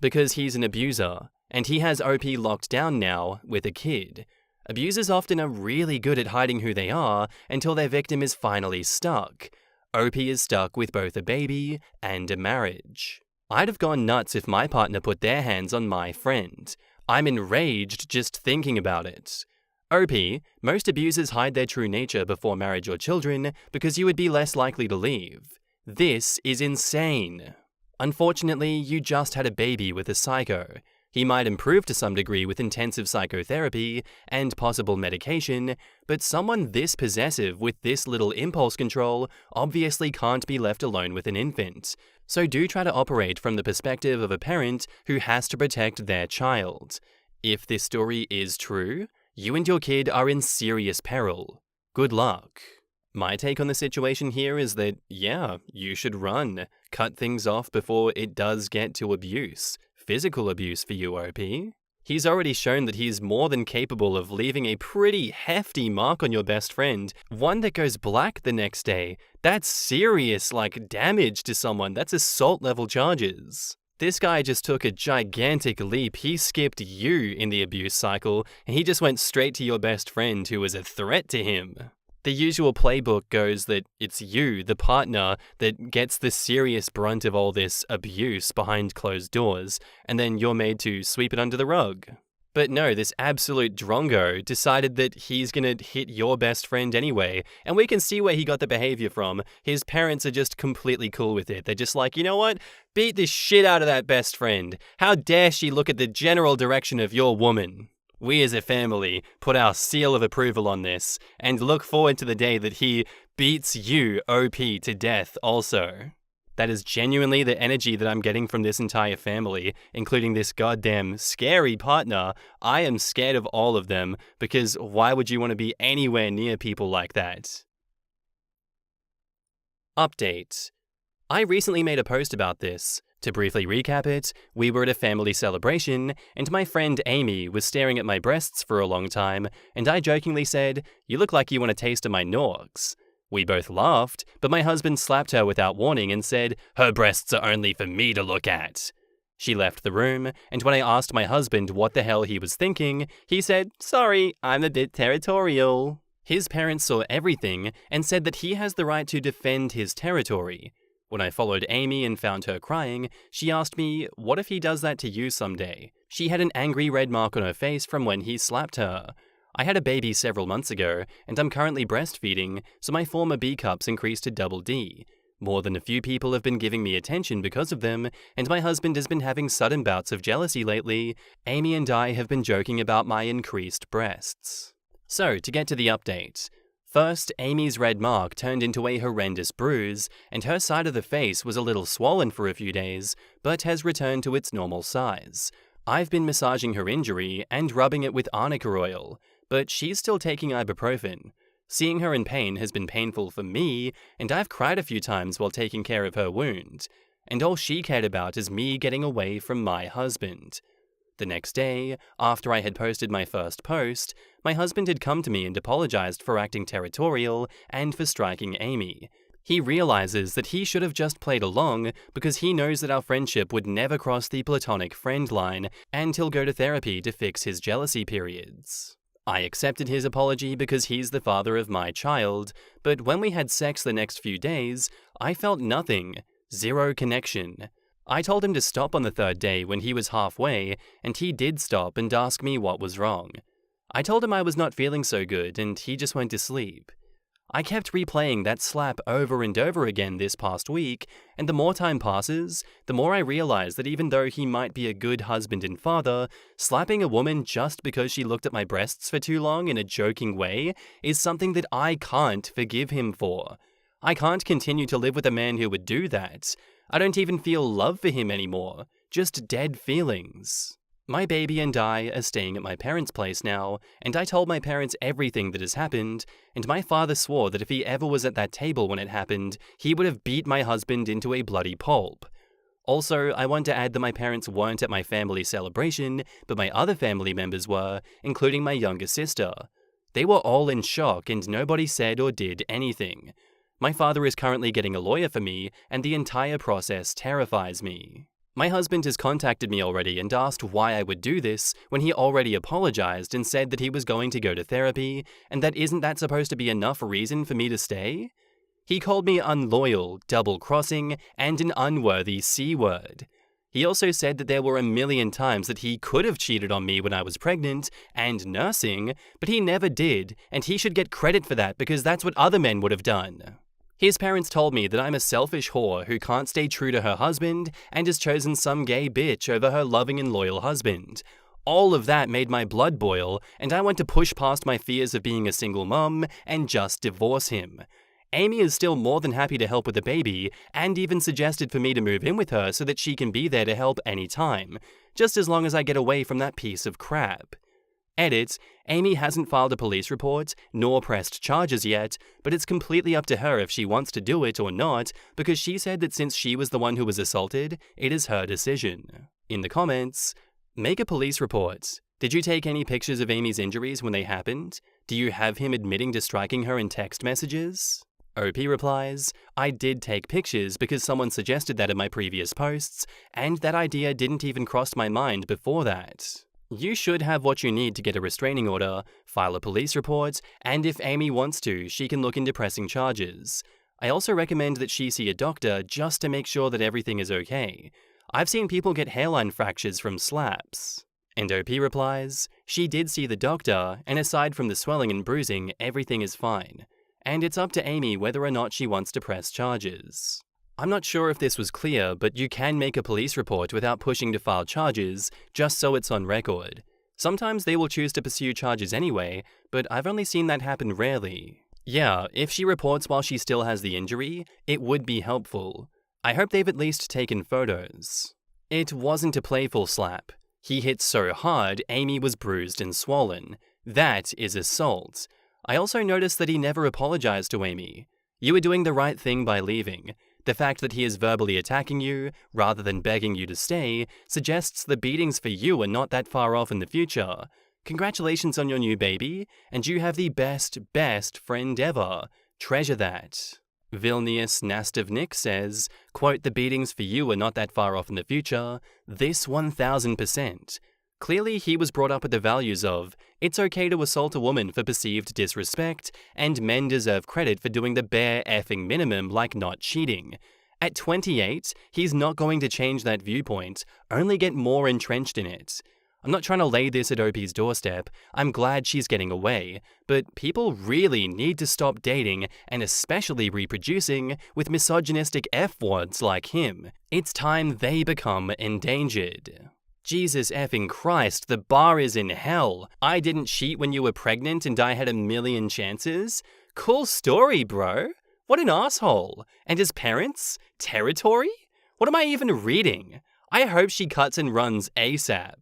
Because he's an abuser, and he has OP locked down now with a kid. Abusers often are really good at hiding who they are until their victim is finally stuck. OP is stuck with both a baby and a marriage. I'd have gone nuts if my partner put their hands on my friend. I'm enraged just thinking about it. OP, most abusers hide their true nature before marriage or children because you would be less likely to leave. This is insane. Unfortunately, you just had a baby with a psycho. He might improve to some degree with intensive psychotherapy and possible medication, but someone this possessive with this little impulse control obviously can't be left alone with an infant. So do try to operate from the perspective of a parent who has to protect their child. If this story is true, you and your kid are in serious peril. Good luck. My take on the situation here is that, yeah, you should run. Cut things off before it does get to abuse. Physical abuse for you, OP. He's already shown that he's more than capable of leaving a pretty hefty mark on your best friend, one that goes black the next day. That's serious, damage to someone. That's assault level charges. This guy just took a gigantic leap. He skipped you in the abuse cycle, and he just went straight to your best friend who was a threat to him. The usual playbook goes that it's you, the partner, that gets the serious brunt of all this abuse behind closed doors, and then you're made to sweep it under the rug. But no, this absolute drongo decided that he's gonna hit your best friend anyway, and we can see where he got the behavior from. His parents are just completely cool with it. They're just like, you know what? Beat the shit out of that best friend. How dare she look at the general direction of your woman? We as a family put our seal of approval on this, and look forward to the day that he beats you, OP, to death also. That is genuinely the energy that I'm getting from this entire family, including this goddamn scary partner. I am scared of all of them, because why would you want to be anywhere near people like that? Update. I recently made a post about this. To briefly recap it, we were at a family celebration, and my friend Amy was staring at my breasts for a long time, and I jokingly said, "You look like you want a taste of my norks." We both laughed, but my husband slapped her without warning and said, "Her breasts are only for me to look at." She left the room, and when I asked my husband what the hell he was thinking, he said, "Sorry, I'm a bit territorial." His parents saw everything and said that he has the right to defend his territory. When I followed Amy and found her crying, she asked me, what if he does that to you someday? She had an angry red mark on her face from when he slapped her. I had a baby several months ago, and I'm currently breastfeeding, so my former B cups increased to double D. More than a few people have been giving me attention because of them, and my husband has been having sudden bouts of jealousy lately. Amy and I have been joking about my increased breasts. So, to get to the update. First, Amy's red mark turned into a horrendous bruise, and her side of the face was a little swollen for a few days, but has returned to its normal size. I've been massaging her injury and rubbing it with arnica oil, but she's still taking ibuprofen. Seeing her in pain has been painful for me, and I've cried a few times while taking care of her wound. And all she cared about is me getting away from my husband. The next day, after I had posted my first post, my husband had come to me and apologized for acting territorial and for striking Amy. He realizes that he should have just played along because he knows that our friendship would never cross the platonic friend line, and he'll go to therapy to fix his jealousy periods. I accepted his apology because he's the father of my child, but when we had sex the next few days, I felt nothing, zero connection. I told him to stop on the third day when he was halfway, and he did stop and ask me what was wrong. I told him I was not feeling so good, and he just went to sleep. I kept replaying that slap over and over again this past week, and the more time passes, the more I realize that even though he might be a good husband and father, slapping a woman just because she looked at my breasts for too long in a joking way is something that I can't forgive him for. I can't continue to live with a man who would do that. I don't even feel love for him anymore, just dead feelings. My baby and I are staying at my parents' place now, and I told my parents everything that has happened, and my father swore that if he ever was at that table when it happened, he would have beat my husband into a bloody pulp. Also, I want to add that my parents weren't at my family celebration, but my other family members were, including my younger sister. They were all in shock and nobody said or did anything. My father is currently getting a lawyer for me, and the entire process terrifies me. My husband has contacted me already and asked why I would do this when he already apologized and said that he was going to go to therapy, and that isn't that supposed to be enough reason for me to stay? He called me unloyal, double-crossing, and an unworthy C-word. He also said that there were a million times that he could have cheated on me when I was pregnant and nursing, but he never did, and he should get credit for that because that's what other men would have done. His parents told me that I'm a selfish whore who can't stay true to her husband and has chosen some gay bitch over her loving and loyal husband. All of that made my blood boil, and I want to push past my fears of being a single mum and just divorce him. Amy is still more than happy to help with the baby, and even suggested for me to move in with her so that she can be there to help anytime, just as long as I get away from that piece of crap. Edit, Amy hasn't filed a police report, nor pressed charges yet, but it's completely up to her if she wants to do it or not, because she said that since she was the one who was assaulted, it is her decision. In the comments, make a police report. Did you take any pictures of Amy's injuries when they happened? Do you have him admitting to striking her in text messages? OP replies, I did take pictures because someone suggested that in my previous posts, and that idea didn't even cross my mind before that. You should have what you need to get a restraining order, file a police report, and if Amy wants to, she can look into pressing charges. I also recommend that she see a doctor just to make sure that everything is okay. I've seen people get hairline fractures from slaps. And OP replies, she did see the doctor, and aside from the swelling and bruising, everything is fine. And it's up to Amy whether or not she wants to press charges. I'm not sure if this was clear, but you can make a police report without pushing to file charges, just so it's on record. Sometimes they will choose to pursue charges anyway, but I've only seen that happen rarely. Yeah, if she reports while she still has the injury, it would be helpful. I hope they've at least taken photos. It wasn't a playful slap. He hit so hard, Amy was bruised and swollen. That is assault. I also noticed that he never apologized to Amy. You were doing the right thing by leaving. The fact that he is verbally attacking you, rather than begging you to stay, suggests the beatings for you are not that far off in the future. Congratulations on your new baby, and you have the best friend ever. Treasure that. Vilnius Nastavnik says, quote, the beatings for you are not that far off in the future. This 1000%. Clearly, he was brought up with the values of, it's okay to assault a woman for perceived disrespect, and men deserve credit for doing the bare effing minimum like not cheating. At 28, he's not going to change that viewpoint, only get more entrenched in it. I'm not trying to lay this at OP's doorstep, I'm glad she's getting away, but people really need to stop dating, and especially reproducing, with misogynistic F-words like him. It's time they become endangered. Jesus effing Christ, the bar is in hell. I didn't cheat when you were pregnant and I had a million chances? Cool story, bro. What an asshole. And his parents? Territory? What am I even reading? I hope she cuts and runs ASAP.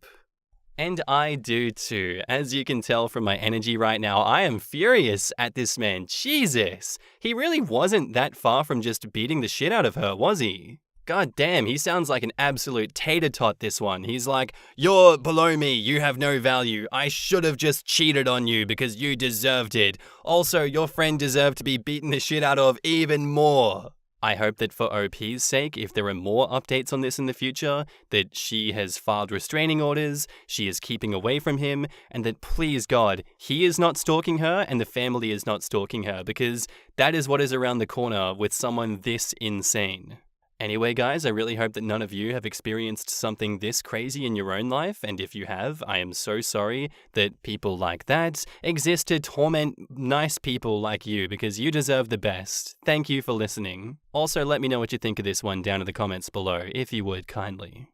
And I do too. As you can tell from my energy right now, I am furious at this man. Jesus! He really wasn't that far from just beating the shit out of her, was he? God damn, he sounds like an absolute tater-tot, this one. He's like, you're below me, you have no value. I should have just cheated on you because you deserved it. Also, your friend deserved to be beaten the shit out of even more. I hope that for OP's sake, if there are more updates on this in the future, that she has filed restraining orders, she is keeping away from him, and that please God, he is not stalking her and the family is not stalking her, because that is what is around the corner with someone this insane. Anyway, guys, I really hope that none of you have experienced something this crazy in your own life, and if you have, I am so sorry that people like that exist to torment nice people like you, because you deserve the best. Thank you for listening. Also, let me know what you think of this one down in the comments below, if you would kindly.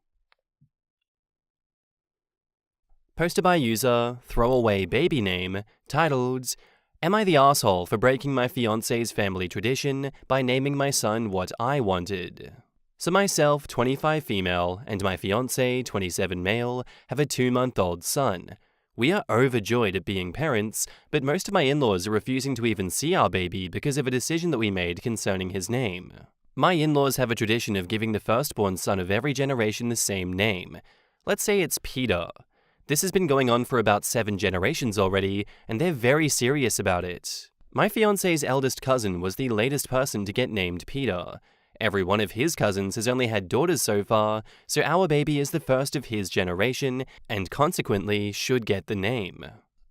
Posted by user Throwaway Baby Name, titled, Am I the asshole for breaking my fiance's family tradition by naming my son what I wanted? So myself, 25 female, and my fiance, 27 male, have a 2-month-old son. We are overjoyed at being parents, but most of my in-laws are refusing to even see our baby because of a decision that we made concerning his name. My in-laws have a tradition of giving the firstborn son of every generation the same name. Let's say it's Peter. This has been going on for about 7 generations already, and they're very serious about it. My fiance's eldest cousin was the latest person to get named Peter. Every one of his cousins has only had daughters so far, so our baby is the first of his generation, and consequently should get the name.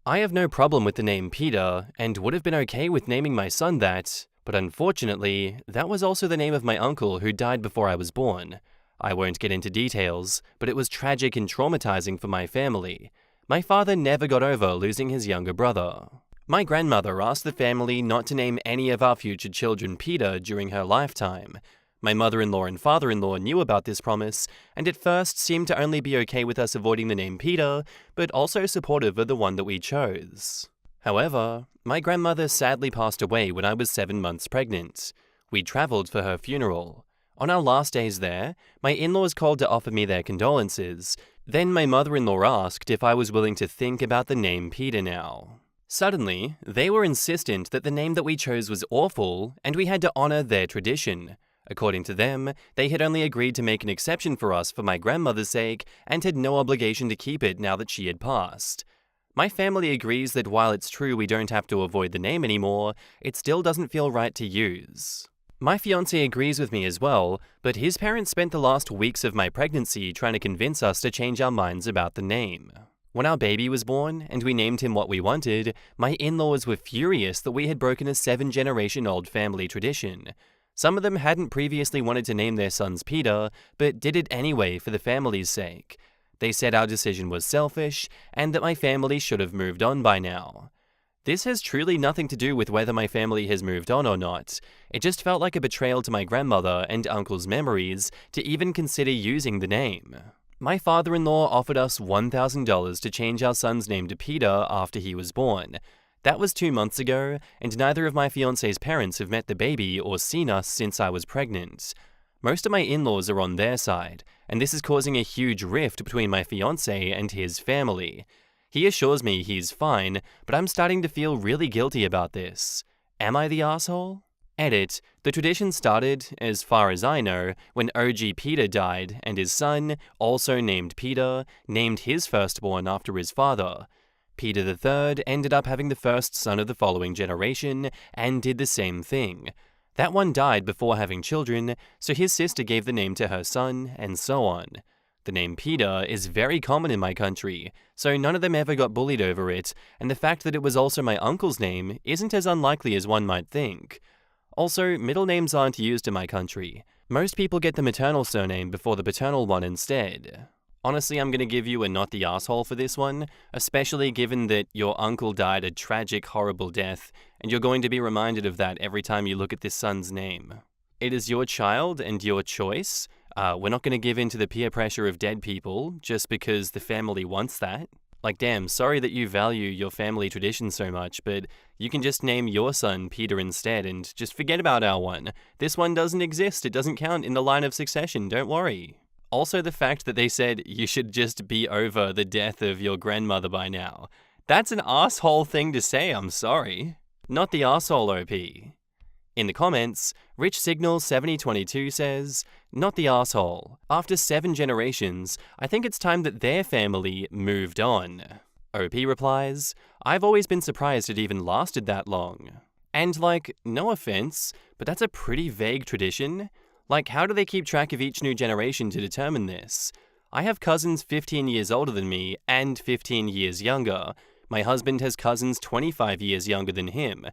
I have no problem with the name Peter, and would have been okay with naming my son that, but unfortunately, that was also the name of my uncle who died before I was born. I won't get into details, but it was tragic and traumatizing for my family. My father never got over losing his younger brother. My grandmother asked the family not to name any of our future children Peter during her lifetime. My mother-in-law and father-in-law knew about this promise, and at first seemed to only be okay with us avoiding the name Peter, but also supportive of the one that we chose. However, my grandmother sadly passed away when I was 7 months pregnant. We traveled for her funeral. On our last days there, my in-laws called to offer me their condolences. Then my mother-in-law asked if I was willing to think about the name Peter now. Suddenly, they were insistent that the name that we chose was awful, and we had to honor their tradition. According to them, they had only agreed to make an exception for us for my grandmother's sake, and had no obligation to keep it now that she had passed. My family agrees that while it's true we don't have to avoid the name anymore, it still doesn't feel right to use. My fiancé agrees with me as well, but his parents spent the last weeks of my pregnancy trying to convince us to change our minds about the name. When our baby was born, and we named him what we wanted, my in-laws were furious that we had broken a 7-generation-old family tradition. Some of them hadn't previously wanted to name their sons Peter, but did it anyway for the family's sake. They said our decision was selfish, and that my family should have moved on by now. This has truly nothing to do with whether my family has moved on or not. It just felt like a betrayal to my grandmother and uncle's memories to even consider using the name. My father-in-law offered us $1,000 to change our son's name to Peter after he was born. That was 2 months ago, and neither of my fiancé's parents have met the baby or seen us since I was pregnant. Most of my in-laws are on their side, and this is causing a huge rift between my fiancé and his family. He assures me he's fine, but I'm starting to feel really guilty about this. Am I the asshole? Edit. The tradition started, as far as I know, when OG Peter died and his son, also named Peter, named his firstborn after his father. Peter III ended up having the first son of the following generation and did the same thing. That one died before having children, so his sister gave the name to her son, and so on. The name Peter is very common in my country, so none of them ever got bullied over it, and the fact that it was also my uncle's name isn't as unlikely as one might think. Also, middle names aren't used in my country. Most people get the maternal surname before the paternal one instead. Honestly, I'm gonna give you a not the asshole for this one, especially given that your uncle died a tragic, horrible death, and you're going to be reminded of that every time you look at this son's name. It is your child and your choice. We're not gonna give in to the peer pressure of dead people just because the family wants that. Like, damn, sorry that you value your family tradition so much, but you can just name your son Peter instead and just forget about our one. This one doesn't exist, it doesn't count in the line of succession, don't worry. Also, the fact that they said you should just be over the death of your grandmother by now. That's an asshole thing to say, I'm sorry. Not the asshole OP. In the comments, Rich Signal 7022 says, not the asshole. After 7 generations, I think it's time that their family moved on. OP replies, I've always been surprised it even lasted that long. And like, no offense, but that's a pretty vague tradition. Like, how do they keep track of each new generation to determine this? I have cousins 15 years older than me and 15 years younger. My husband has cousins 25 years younger than him.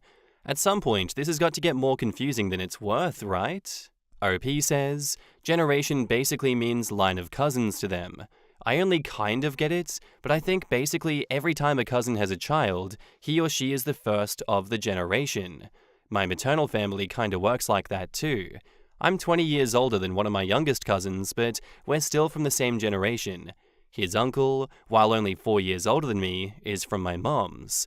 At some point, this has got to get more confusing than it's worth, right? OP says, generation basically means line of cousins to them. I only kind of get it, but I think basically every time a cousin has a child, he or she is the first of the generation. My maternal family kinda works like that too. I'm 20 years older than one of my youngest cousins, but we're still from the same generation. His uncle, while only 4 years older than me, is from my mom's.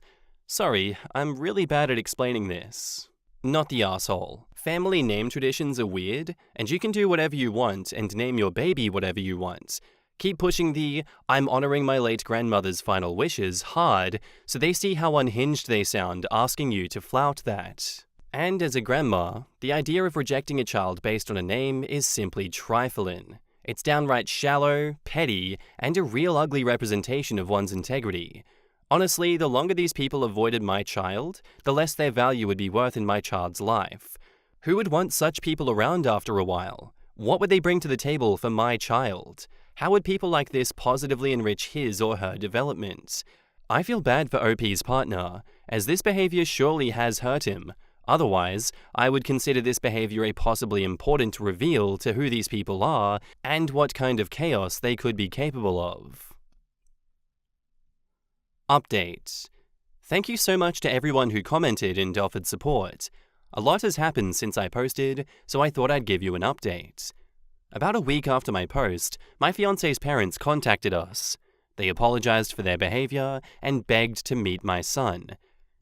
Sorry, I'm really bad at explaining this. Not the asshole. Family name traditions are weird, and you can do whatever you want and name your baby whatever you want. Keep pushing the I'm honoring my late grandmother's final wishes hard, so they see how unhinged they sound asking you to flout that. And as a grandma, the idea of rejecting a child based on a name is simply trifling. It's downright shallow, petty, and a real ugly representation of one's integrity. Honestly, the longer these people avoided my child, the less their value would be worth in my child's life. Who would want such people around after a while? What would they bring to the table for my child? How would people like this positively enrich his or her development? I feel bad for OP's partner, as this behavior surely has hurt him. Otherwise, I would consider this behavior a possibly important reveal to who these people are and what kind of chaos they could be capable of. Update. Thank you so much to everyone who commented and offered support. A lot has happened since I posted, so I thought I'd give you an update. About a week after my post, my fiance's parents contacted us. They apologized for their behavior and begged to meet my son.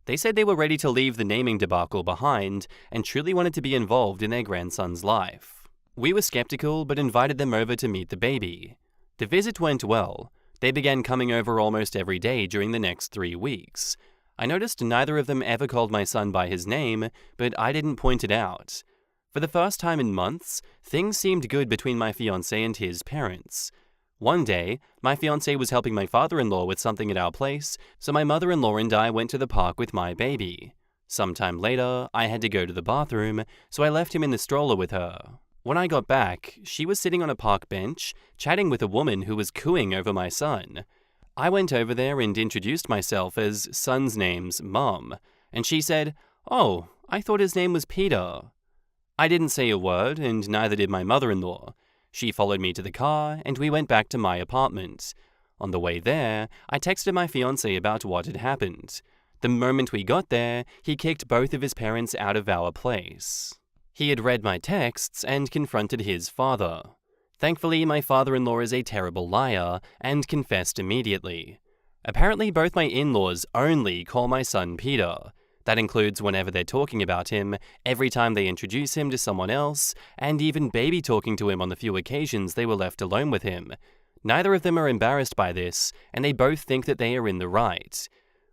They said they were ready to leave the naming debacle behind and truly wanted to be involved in their grandson's life. We were skeptical but invited them over to meet the baby. The visit went well. They began coming over almost every day during the next 3 weeks. I noticed neither of them ever called my son by his name, but I didn't point it out. For the first time in months, things seemed good between my fiancé and his parents. One day, my fiancé was helping my father-in-law with something at our place, so my mother-in-law and I went to the park with my baby. Sometime later, I had to go to the bathroom, so I left him in the stroller with her. When I got back, she was sitting on a park bench, chatting with a woman who was cooing over my son. I went over there and introduced myself as son's name's Mom, and she said, "Oh, I thought his name was Peter." I didn't say a word, and neither did my mother-in-law. She followed me to the car, and we went back to my apartment. On the way there, I texted my fiancé about what had happened. The moment we got there, he kicked both of his parents out of our place. He had read my texts and confronted his father. Thankfully, my father-in-law is a terrible liar and confessed immediately. Apparently, both my in-laws only call my son Peter. That includes whenever they're talking about him, every time they introduce him to someone else, and even baby talking to him on the few occasions they were left alone with him. Neither of them are embarrassed by this, and they both think that they are in the right.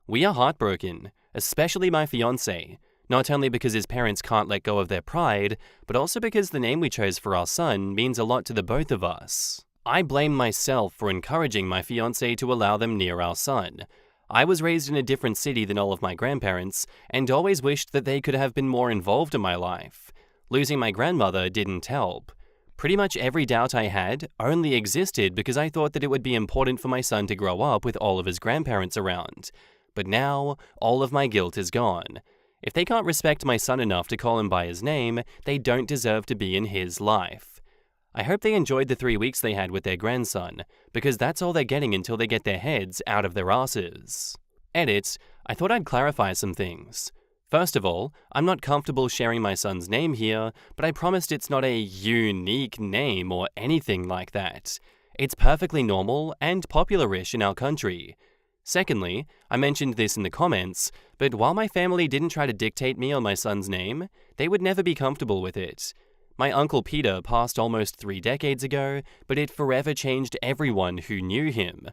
We are heartbroken, especially my fiancé, not only because his parents can't let go of their pride, but also because the name we chose for our son means a lot to the both of us. I blame myself for encouraging my fiancé to allow them near our son. I was raised in a different city than all of my grandparents, and always wished that they could have been more involved in my life. Losing my grandmother didn't help. Pretty much every doubt I had only existed because I thought that it would be important for my son to grow up with all of his grandparents around. But now, all of my guilt is gone. If they can't respect my son enough to call him by his name, they don't deserve to be in his life. I hope they enjoyed the 3 weeks they had with their grandson, because that's all they're getting until they get their heads out of their asses. Edit, I thought I'd clarify some things. First of all, I'm not comfortable sharing my son's name here, but I promised it's not a unique name or anything like that. It's perfectly normal and popular-ish in our country. Secondly, I mentioned this in the comments, but while my family didn't try to dictate me on my son's name, they would never be comfortable with it. My Uncle Peter passed almost 3 decades ago, but it forever changed everyone who knew him.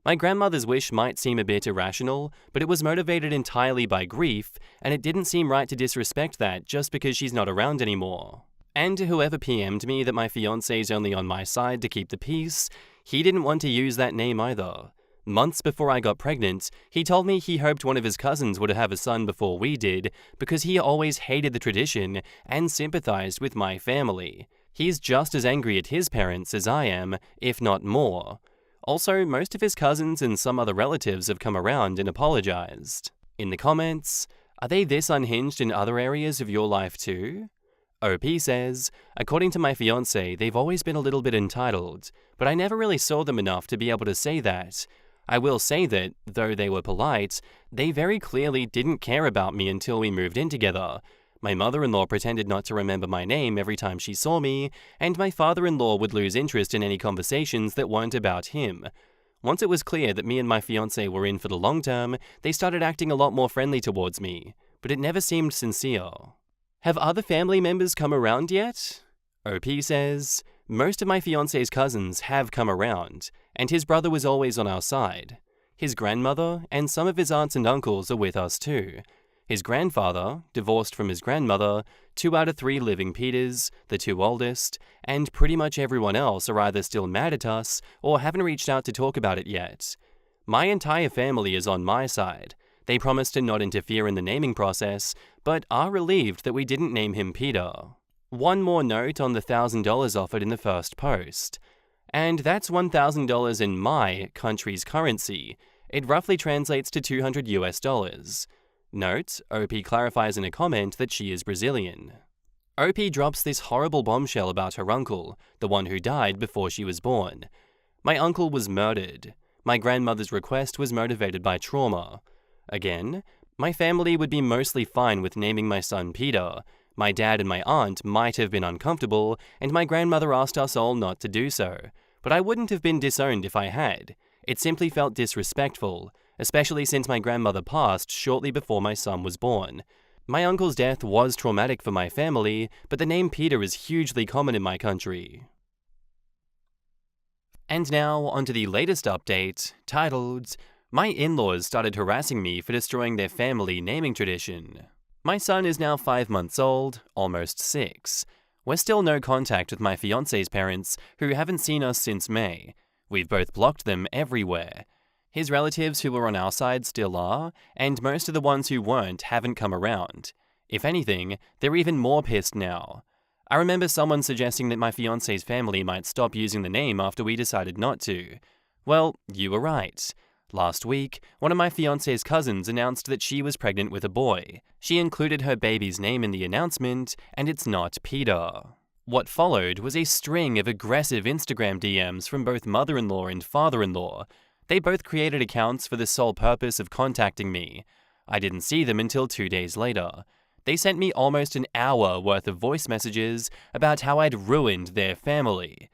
My grandmother's wish might seem a bit irrational, but it was motivated entirely by grief, and it didn't seem right to disrespect that just because she's not around anymore. And to whoever PM'd me that my fiancé's only on my side to keep the peace, he didn't want to use that name either. Months before I got pregnant, he told me he hoped one of his cousins would have a son before we did because he always hated the tradition and sympathized with my family. He's just as angry at his parents as I am, if not more. Also, most of his cousins and some other relatives have come around and apologized. In the comments, are they this unhinged in other areas of your life too? OP says, according to my fiancé, they've always been a little bit entitled, but I never really saw them enough to be able to say that. I will say that, though they were polite, they very clearly didn't care about me until we moved in together. My mother-in-law pretended not to remember my name every time she saw me, and my father-in-law would lose interest in any conversations that weren't about him. Once it was clear that me and my fiancé were in for the long term, they started acting a lot more friendly towards me, but it never seemed sincere. Have other family members come around yet? OP says, most of my fiancé's cousins have come around, and his brother was always on our side. His grandmother and some of his aunts and uncles are with us too. His grandfather, divorced from his grandmother, 2 out of 3 living Peters, the 2 oldest, and pretty much everyone else are either still mad at us or haven't reached out to talk about it yet. My entire family is on my side. They promised to not interfere in the naming process, but are relieved that we didn't name him Peter. One more note on the $1,000 offered in the first post. And that's $1,000 in my country's currency. It roughly translates to $200 US. Note, OP clarifies in a comment that she is Brazilian. OP drops this horrible bombshell about her uncle, the one who died before she was born. My uncle was murdered. My grandmother's request was motivated by trauma. Again, my family would be mostly fine with naming my son Peter. My dad and my aunt might have been uncomfortable, and my grandmother asked us all not to do so. But I wouldn't have been disowned if I had. It simply felt disrespectful, especially since my grandmother passed shortly before my son was born. My uncle's death was traumatic for my family, but the name Peter is hugely common in my country. And now, onto the latest update, titled, "My in-laws started harassing me for destroying their family naming tradition." My son is now 5 months old, almost 6. We're still no contact with my fiancé's parents, who haven't seen us since May. We've both blocked them everywhere. His relatives who were on our side still are, and most of the ones who weren't haven't come around. If anything, they're even more pissed now. I remember someone suggesting that my fiancé's family might stop using the name after we decided not to. Well, you were right. Last week, one of my fiancé's cousins announced that she was pregnant with a boy. She included her baby's name in the announcement, and it's not Peter. What followed was a string of aggressive Instagram DMs from both mother-in-law and father-in-law. They both created accounts for the sole purpose of contacting me. I didn't see them until 2 days later. They sent me almost an hour worth of voice messages about how I'd ruined their family.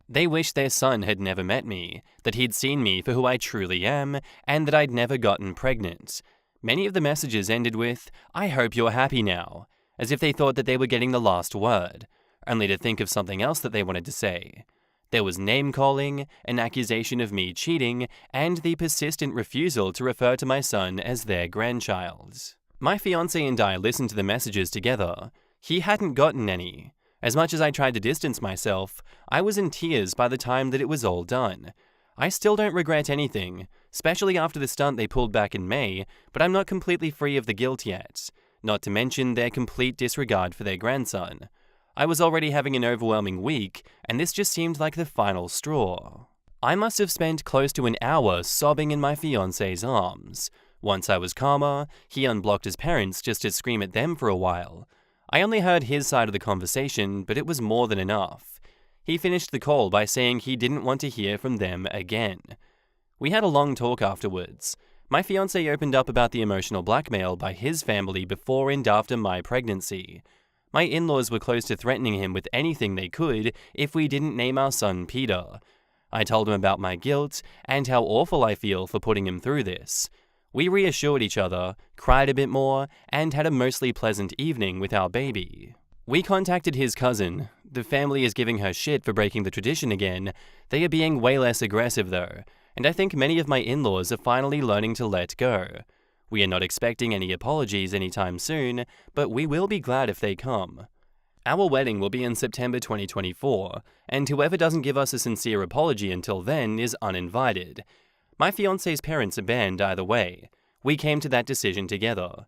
They wished their son had never met me, that he'd seen me for who I truly am, and that I'd never gotten pregnant. Many of the messages ended with, "I hope you're happy now," as if they thought that they were getting the last word, only to think of something else that they wanted to say. There was name-calling, an accusation of me cheating, and the persistent refusal to refer to my son as their grandchild. My fiancé and I listened to the messages together. He hadn't gotten any. As much as I tried to distance myself, I was in tears by the time that it was all done. I still don't regret anything, especially after the stunt they pulled back in May, but I'm not completely free of the guilt yet, not to mention their complete disregard for their grandson. I was already having an overwhelming week, and this just seemed like the final straw. I must have spent close to an hour sobbing in my fiancé's arms. Once I was calmer, he unblocked his parents just to scream at them for a while. I only heard his side of the conversation, but it was more than enough. He finished the call by saying he didn't want to hear from them again. We had a long talk afterwards. My fiancé opened up about the emotional blackmail by his family before and after my pregnancy. My in-laws were close to threatening him with anything they could if we didn't name our son Peter. I told him about my guilt and how awful I feel for putting him through this. We reassured each other, cried a bit more, and had a mostly pleasant evening with our baby. We contacted his cousin. The family is giving her shit for breaking the tradition again. They are being way less aggressive though, and I think many of my in-laws are finally learning to let go. We are not expecting any apologies anytime soon, but we will be glad if they come. Our wedding will be in September 2024, and whoever doesn't give us a sincere apology until then is uninvited. My fiancé's parents are banned either way. We came to that decision together.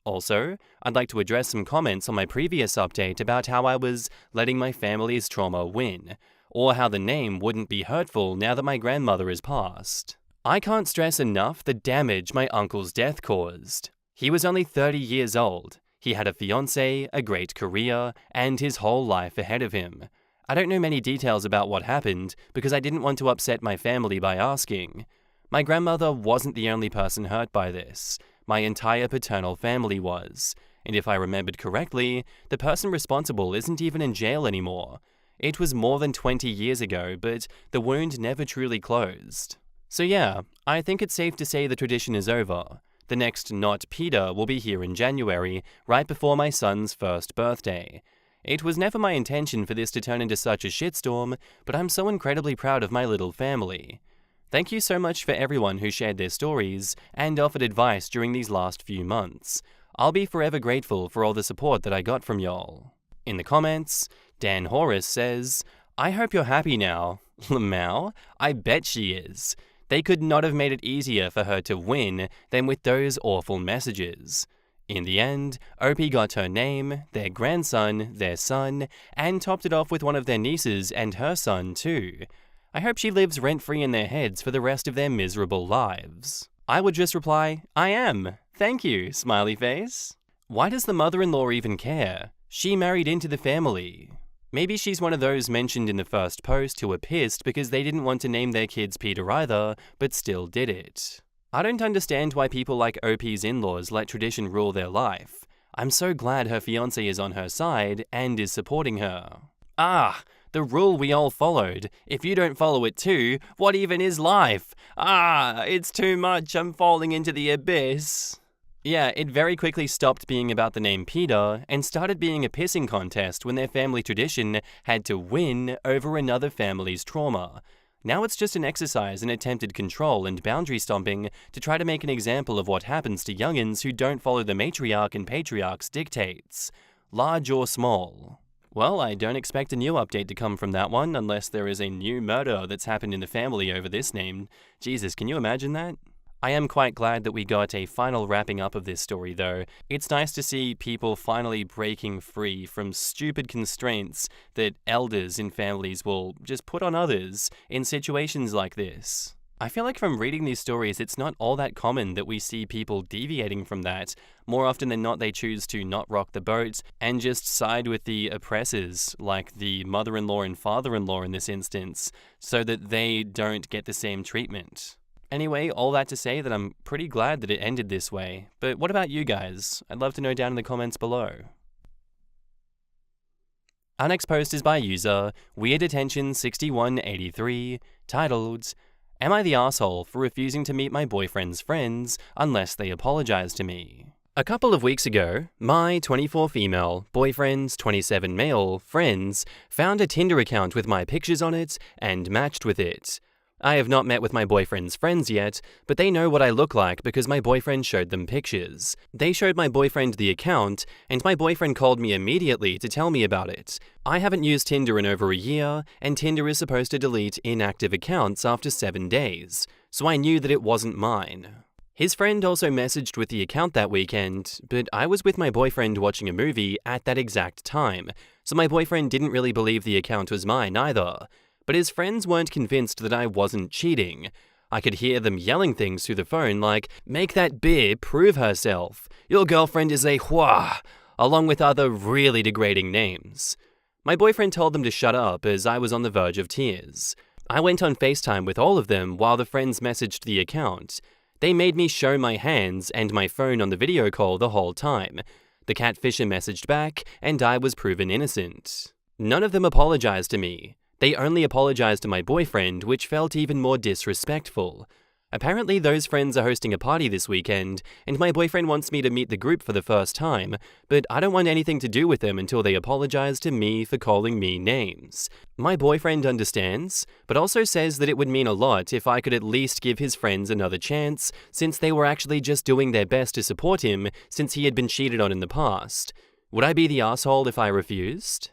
Also, I'd like to address some comments on my previous update about how I was letting my family's trauma win, or how the name wouldn't be hurtful now that my grandmother is passed. I can't stress enough the damage my uncle's death caused. He was only 30 years old. He had a fiancée, a great career, and his whole life ahead of him. I don't know many details about what happened because I didn't want to upset my family by asking. My grandmother wasn't the only person hurt by this. My entire paternal family was. And if I remembered correctly, the person responsible isn't even in jail anymore. It was more than 20 years ago, but the wound never truly closed. So yeah, I think it's safe to say the tradition is over. The next Not Peter will be here in January, right before my son's first birthday. It was never my intention for this to turn into such a shitstorm, but I'm so incredibly proud of my little family. Thank you so much for everyone who shared their stories and offered advice during these last few months. I'll be forever grateful for all the support that I got from y'all. In the comments, Dan Horace says, "I hope you're happy now." Lamau? I bet she is. They could not have made it easier for her to win than with those awful messages. In the end, Opie got her name, their grandson, their son, and topped it off with one of their nieces and her son too. I hope she lives rent-free in their heads for the rest of their miserable lives. I would just reply, "I am. Thank you, smiley face." Why does the mother-in-law even care? She married into the family. Maybe she's one of those mentioned in the first post who were pissed because they didn't want to name their kids Peter either, but still did it. I don't understand why people like OP's in-laws let tradition rule their life. I'm so glad her fiancé is on her side and is supporting her. Ah, the rule we all followed. If you don't follow it too, what even is life? Ah, it's too much, I'm falling into the abyss. Yeah, it very quickly stopped being about the name Peter and started being a pissing contest when their family tradition had to win over another family's trauma. Now it's just an exercise in attempted control and boundary stomping to try to make an example of what happens to youngins who don't follow the matriarch and patriarch's dictates, large or small. Well, I don't expect a new update to come from that one unless there is a new murder that's happened in the family over this name. Jesus, can you imagine that? I am quite glad that we got a final wrapping up of this story though. It's nice to see people finally breaking free from stupid constraints that elders in families will just put on others in situations like this. I feel like from reading these stories, it's not all that common that we see people deviating from that. More often than not, they choose to not rock the boat and just side with the oppressors, like the mother-in-law and father-in-law in this instance, so that they don't get the same treatment. Anyway, all that to say that I'm pretty glad that it ended this way. But what about you guys? I'd love to know down in the comments below. Our next post is by user WeirdAttention6183, titled, "Am I the asshole for refusing to meet my boyfriend's friends unless they apologize to me?" A couple of weeks ago, my 24 female, boyfriend's 27 male friends found a Tinder account with my pictures on it and matched with it. I have not met with my boyfriend's friends yet, but they know what I look like because my boyfriend showed them pictures. They showed my boyfriend the account, and my boyfriend called me immediately to tell me about it. I haven't used Tinder in over a year, and Tinder is supposed to delete inactive accounts after 7 days, so I knew that it wasn't mine. His friend also messaged with the account that weekend, but I was with my boyfriend watching a movie at that exact time, so my boyfriend didn't really believe the account was mine either. But his friends weren't convinced that I wasn't cheating. I could hear them yelling things through the phone like, "Make that beer prove herself. Your girlfriend is a whore," along with other really degrading names. My boyfriend told them to shut up as I was on the verge of tears. I went on FaceTime with all of them while the friends messaged the account. They made me show my hands and my phone on the video call the whole time. The catfisher messaged back, and I was proven innocent. None of them apologized to me. They only apologized to my boyfriend, which felt even more disrespectful. Apparently those friends are hosting a party this weekend, and my boyfriend wants me to meet the group for the first time, but I don't want anything to do with them until they apologize to me for calling me names. My boyfriend understands, but also says that it would mean a lot if I could at least give his friends another chance, since they were actually just doing their best to support him since he had been cheated on in the past. Would I be the asshole if I refused?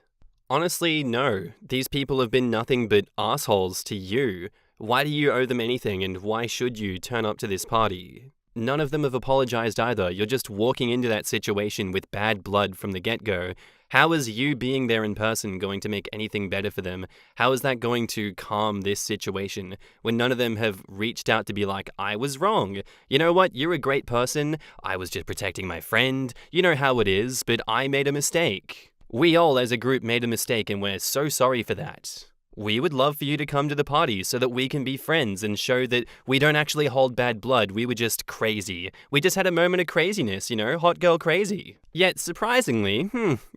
Honestly, no. These people have been nothing but assholes to you. Why do you owe them anything, and why should you turn up to this party? None of them have apologized either. You're just walking into that situation with bad blood from the get-go. How is you being there in person going to make anything better for them? How is that going to calm this situation when none of them have reached out to be like, "I was wrong. You know what? You're a great person. I was just protecting my friend. You know how it is, but I made a mistake." We all as a group made a mistake and we're so sorry for that. We would love for you to come to the party so that we can be friends and show that we don't actually hold bad blood, we were just crazy. We just had a moment of craziness, you know, hot girl crazy. Yet surprisingly,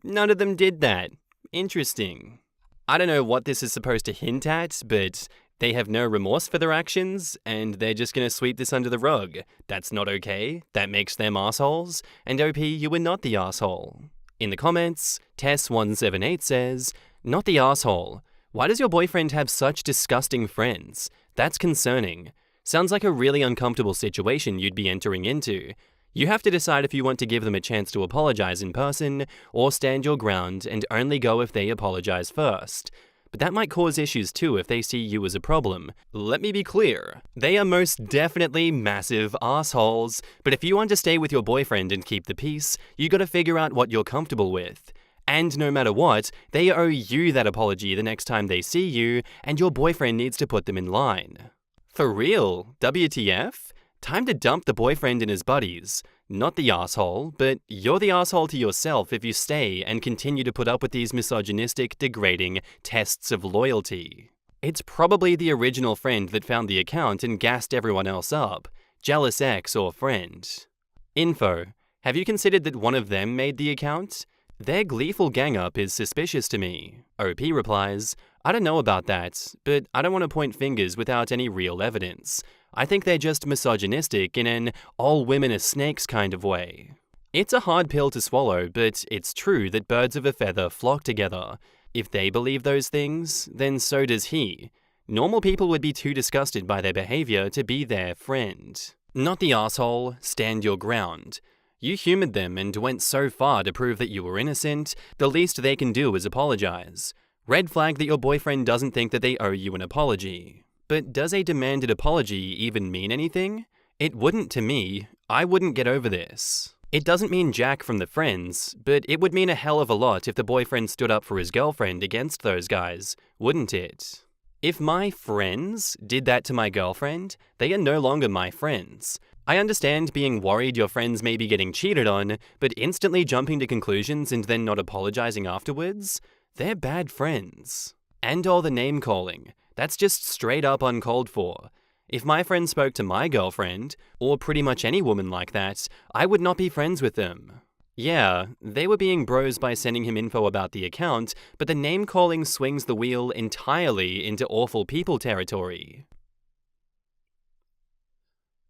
none of them did that. Interesting. I don't know what this is supposed to hint at, but they have no remorse for their actions, and they're just gonna sweep this under the rug. That's not okay, that makes them assholes, and OP, you were not the asshole. In the comments, Tess178 says, "Not the asshole. Why does your boyfriend have such disgusting friends? That's concerning. Sounds like a really uncomfortable situation you'd be entering into. You have to decide if you want to give them a chance to apologize in person, or stand your ground and only go if they apologize first. But that might cause issues too if they see you as a problem. Let me be clear. They are most definitely massive assholes, but if you want to stay with your boyfriend and keep the peace, you gotta figure out what you're comfortable with. And no matter what, they owe you that apology the next time they see you, and your boyfriend needs to put them in line." For real? WTF? Time to dump the boyfriend and his buddies. Not the asshole, but you're the asshole to yourself if you stay and continue to put up with these misogynistic, degrading tests of loyalty. It's probably the original friend that found the account and gassed everyone else up. jealous ex or friend. Info: have you considered that one of them made the account? Their gleeful gang-up is suspicious to me. OP replies, I don't know about that, but I don't want to point fingers without any real evidence. I think they're just misogynistic in an all women are snakes kind of way. It's a hard pill to swallow, but it's true that birds of a feather flock together. If they believe those things, then so does he. Normal people would be too disgusted by their behavior to be their friend. Not the asshole, stand your ground. You humored them and went so far to prove that you were innocent, the least they can do is apologize. Red flag that your boyfriend doesn't think that they owe you an apology. But does a demanded apology even mean anything? It wouldn't to me. I wouldn't get over this. It doesn't mean jack from the friends, but it would mean a hell of a lot if the boyfriend stood up for his girlfriend against those guys, wouldn't it? If my friends did that to my girlfriend, they are no longer my friends. I understand being worried your friends may be getting cheated on, but instantly jumping to conclusions and then not apologizing afterwards? They're bad friends. And all the name calling. That's just straight up uncalled for. If my friend spoke to my girlfriend, or pretty much any woman like that, I would not be friends with them. Yeah, they were being bros by sending him info about the account, but the name calling swings the wheel entirely into awful people territory.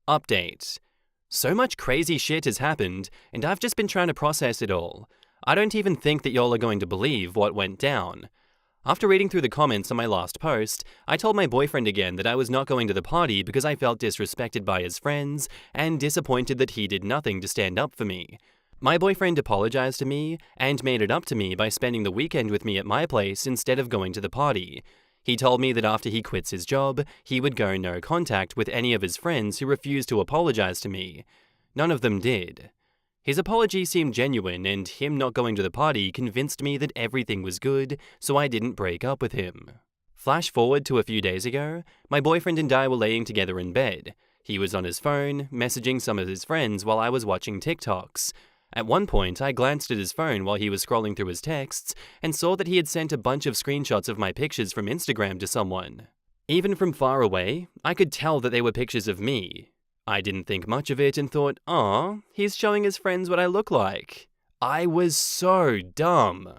Update. So much crazy shit has happened, and I've just been trying to process it all. I don't even think that y'all are going to believe what went down. After reading through the comments on my last post, I told my boyfriend again that I was not going to the party because I felt disrespected by his friends and disappointed that he did nothing to stand up for me. My boyfriend apologized to me and made it up to me by spending the weekend with me at my place instead of going to the party. He told me that after he quits his job, he would go no contact with any of his friends who refused to apologize to me. None of them did. His apology seemed genuine, and him not going to the party convinced me that everything was good, so I didn't break up with him. Flash forward to a few days ago, my boyfriend and I were laying together in bed. He was on his phone, messaging some of his friends while I was watching TikToks. At one point, I glanced at his phone while he was scrolling through his texts and saw that he had sent a bunch of screenshots of my pictures from Instagram to someone. Even from far away, I could tell that they were pictures of me. I didn't think much of it and thought, aw, he's showing his friends what I look like. I was so dumb.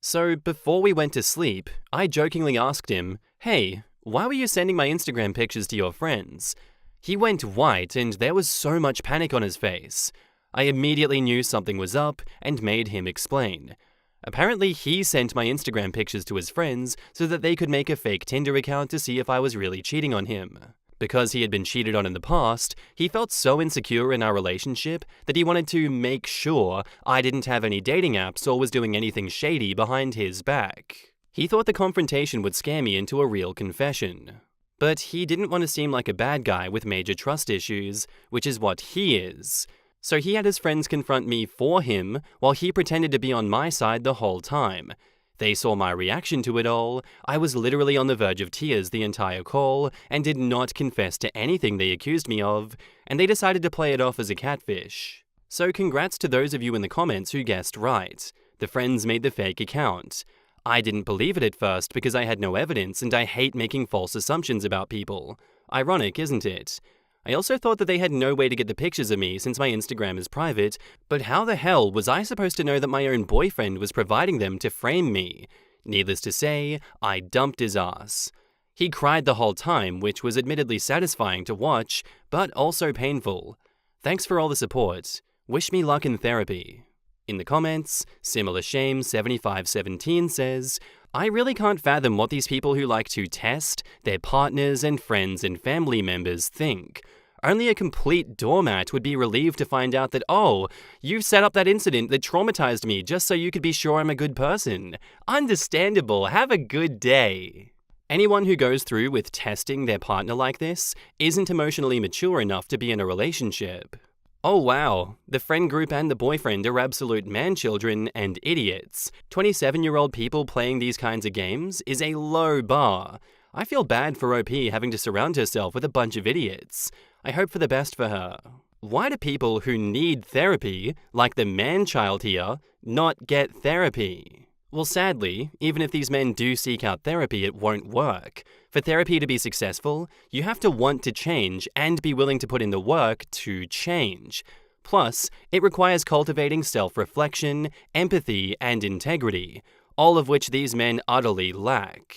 So before we went to sleep, I jokingly asked him, hey, why were you sending my Instagram pictures to your friends? He went white and there was so much panic on his face. I immediately knew something was up and made him explain. Apparently he sent my Instagram pictures to his friends so that they could make a fake Tinder account to see if I was really cheating on him. Because he had been cheated on in the past, he felt so insecure in our relationship that he wanted to make sure I didn't have any dating apps or was doing anything shady behind his back. He thought the confrontation would scare me into a real confession. But he didn't want to seem like a bad guy with major trust issues, which is what he is. So he had his friends confront me for him while he pretended to be on my side the whole time. They saw my reaction to it all. I was literally on the verge of tears the entire call and did not confess to anything they accused me of, and they decided to play it off as a catfish. So congrats to those of you in the comments who guessed right. The friends made the fake account. I didn't believe it at first because I had no evidence and I hate making false assumptions about people. Ironic, isn't it? I also thought that they had no way to get the pictures of me since my Instagram is private, but how the hell was I supposed to know that my own boyfriend was providing them to frame me? Needless to say, I dumped his ass. He cried the whole time, which was admittedly satisfying to watch, but also painful. Thanks for all the support. Wish me luck in therapy. In the comments, Similar Shame 7517 says, I really can't fathom what these people who like to test their partners and friends and family members think. Only a complete doormat would be relieved to find out that, oh, you've set up that incident that traumatized me just so you could be sure I'm a good person. Understandable. Have a good day. Anyone who goes through with testing their partner like this isn't emotionally mature enough to be in a relationship. Oh wow, the friend group and the boyfriend are absolute man-children and idiots. 27-year-old people playing these kinds of games is a low bar. I feel bad for OP having to surround herself with a bunch of idiots. I hope for the best for her. Why do people who need therapy, like the man-child here, not get therapy? Well, sadly, even if these men do seek out therapy, it won't work. For therapy to be successful, you have to want to change and be willing to put in the work to change. Plus, it requires cultivating self-reflection, empathy, and integrity, all of which these men utterly lack.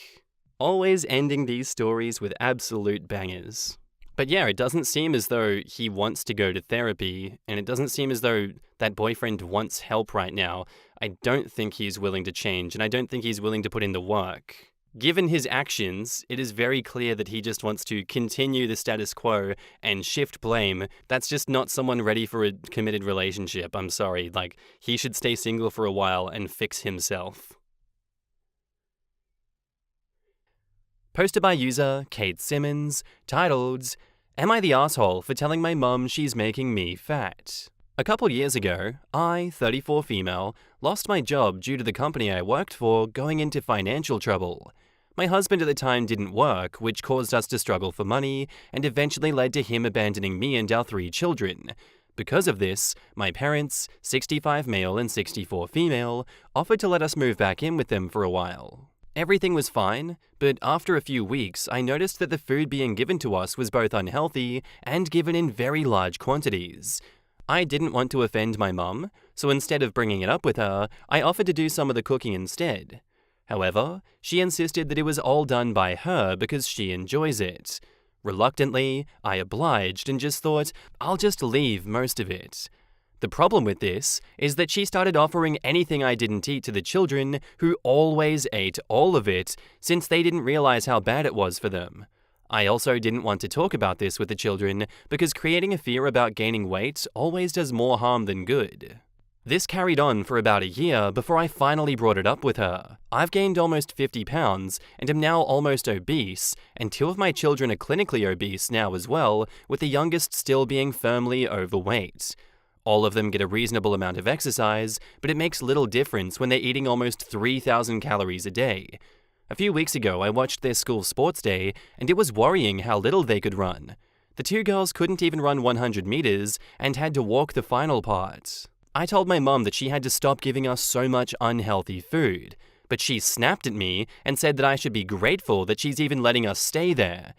Always ending these stories with absolute bangers. But yeah, it doesn't seem as though he wants to go to therapy, and it doesn't seem as though that boyfriend wants help right now. I don't think he's willing to change, and I don't think he's willing to put in the work. Given his actions, it is very clear that he just wants to continue the status quo and shift blame. That's just not someone ready for a committed relationship, I'm sorry. He should stay single for a while and fix himself. Posted by user Kate Simmons, titled, "Am I the asshole for telling my mum she's making me fat?" A couple years ago, I, 34 female, lost my job due to the company I worked for going into financial trouble. My husband at the time didn't work, which caused us to struggle for money and eventually led to him abandoning me and our 3 children. Because of this, my parents, 65 male and 64 female, offered to let us move back in with them for a while. Everything was fine, but after a few weeks, I noticed that the food being given to us was both unhealthy and given in very large quantities. I didn't want to offend my mum, so instead of bringing it up with her, I offered to do some of the cooking instead. However, she insisted that it was all done by her because she enjoys it. Reluctantly, I obliged and just thought, I'll just leave most of it. The problem with this is that she started offering anything I didn't eat to the children, who always ate all of it, since they didn't realize how bad it was for them. I also didn't want to talk about this with the children because creating a fear about gaining weight always does more harm than good. This carried on for about a year before I finally brought it up with her. I've gained almost 50 pounds and am now almost obese, and 2 of my children are clinically obese now as well, with the youngest still being firmly overweight. All of them get a reasonable amount of exercise, but it makes little difference when they're eating almost 3,000 calories a day. A few weeks ago, I watched their school sports day, and it was worrying how little they could run. The 2 girls couldn't even run 100 meters and had to walk the final part. I told my mum that she had to stop giving us so much unhealthy food, but she snapped at me and said that I should be grateful that she's even letting us stay there.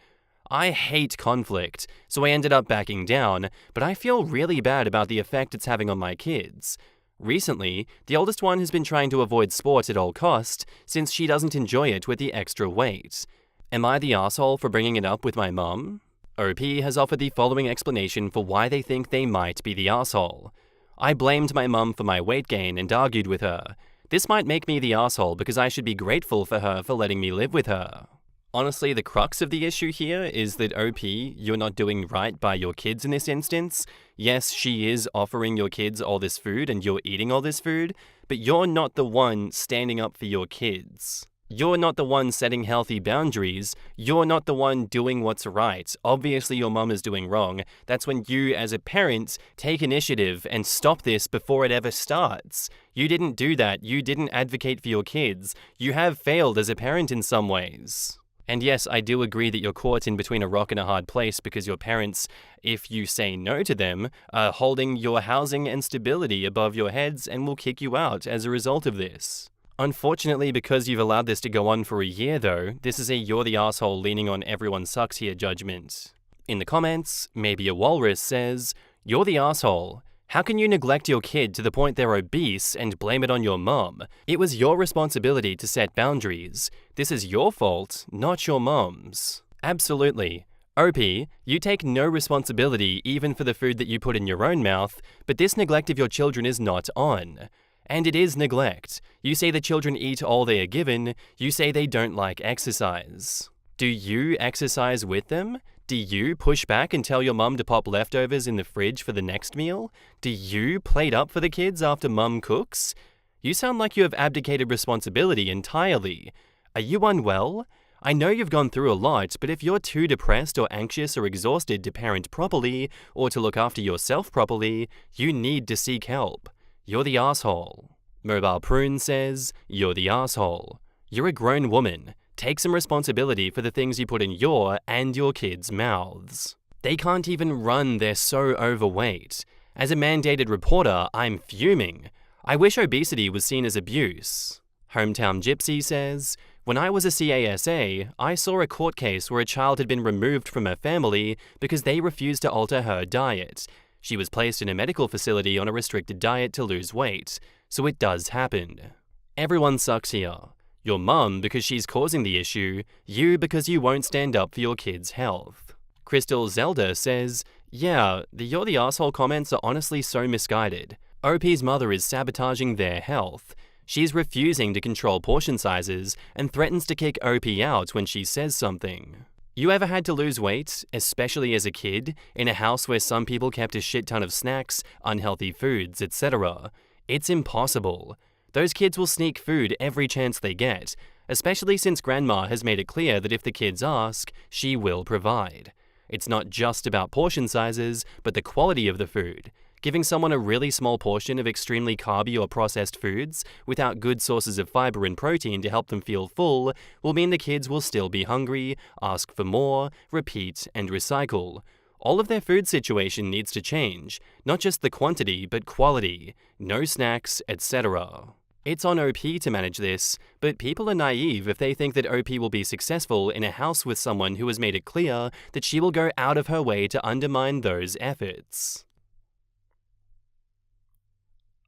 I hate conflict, so I ended up backing down, but I feel really bad about the effect it's having on my kids. Recently, the oldest one has been trying to avoid sport at all costs since she doesn't enjoy it with the extra weight. Am I the asshole for bringing it up with my mum? OP has offered the following explanation for why they think they might be the asshole. I blamed my mum for my weight gain and argued with her. This might make me the asshole because I should be grateful for her for letting me live with her. Honestly, the crux of the issue here is that OP, you're not doing right by your kids in this instance. Yes, she is offering your kids all this food and you're eating all this food, but you're not the one standing up for your kids. You're not the one setting healthy boundaries. You're not the one doing what's right. Obviously, your mum is doing wrong. That's when you, as a parent, take initiative and stop this before it ever starts. You didn't do that. You didn't advocate for your kids. You have failed as a parent in some ways. And yes, I do agree that you're caught in between a rock and a hard place because your parents, if you say no to them, are holding your housing and stability above your heads and will kick you out as a result of this. Unfortunately, because you've allowed this to go on for a year though, this is a "you're the asshole leaning on everyone sucks here" judgment. In the comments, maybe a walrus says, "You're the asshole. How can you neglect your kid to the point they're obese and blame it on your mum? It was your responsibility to set boundaries. This is your fault, not your mum's." Absolutely. OP, you take no responsibility even for the food that you put in your own mouth, but this neglect of your children is not on. And it is neglect. You say the children eat all they are given. You say they don't like exercise. Do you exercise with them? Do you push back and tell your mum to pop leftovers in the fridge for the next meal? Do you plate up for the kids after mum cooks? You sound like you have abdicated responsibility entirely. Are you unwell? I know you've gone through a lot, but if you're too depressed or anxious or exhausted to parent properly or to look after yourself properly, you need to seek help. You're the asshole. Mobile Prune says, "You're the asshole. You're a grown woman. Take some responsibility for the things you put in your and your kids' mouths." They can't even run, they're so overweight. As a mandated reporter, I'm fuming. I wish obesity was seen as abuse. Hometown Gypsy says, "When I was a CASA, I saw a court case where a child had been removed from her family because they refused to alter her diet. She was placed in a medical facility on a restricted diet to lose weight, so it does happen. Everyone sucks here. Your mum because she's causing the issue, you because you won't stand up for your kid's health." Crystal Zelda says, "Yeah, the you're the asshole comments are honestly so misguided. OP's mother is sabotaging their health. She's refusing to control portion sizes and threatens to kick OP out when she says something. You ever had to lose weight, especially as a kid, in a house where some people kept a shit ton of snacks, unhealthy foods, etc.? It's impossible. Those kids will sneak food every chance they get, especially since Grandma has made it clear that if the kids ask, she will provide. It's not just about portion sizes, but the quality of the food. Giving someone a really small portion of extremely carby or processed foods without good sources of fiber and protein to help them feel full will mean the kids will still be hungry, ask for more, repeat, and recycle. All of their food situation needs to change, not just the quantity but quality, no snacks, etc. It's on OP to manage this, but people are naive if they think that OP will be successful in a house with someone who has made it clear that she will go out of her way to undermine those efforts.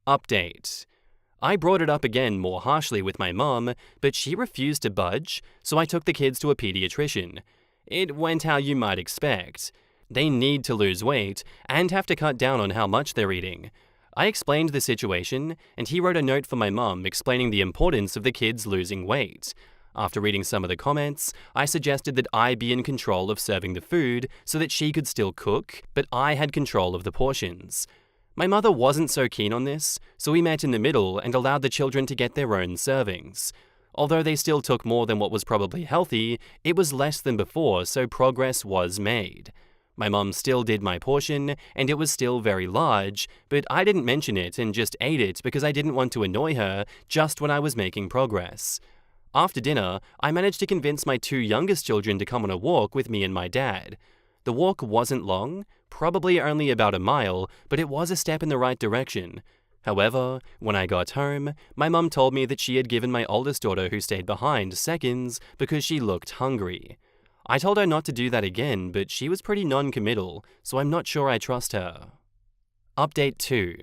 Update. I brought it up again more harshly with my mom, but she refused to budge, so I took the kids to a pediatrician. It went how you might expect. They need to lose weight and have to cut down on how much they're eating. I explained the situation, and he wrote a note for my mom explaining the importance of the kids losing weight. After reading some of the comments, I suggested that I be in control of serving the food so that she could still cook, but I had control of the portions. My mother wasn't so keen on this, so we met in the middle and allowed the children to get their own servings. Although they still took more than what was probably healthy, it was less than before, so progress was made. My mum still did my portion, and it was still very large, but I didn't mention it and just ate it because I didn't want to annoy her just when I was making progress. After dinner, I managed to convince my 2 youngest children to come on a walk with me and my dad. The walk wasn't long, probably only about a mile, but it was a step in the right direction. However, when I got home, my mum told me that she had given my oldest daughter who stayed behind seconds because she looked hungry. I told her not to do that again, but she was pretty non-committal, so I'm not sure I trust her. Update 2.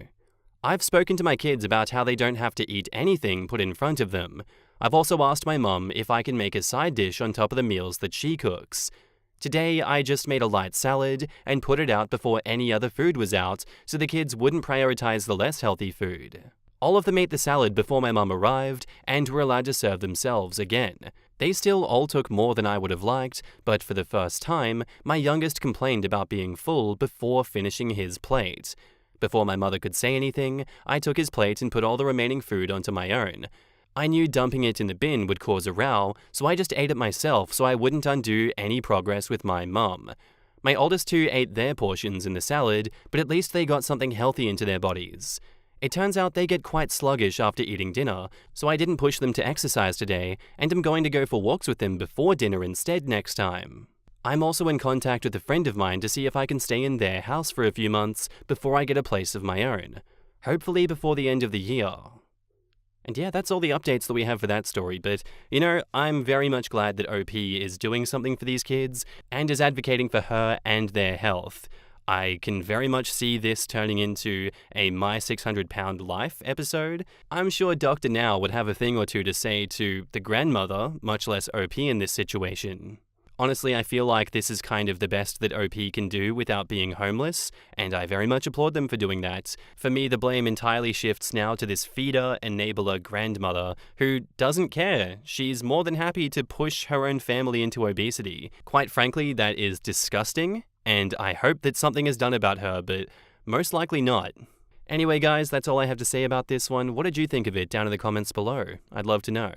I've spoken to my kids about how they don't have to eat anything put in front of them. I've also asked my mum if I can make a side dish on top of the meals that she cooks. Today, I just made a light salad and put it out before any other food was out so the kids wouldn't prioritize the less healthy food. All of them ate the salad before my mum arrived and were allowed to serve themselves again. They still all took more than I would have liked, but for the first time, my youngest complained about being full before finishing his plate. Before my mother could say anything, I took his plate and put all the remaining food onto my own. I knew dumping it in the bin would cause a row, so I just ate it myself so I wouldn't undo any progress with my mum. My oldest 2 ate their portions in the salad, but at least they got something healthy into their bodies. It turns out they get quite sluggish after eating dinner, so I didn't push them to exercise today, and am going to go for walks with them before dinner instead next time. I'm also in contact with a friend of mine to see if I can stay in their house for a few months before I get a place of my own. Hopefully before the end of the year. And yeah, that's all the updates that we have for that story, but, I'm very much glad that OP is doing something for these kids, and is advocating for her and their health. I can very much see this turning into a My 600 Pound Life episode. I'm sure Dr. Now would have a thing or two to say to the grandmother, much less OP in this situation. Honestly, I feel like this is kind of the best that OP can do without being homeless, and I very much applaud them for doing that. For me, the blame entirely shifts now to this feeder, enabler grandmother who doesn't care. She's more than happy to push her own family into obesity. Quite frankly, that is disgusting, and I hope that something is done about her, but most likely not. Anyway, guys, that's all I have to say about this one. What did you think of it down in the comments below? I'd love to know.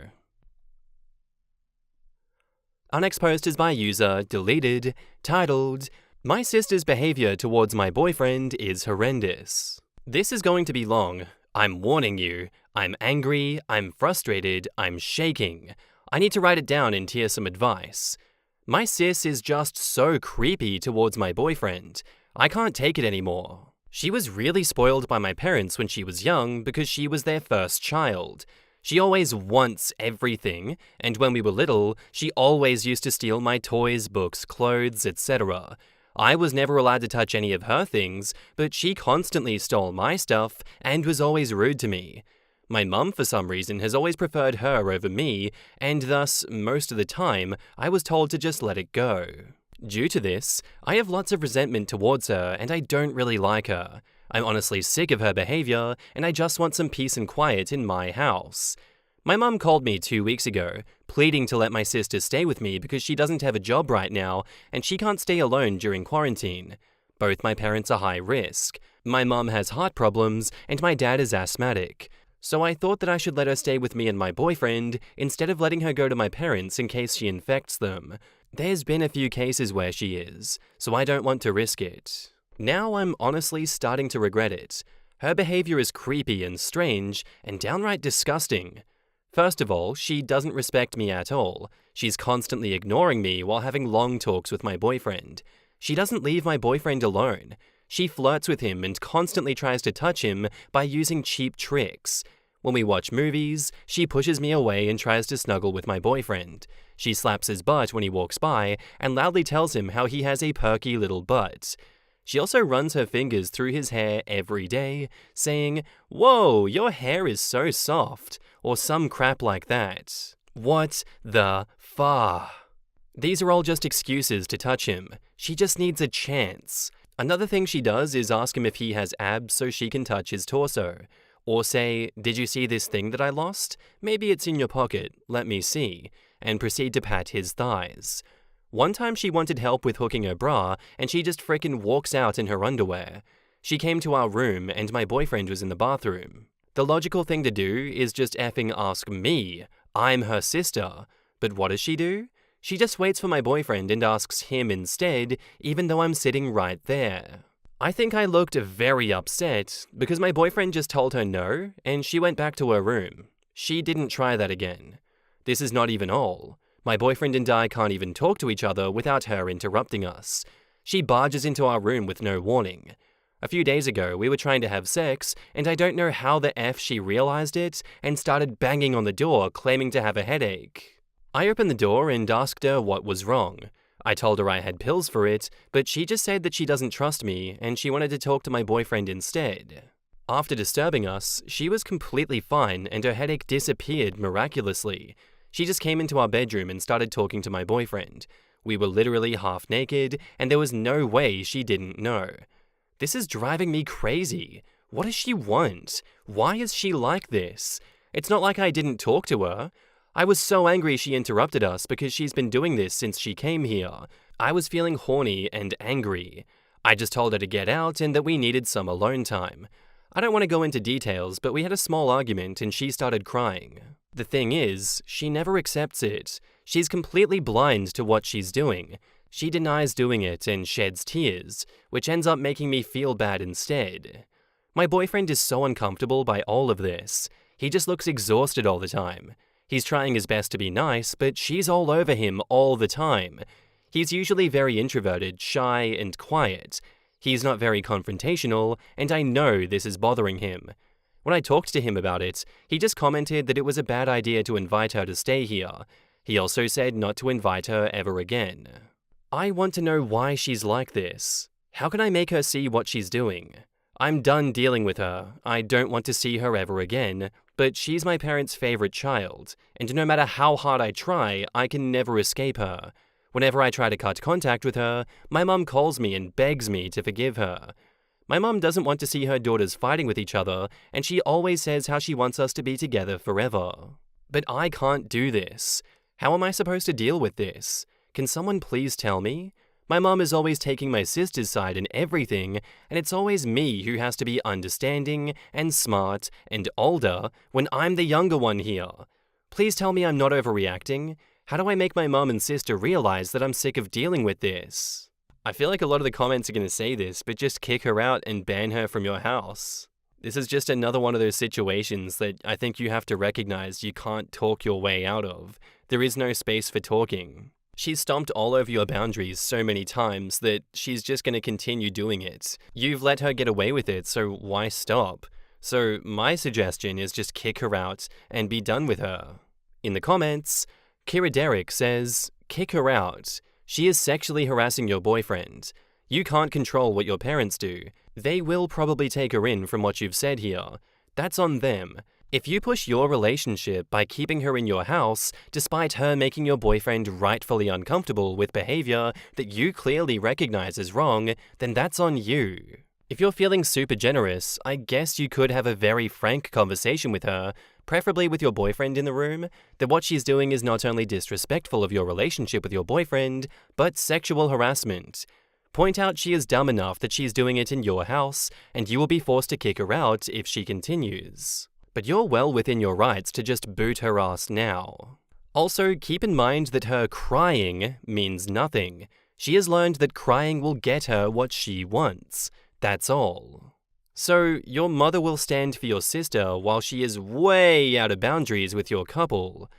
Our next post is by user Deleted, titled, "My sister's behavior towards my boyfriend is horrendous. This is going to be long. I'm warning you. I'm angry, I'm frustrated, I'm shaking. I need to write it down and hear some advice. My sis is just so creepy towards my boyfriend. I can't take it anymore. She was really spoiled by my parents when she was young because she was their first child. She always wants everything, and when we were little, she always used to steal my toys, books, clothes, etc. I was never allowed to touch any of her things, but she constantly stole my stuff and was always rude to me. My mum, for some reason, has always preferred her over me, and thus, most of the time, I was told to just let it go. Due to this, I have lots of resentment towards her, and I don't really like her. I'm honestly sick of her behavior, and I just want some peace and quiet in my house. My mum called me 2 weeks ago, pleading to let my sister stay with me because she doesn't have a job right now, and she can't stay alone during quarantine. Both my parents are high risk. My mum has heart problems, and my dad is asthmatic. So I thought that I should let her stay with me and my boyfriend, instead of letting her go to my parents in case she infects them. There's been a few cases where she is, so I don't want to risk it. Now I'm honestly starting to regret it. Her behavior is creepy and strange, and downright disgusting. First of all, she doesn't respect me at all. She's constantly ignoring me while having long talks with my boyfriend. She doesn't leave my boyfriend alone. She flirts with him and constantly tries to touch him by using cheap tricks. When we watch movies, she pushes me away and tries to snuggle with my boyfriend. She slaps his butt when he walks by and loudly tells him how he has a perky little butt. She also runs her fingers through his hair every day, saying, "Whoa, your hair is so soft," or some crap like that. What the fa? These are all just excuses to touch him. She just needs a chance. Another thing she does is ask him if he has abs so she can touch his torso. Or say, "Did you see this thing that I lost? Maybe it's in your pocket, let me see," and proceed to pat his thighs. One time she wanted help with hooking her bra, and she just frickin' walks out in her underwear. She came to our room, and my boyfriend was in the bathroom. The logical thing to do is just effing ask me. I'm her sister. But what does she do? She just waits for my boyfriend and asks him instead, even though I'm sitting right there. I think I looked very upset because my boyfriend just told her no, and she went back to her room. She didn't try that again. This is not even all. My boyfriend and I can't even talk to each other without her interrupting us. She barges into our room with no warning. A few days ago, we were trying to have sex, and I don't know how the F she realized it and started banging on the door claiming to have a headache. I opened the door and asked her what was wrong. I told her I had pills for it, but she just said that she doesn't trust me and she wanted to talk to my boyfriend instead. After disturbing us, she was completely fine and her headache disappeared miraculously. She just came into our bedroom and started talking to my boyfriend. We were literally half naked, and there was no way she didn't know. This is driving me crazy. What does she want? Why is she like this? It's not like I didn't talk to her. I was so angry she interrupted us because she's been doing this since she came here. I was feeling horny and angry. I just told her to get out and that we needed some alone time. I don't want to go into details, but we had a small argument and she started crying. The thing is, she never accepts it. She's completely blind to what she's doing. She denies doing it and sheds tears, which ends up making me feel bad instead. My boyfriend is so uncomfortable by all of this. He just looks exhausted all the time. He's trying his best to be nice, but she's all over him all the time. He's usually very introverted, shy, and quiet. He's not very confrontational, and I know this is bothering him. When I talked to him about it, he just commented that it was a bad idea to invite her to stay here. He also said not to invite her ever again. I want to know why she's like this. How can I make her see what she's doing? I'm done dealing with her. I don't want to see her ever again, but she's my parents' favorite child, and no matter how hard I try, I can never escape her. Whenever I try to cut contact with her, my mum calls me and begs me to forgive her. My mum doesn't want to see her daughters fighting with each other, and she always says how she wants us to be together forever. But I can't do this. How am I supposed to deal with this? Can someone please tell me? My mum is always taking my sister's side in everything, and it's always me who has to be understanding and smart and older when I'm the younger one here. Please tell me I'm not overreacting. How do I make my mum and sister realize that I'm sick of dealing with this? I feel like a lot of the comments are going to say this, but just kick her out and ban her from your house. This is just another one of those situations that I think you have to recognize you can't talk your way out of. There is no space for talking. She's stomped all over your boundaries so many times that she's just going to continue doing it. You've let her get away with it, so why stop? So my suggestion is just kick her out and be done with her. In the comments, Kira Derrick says, kick her out. She is sexually harassing your boyfriend. You can't control what your parents do. They will probably take her in from what you've said here. That's on them. If you push your relationship by keeping her in your house, despite her making your boyfriend rightfully uncomfortable with behavior that you clearly recognize as wrong, then that's on you. If you're feeling super generous, I guess you could have a very frank conversation with her, preferably with your boyfriend in the room, that what she's doing is not only disrespectful of your relationship with your boyfriend, but sexual harassment. Point out she is dumb enough that she's doing it in your house, and you will be forced to kick her out if she continues. But you're well within your rights to just boot her ass now. Also, keep in mind that her crying means nothing. She has learned that crying will get her what she wants. That's all. So, your mother will stand for your sister while she is way out of boundaries with your couple.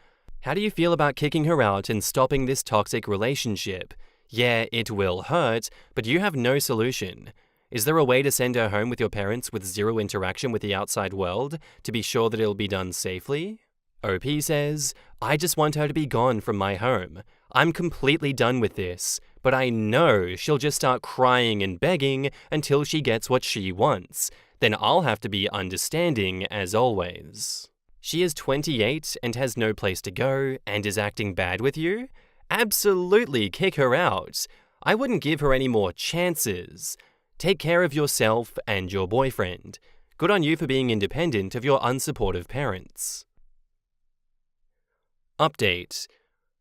How do you feel about kicking her out and stopping this toxic relationship? Yeah, it will hurt, but you have no solution. Is there a way to send her home with your parents with zero interaction with the outside world to be sure that it'll be done safely? OP says, I just want her to be gone from my home. I'm completely done with this, but I know she'll just start crying and begging until she gets what she wants. Then I'll have to be understanding as always. She is 28 and has no place to go and is acting bad with you? Absolutely kick her out. I wouldn't give her any more chances. Take care of yourself and your boyfriend. Good on you for being independent of your unsupportive parents. Update.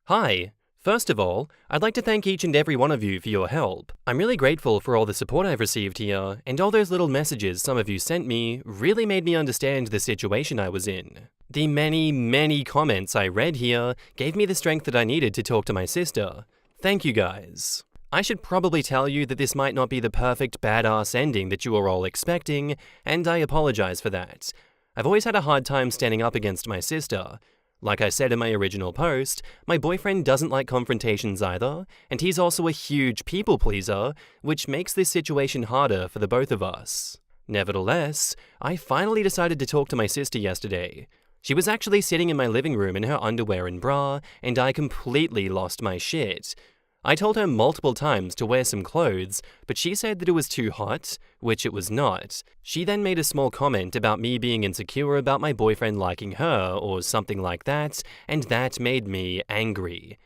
Hi. First of all, I'd like to thank each and every one of you for your help. I'm really grateful for all the support I've received here, and all those little messages some of you sent me really made me understand the situation I was in. The many comments I read here gave me the strength that I needed to talk to my sister. Thank you guys. I should probably tell you that this might not be the perfect badass ending that you are all expecting, and I apologize for that. I've always had a hard time standing up against my sister. Like I said in my original post, my boyfriend doesn't like confrontations either, and he's also a huge people pleaser, which makes this situation harder for the both of us. Nevertheless, I finally decided to talk to my sister yesterday. She was actually sitting in my living room in her underwear and bra, and I completely lost my shit. I told her multiple times to wear some clothes, but she said that it was too hot, which it was not. She then made a small comment about me being insecure about my boyfriend liking her or something like that, and that made me angry.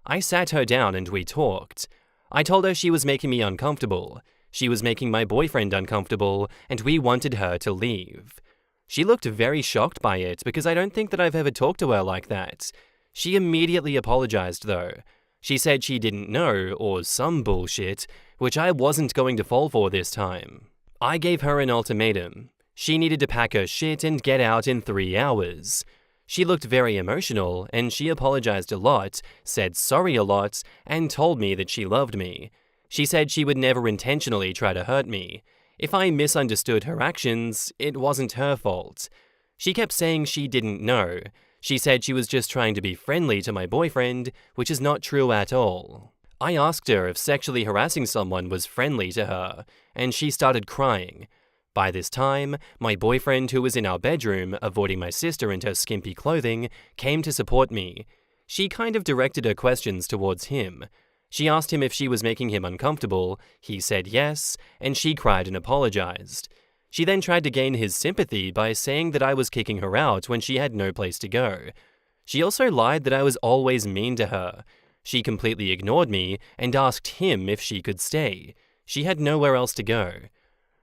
I sat her down and we talked. I told her she was making me uncomfortable. She was making my boyfriend uncomfortable, and we wanted her to leave. She looked very shocked by it because I don't think that I've ever talked to her like that. She immediately apologized though. She said she didn't know, or some bullshit, which I wasn't going to fall for this time. I gave her an ultimatum. She needed to pack her shit and get out in 3 hours. She looked very emotional, and she apologized a lot, said sorry a lot, and told me that she loved me. She said she would never intentionally try to hurt me. If I misunderstood her actions, it wasn't her fault. She kept saying she didn't know. She said she was just trying to be friendly to my boyfriend, which is not true at all. I asked her if sexually harassing someone was friendly to her, and she started crying. By this time, my boyfriend, who was in our bedroom, avoiding my sister and her skimpy clothing, came to support me. She kind of directed her questions towards him. She asked him if she was making him uncomfortable. He said yes, and she cried and apologized. She then tried to gain his sympathy by saying that I was kicking her out when she had no place to go. She also lied that I was always mean to her. She completely ignored me and asked him if she could stay. She had nowhere else to go.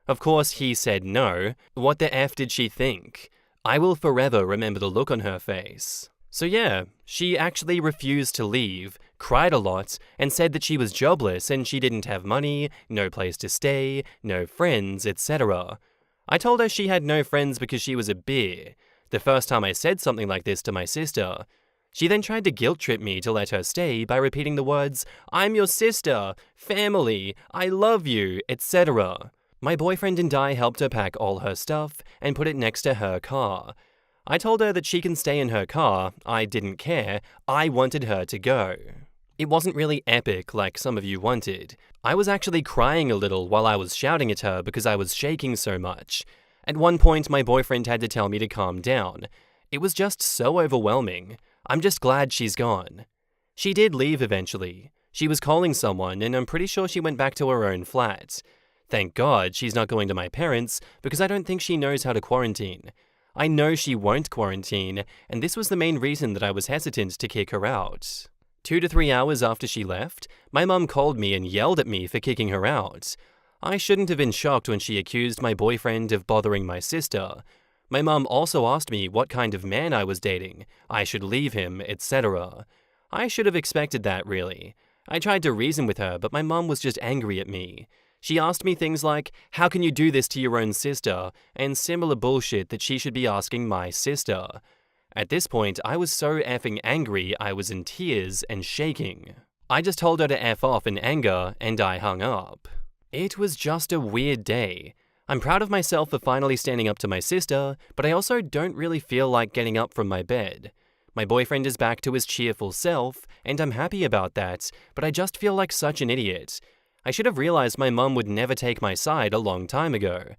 Of course, he said no. What the F did she think? I will forever remember the look on her face. So yeah, she actually refused to leave, cried a lot, and said that she was jobless and she didn't have money, no place to stay, no friends, etc. I told her she had no friends because she was a beer. The first time I said something like this to my sister. She then tried to guilt trip me to let her stay by repeating the words, "I'm your sister, family, I love you," etc. My boyfriend and I helped her pack all her stuff and put it next to her car. I told her that she can stay in her car. I didn't care. I wanted her to go. It wasn't really epic like some of you wanted. I was actually crying a little while I was shouting at her because I was shaking so much. At one point, my boyfriend had to tell me to calm down. It was just so overwhelming. I'm just glad she's gone. She did leave eventually. She was calling someone, and I'm pretty sure she went back to her own flat. Thank God she's not going to my parents, because I don't think she knows how to quarantine. I know she won't quarantine, and this was the main reason that I was hesitant to kick her out. 2 to 3 hours after she left, my mum called me and yelled at me for kicking her out. I shouldn't have been shocked when she accused my boyfriend of bothering my sister. My mum also asked me what kind of man I was dating, I should leave him, etc. I should have expected that, really. I tried to reason with her, but my mum was just angry at me. She asked me things like, how can you do this to your own sister, and similar bullshit that she should be asking my sister. At this point, I was so effing angry I was in tears and shaking. I just told her to F off in anger, and I hung up. It was just a weird day. I'm proud of myself for finally standing up to my sister, but I also don't really feel like getting up from my bed. My boyfriend is back to his cheerful self, and I'm happy about that, but I just feel like such an idiot. I should have realized my mum would never take my side a long time ago.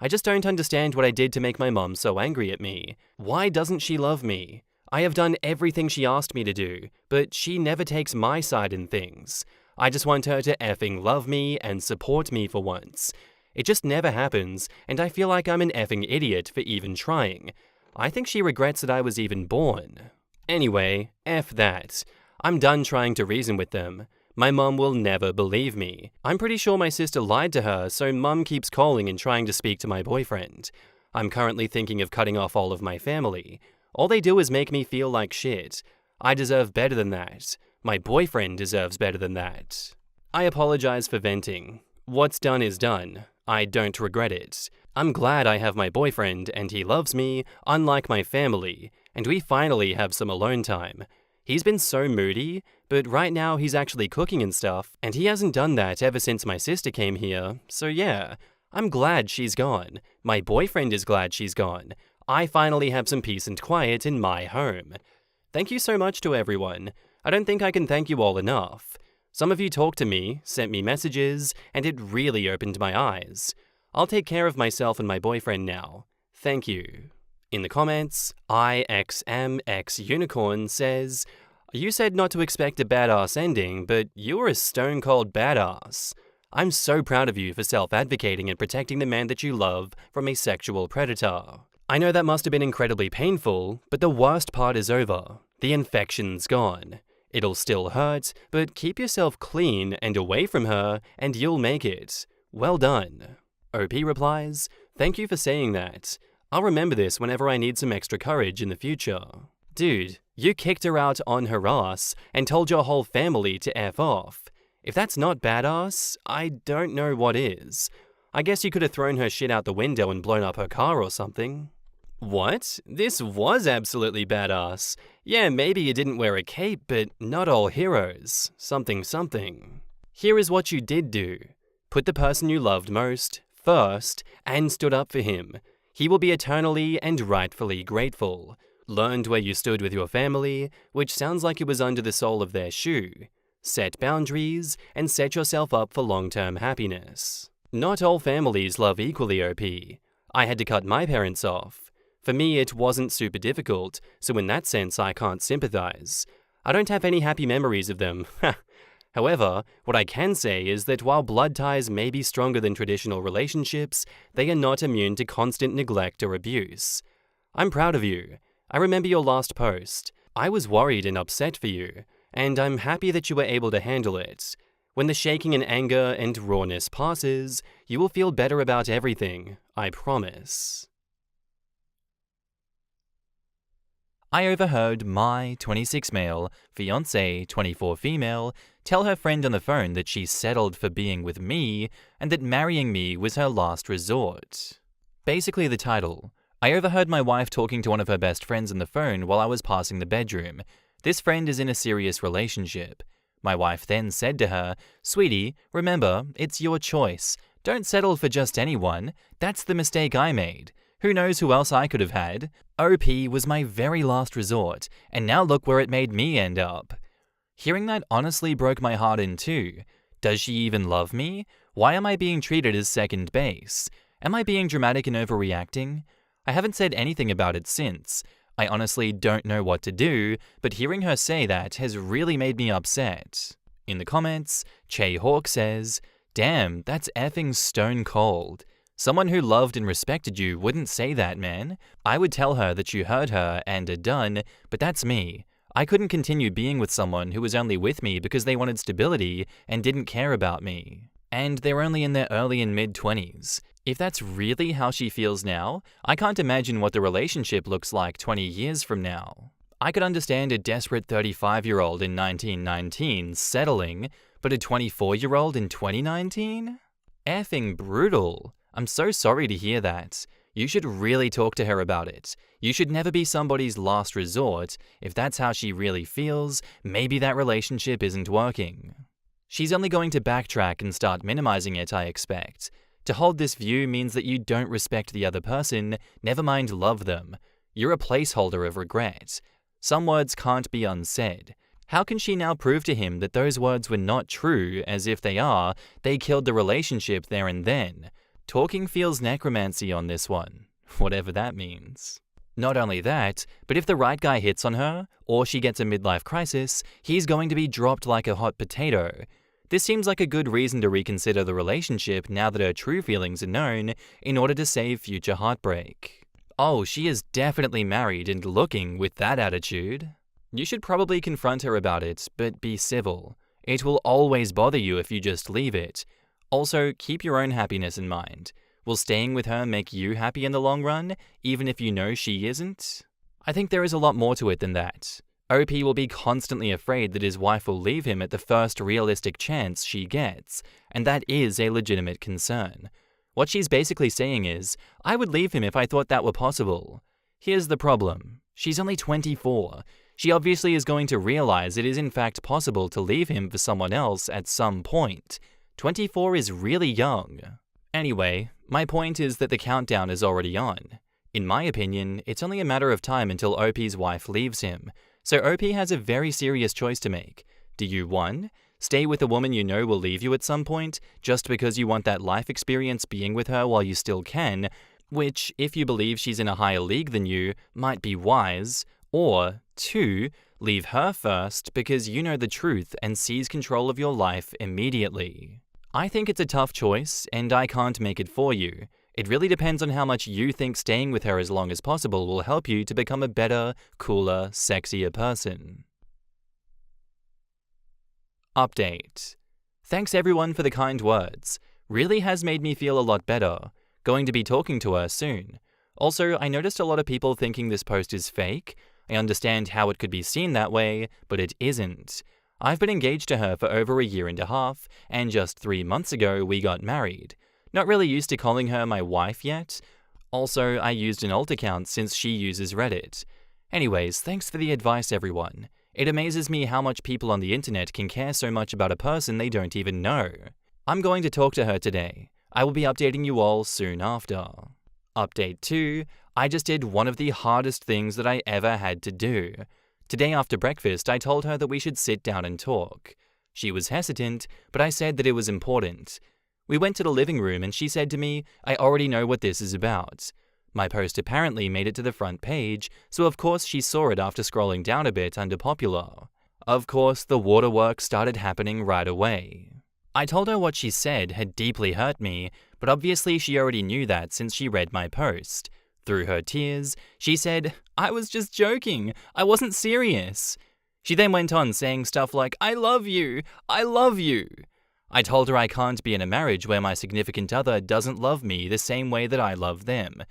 I just don't understand what I did to make my mum so angry at me. Why doesn't she love me? I have done everything she asked me to do, but she never takes my side in things. I just want her to effing love me and support me for once. It just never happens, and I feel like I'm an effing idiot for even trying. I think she regrets that I was even born. Anyway, F that. I'm done trying to reason with them. My mum will never believe me. I'm pretty sure my sister lied to her, so mum keeps calling and trying to speak to my boyfriend. I'm currently thinking of cutting off all of my family. All they do is make me feel like shit. I deserve better than that. My boyfriend deserves better than that. I apologize for venting. What's done is done. I don't regret it. I'm glad I have my boyfriend and he loves me, unlike my family, and we finally have some alone time. He's been so moody, but right now he's actually cooking and stuff, and he hasn't done that ever since my sister came here, so yeah, I'm glad she's gone. My boyfriend is glad she's gone. I finally have some peace and quiet in my home. Thank you so much to everyone. I don't think I can thank you all enough. Some of you talked to me, sent me messages, and it really opened my eyes. I'll take care of myself and my boyfriend now. Thank you. In the comments, IXMXUnicorn says, you said not to expect a badass ending, but you were a stone-cold badass. I'm so proud of you for self-advocating and protecting the man that you love from a sexual predator. I know that must have been incredibly painful, but the worst part is over. The infection's gone. It'll still hurt, but keep yourself clean and away from her, and you'll make it. Well done. OP replies, thank you for saying that. I'll remember this whenever I need some extra courage in the future. Dude, you kicked her out on her ass and told your whole family to F off. If that's not badass, I don't know what is. I guess you could have thrown her shit out the window and blown up her car or something. What? This was absolutely badass. Yeah, maybe you didn't wear a cape, but not all heroes. Something something. Here is what you did do. Put the person you loved most first and stood up for him. He will be eternally and rightfully grateful. Learned where you stood with your family, which sounds like it was under the sole of their shoe. Set boundaries and set yourself up for long-term happiness. Not all families love equally, OP. I had to cut my parents off. For me, it wasn't super difficult, so in that sense, I can't sympathize. I don't have any happy memories of them. However, what I can say is that while blood ties may be stronger than traditional relationships, they are not immune to constant neglect or abuse. I'm proud of you. I remember your last post. I was worried and upset for you, and I'm happy that you were able to handle it. When the shaking and anger and rawness passes, you will feel better about everything, I promise. I overheard my 26 male, fiancé 24 female, tell her friend on the phone that she settled for being with me and that marrying me was her last resort. Basically the title. I overheard my wife talking to one of her best friends on the phone while I was passing the bedroom. This friend is in a serious relationship. My wife then said to her, "Sweetie, remember, it's your choice. Don't settle for just anyone. That's the mistake I made. Who knows who else I could have had? OP was my very last resort, and now look where it made me end up." Hearing that honestly broke my heart in two. Does she even love me? Why am I being treated as second base? Am I being dramatic and overreacting? I haven't said anything about it since. I honestly don't know what to do, but hearing her say that has really made me upset. In the comments, Che Hawk says, "Damn, that's effing stone cold. Someone who loved and respected you wouldn't say that, man. I would tell her that you hurt her and are done, but that's me. I couldn't continue being with someone who was only with me because they wanted stability and didn't care about me. And they're only in their early and mid-20s. If that's really how she feels now, I can't imagine what the relationship looks like 20 years from now. I could understand a desperate 35-year-old in 1919 settling, but a 24-year-old in 2019? Effing brutal. I'm so sorry to hear that. You should really talk to her about it. You should never be somebody's last resort. If that's how she really feels, maybe that relationship isn't working. She's only going to backtrack and start minimizing it, I expect. To hold this view means that you don't respect the other person, never mind love them. You're a placeholder of regret. Some words can't be unsaid. How can she now prove to him that those words were not true, as if they are, they killed the relationship there and then? Talking feels necromancy on this one, whatever that means. Not only that, but if the right guy hits on her, or she gets a midlife crisis, he's going to be dropped like a hot potato. This seems like a good reason to reconsider the relationship now that her true feelings are known, in order to save future heartbreak. Oh, she is definitely married and looking with that attitude. You should probably confront her about it, but be civil. It will always bother you if you just leave it. Also, keep your own happiness in mind. Will staying with her make you happy in the long run, even if you know she isn't? I think there is a lot more to it than that. OP will be constantly afraid that his wife will leave him at the first realistic chance she gets, and that is a legitimate concern. What she's basically saying is, I would leave him if I thought that were possible. Here's the problem. She's only 24. She obviously is going to realize it is in fact possible to leave him for someone else at some point. 24 is really young. Anyway, my point is that the countdown is already on. In my opinion, it's only a matter of time until OP's wife leaves him. So OP has a very serious choice to make. Do you 1. Stay with a woman you know will leave you at some point, just because you want that life experience being with her while you still can, which, if you believe she's in a higher league than you, might be wise, or 2. Leave her first because you know the truth and seize control of your life immediately. I think it's a tough choice, and I can't make it for you. It really depends on how much you think staying with her as long as possible will help you to become a better, cooler, sexier person. Update. Thanks everyone for the kind words. Really has made me feel a lot better. Going to be talking to her soon. Also, I noticed a lot of people thinking this post is fake. I understand how it could be seen that way, but it isn't. I've been engaged to her for over a year and a half, and just 3 months ago we got married. Not really used to calling her my wife yet. Also, I used an alt account since she uses Reddit. Anyways, thanks for the advice everyone. It amazes me how much people on the internet can care so much about a person they don't even know. I'm going to talk to her today. I will be updating you all soon after. Update 2. I just did one of the hardest things that I ever had to do. Today after breakfast, I told her that we should sit down and talk. She was hesitant, but I said that it was important. We went to the living room and she said to me, I already know what this is about. My post apparently made it to the front page, so of course she saw it after scrolling down a bit under popular. Of course, the waterwork started happening right away. I told her what she said had deeply hurt me, but obviously she already knew that since she read my post. Through her tears, she said, I was just joking, I wasn't serious. She then went on saying stuff like, I love you, I love you. I told her I can't be in a marriage where my significant other doesn't love me the same way that I love them.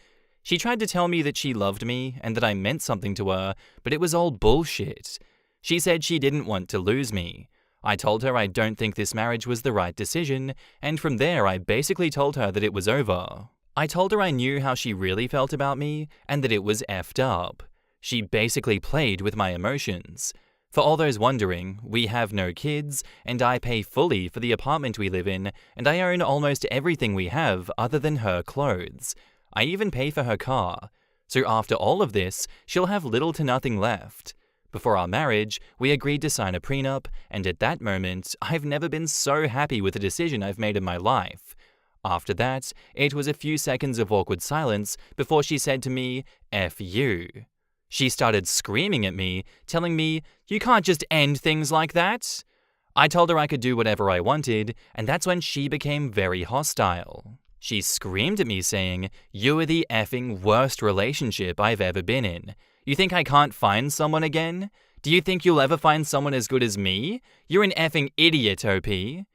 She tried to tell me that she loved me and that I meant something to her, but it was all bullshit. She said she didn't want to lose me. I told her I don't think this marriage was the right decision, and from there I basically told her that it was over. I told her I knew how she really felt about me and that it was effed up. She basically played with my emotions. For all those wondering, we have no kids, and I pay fully for the apartment we live in, and I own almost everything we have other than her clothes. I even pay for her car. So after all of this, she'll have little to nothing left. Before our marriage, we agreed to sign a prenup, and at that moment, I've never been so happy with a decision I've made in my life. After that, it was a few seconds of awkward silence before she said to me, "F you." She started screaming at me, telling me, "You can't just end things like that." I told her I could do whatever I wanted, and that's when she became very hostile. She screamed at me saying, "You are the effing worst relationship I've ever been in. You think I can't find someone again? Do you think you'll ever find someone as good as me? You're an effing idiot, OP."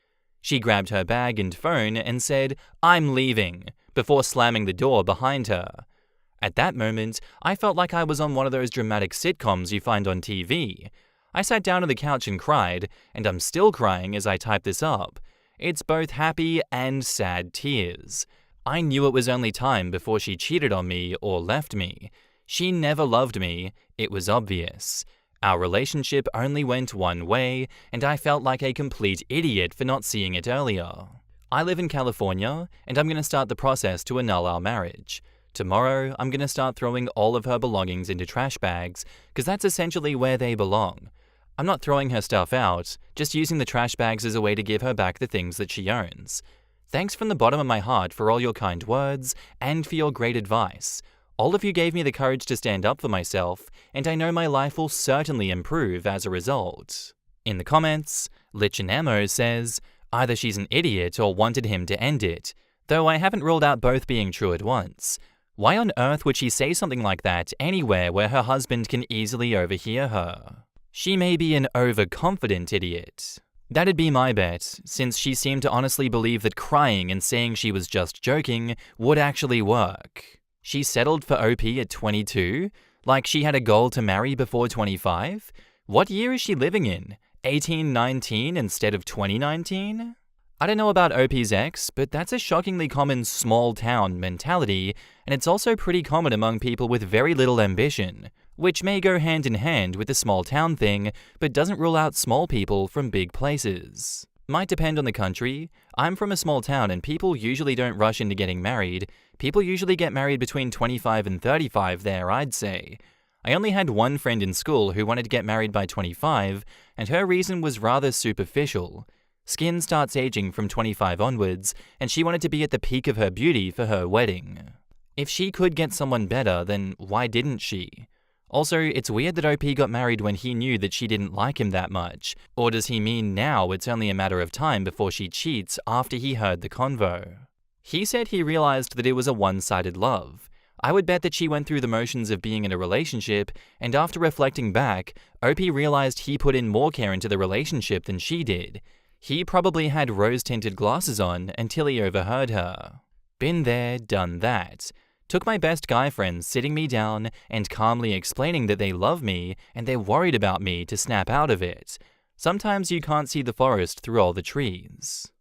She grabbed her bag and phone and said, "I'm leaving," before slamming the door behind her. At that moment, I felt like I was on one of those dramatic sitcoms you find on TV. I sat down on the couch and cried, and I'm still crying as I type this up. It's both happy and sad tears. I knew it was only time before she cheated on me or left me. She never loved me, it was obvious. Our relationship only went one way, and I felt like a complete idiot for not seeing it earlier. I live in California, and I'm going to start the process to annul our marriage. Tomorrow, I'm going to start throwing all of her belongings into trash bags, because that's essentially where they belong. I'm not throwing her stuff out, just using the trash bags as a way to give her back the things that she owns. Thanks from the bottom of my heart for all your kind words, and for your great advice. All of you gave me the courage to stand up for myself, and I know my life will certainly improve as a result. In the comments, Lichinemo says, either she's an idiot or wanted him to end it, though I haven't ruled out both being true at once. Why on earth would she say something like that anywhere where her husband can easily overhear her? She may be an overconfident idiot. That'd be my bet, since she seemed to honestly believe that crying and saying she was just joking would actually work. She settled for OP at 22? Like she had a goal to marry before 25? What year is she living in? 1819 instead of 2019? I don't know about OP's ex, but that's a shockingly common small town mentality, and it's also pretty common among people with very little ambition, which may go hand in hand with the small town thing, but doesn't rule out small people from big places. Might depend on the country. I'm from a small town and people usually don't rush into getting married. People usually get married between 25 and 35 there, I'd say. I only had one friend in school who wanted to get married by 25, and her reason was rather superficial. Skin starts aging from 25 onwards, and she wanted to be at the peak of her beauty for her wedding. If she could get someone better, then why didn't she? Also, it's weird that OP got married when he knew that she didn't like him that much. Or does he mean now it's only a matter of time before she cheats after he heard the convo? He said he realized that it was a one-sided love. I would bet that she went through the motions of being in a relationship, and after reflecting back, OP realized he put in more care into the relationship than she did. He probably had rose-tinted glasses on until he overheard her. Been there, done that. Took my best guy friends sitting me down and calmly explaining that they love me and they're worried about me to snap out of it. Sometimes you can't see the forest through all the trees.